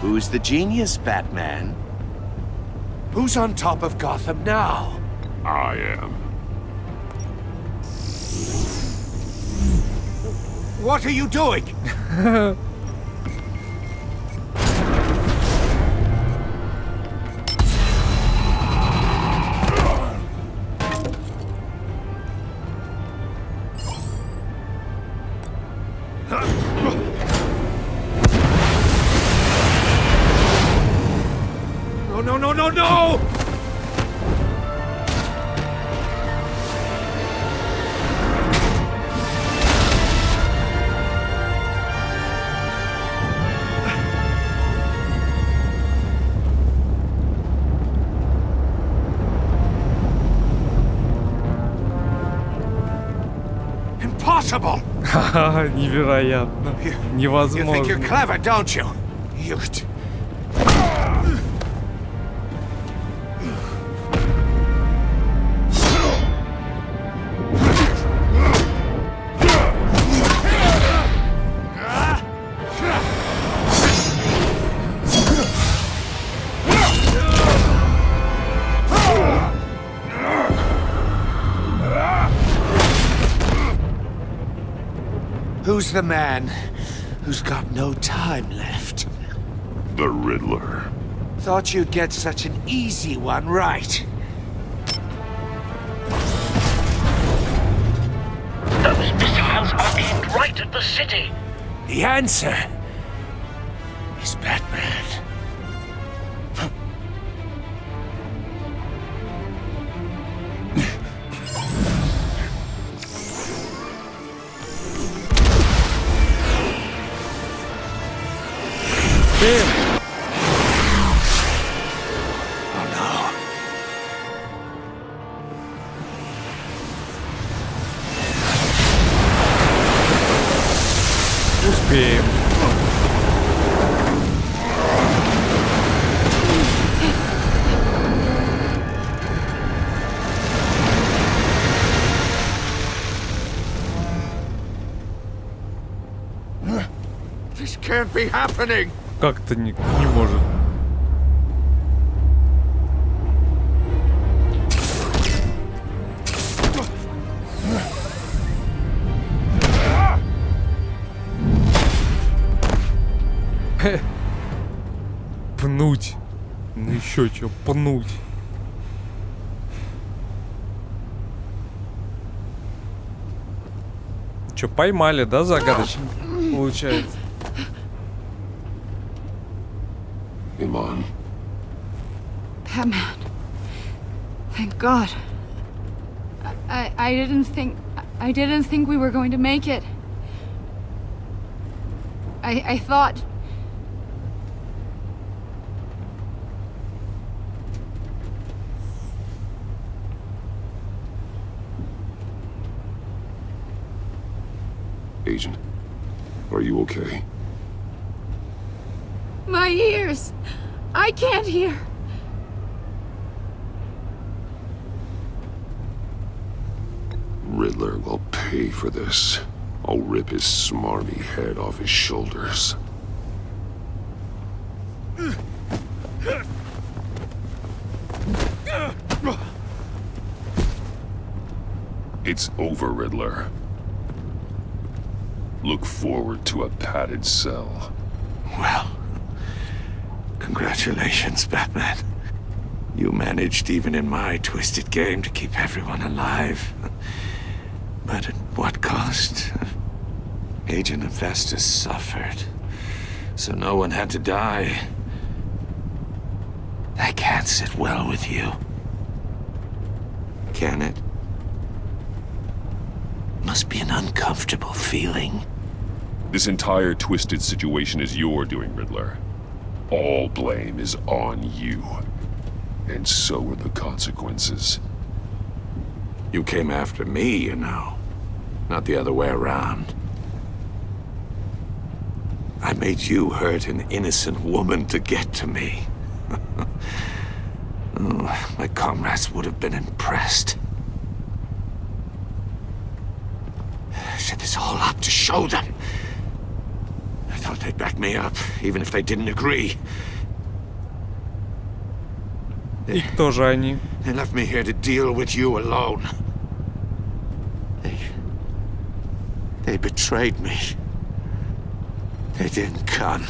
Who's the genius, Batman? Who's on top of Gotham now?
I am.
What are you doing? No! Impossible!
Невероятно. Невозможно.
You think you're clever, don't you? You... Who's the man who's got no time left?
The Riddler.
Thought you'd get such an easy one right.
Those missiles are aimed right at the city.
The answer is Batman.
Успеем.
This can't be happening.
Как-то не может. Пнуть. Ну еще что, пнуть. Че, поймали, да, загадочно? Получается.
Iman.
Batman. Thank God. I didn't think we were going to make it. I thought...
Agent, are you okay?
My ears! I can't hear!
Riddler will pay for this. I'll rip his smarmy head off his shoulders. It's over, Riddler. Look forward to a padded cell.
Well, congratulations, Batman. You managed, even in my twisted game, to keep everyone alive. But at what cost? Agent Hephaestus suffered, so no one had to die. That can't sit well with you. Can it? Must be an uncomfortable feeling.
This entire twisted situation is your doing, Riddler. All blame is on you. And so are the consequences.
You came after me, you know. Not the other way around. I made you hurt an innocent woman to get to me. Oh, my comrades would have been impressed. Set this all up to show them.
thought they'd back me up, even if they didn't agree.
И кто же они?
They left me here to deal with you alone. They betrayed me. They didn't come.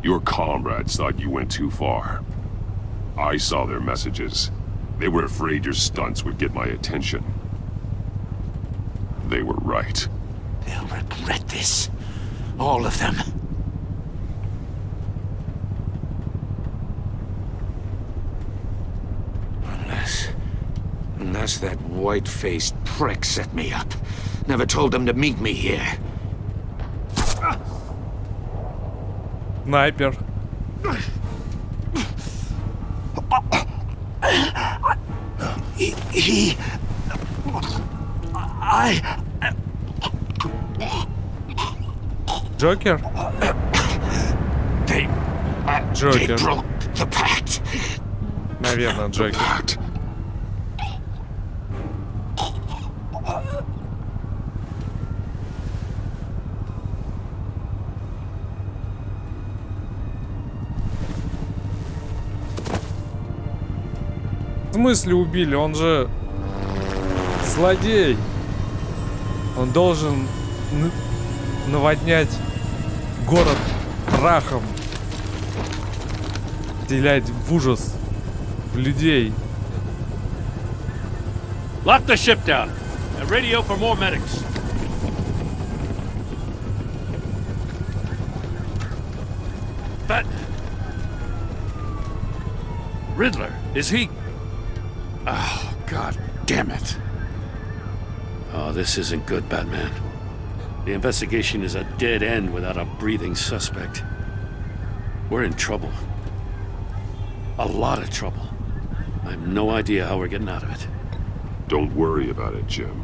Your comrades thought you went too far. I saw their messages. They were afraid your stunts would get my attention. They were right.
They'll regret this. All of them. Unless that white-faced prick set me up. Never told them to meet me here.
Снайпер. Джокер? Джокер. Наверное, Джокер. В смысле убили? Он же злодей. Он должен наводнять город прахом. Вселять в ужас в людей.
Lock the ship down and radio for more medics. But Riddler, is he? Oh, God damn it. Oh, this isn't good, Batman. The investigation is a dead end without a breathing suspect. We're in trouble. A lot of trouble. I have no idea how we're getting out of it.
Don't worry about it, Jim.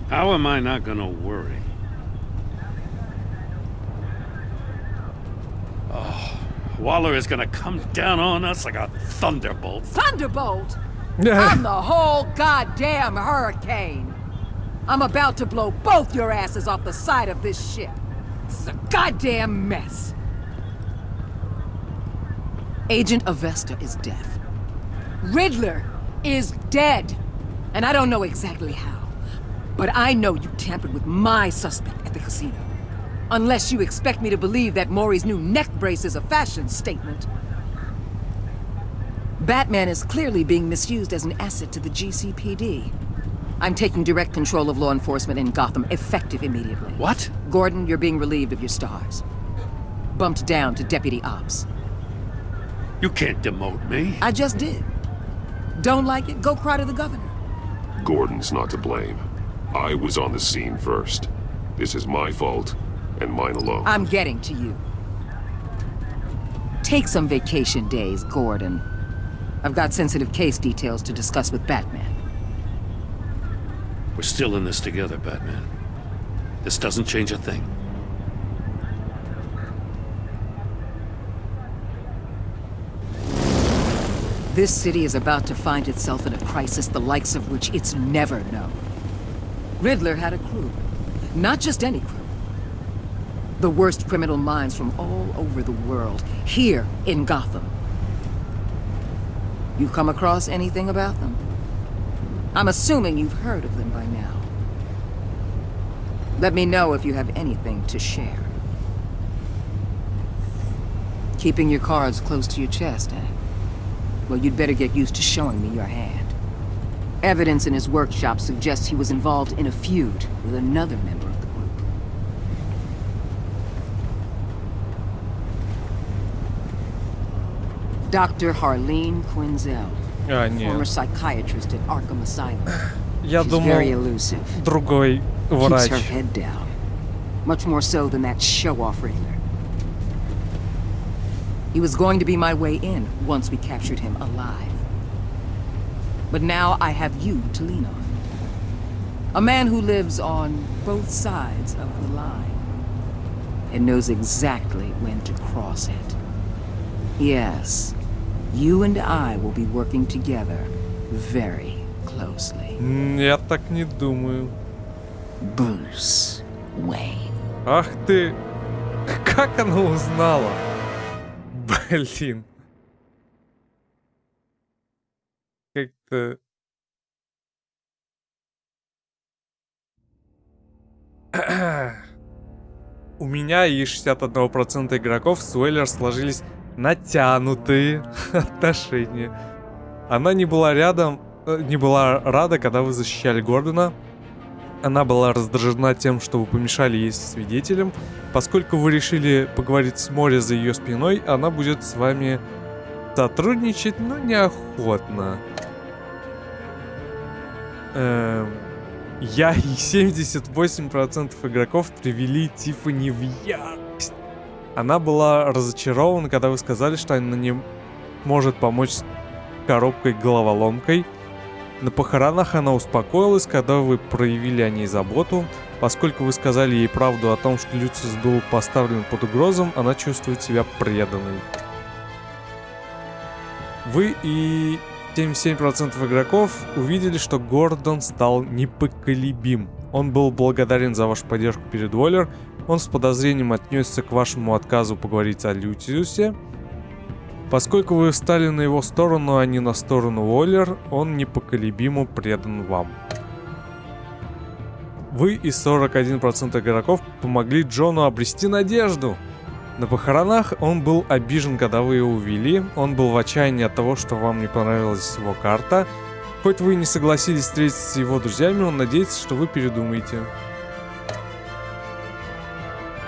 How am I not gonna worry? Oh, Waller is gonna come down on us like a thunderbolt.
Thunderbolt? I'm the whole goddamn hurricane. I'm about to blow both your asses off the side of this ship. This is a goddamn mess. Agent Avesta is dead. Riddler is dead. And I don't know exactly how. But I know you tampered with my suspect at the casino. Unless you expect me to believe that Maury's new neck brace is a fashion statement. Batman is clearly being misused as an asset to the GCPD. I'm taking direct control of law enforcement in Gotham, effective immediately.
What?
Gordon, you're being relieved of your stars. Bumped down to Deputy Ops.
You can't demote me.
I just did. Don't like it? Go cry to the governor.
Gordon's not to blame. I was on the scene first. This is my fault, and mine alone.
I'm getting to you. Take some vacation days, Gordon. I've got sensitive case details to discuss with Batman.
We're still in this together, Batman. This doesn't change a thing.
This city is about to find itself in a crisis the likes of which it's never known. Riddler had a crew. Not just any crew. The worst criminal minds from all over the world, here in Gotham. You come across anything about them? I'm assuming you've heard of them by now. Let me know if you have anything to share. Keeping your cards close to your chest, eh? Well, you'd better get used to showing me your hand. Evidence in his workshop suggests he was involved in a feud with another member of the group. Dr. Harleen Quinzel, former psychiatrist at Arkham Asylum.
Я
She's
думал,
very elusive.
другой врач.
Keeps her head down. Much more so than that show-off Riddler. He was going to be my way in once we captured him alive. But now I have you to lean on. A man who lives on both sides of the line and knows exactly when to cross it. Yes, you and I will be working together very closely.
Я так не думаю.
Bruce Wayne.
Ах ты. Как она узнала? Блин. Как-то... У меня и 61% игроков с Уэллер сложились натянутые отношения. Она не была рада, когда вы защищали Гордона. Она была раздражена тем, что вы помешали ей со свидетелем. Поскольку вы решили поговорить с Мори за ее спиной, она будет с вами сотрудничать, но неохотно. Я и 78% игроков привели Тиффани в ярость. Она была разочарована, когда вы сказали, что она не может помочь с коробкой-головоломкой. На похоронах она успокоилась, когда вы проявили о ней заботу. Поскольку вы сказали ей правду о том, что Люциус был поставлен под угрозом, она чувствует себя преданной. Вы и 77% игроков увидели, что Гордон стал непоколебим. Он был благодарен за вашу поддержку перед Уоллер. Он с подозрением отнесся к вашему отказу поговорить о Люциусе. Поскольку вы встали на его сторону, а не на сторону Уоллер, он непоколебимо предан вам. Вы и 41% игроков помогли Джону обрести надежду. На похоронах он был обижен, когда вы его увели. Он был в отчаянии от того, что вам не понравилась его карта. Хоть вы не согласились встретиться с его друзьями, он надеется, что вы передумаете.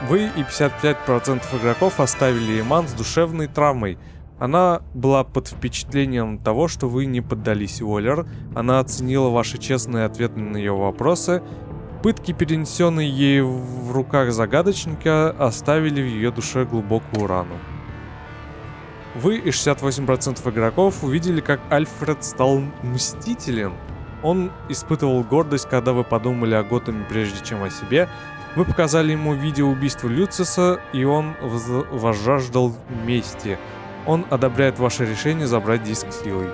Вы и 55% игроков оставили Иман с душевной травмой. Она была под впечатлением того, что вы не поддались Уоллер. Она оценила ваши честные ответы на ее вопросы. Пытки, перенесенные ей в руках загадочника, оставили в ее душе глубокую рану. Вы и 68% игроков увидели, как Альфред стал мстителен. Он испытывал гордость, когда вы подумали о Готэме прежде, чем о себе. Вы показали ему видео убийства Люциуса, и он возжаждал мести. Он одобряет ваше решение забрать диск силой.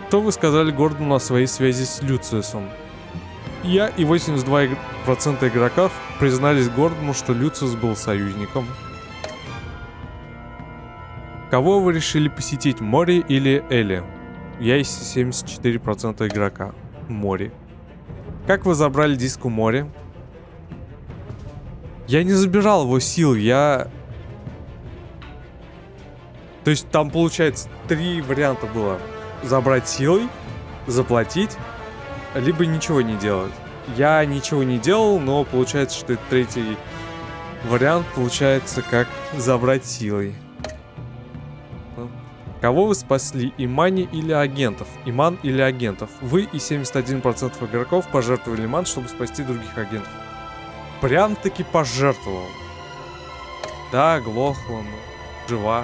Что вы сказали Гордону о своей связи с Люциусом? Я и 82% игроков признались Гордону, что Люциус был союзником. Кого вы решили посетить, Мори или Элли? Я и 74% игрока. Мори. Как вы забрали диск у Мори? Я не забирал его сил, То есть там, получается, 3 варианта было. Забрать силой, заплатить, либо ничего не делать. Я ничего не делал, но получается, что это третий вариант, получается, как забрать силой. Кого вы спасли, Имани или агентов? Иман или агентов? Вы и 71% игроков пожертвовали Иман, чтобы спасти других агентов. Прям-таки пожертвовал. Да, глохла, но жива.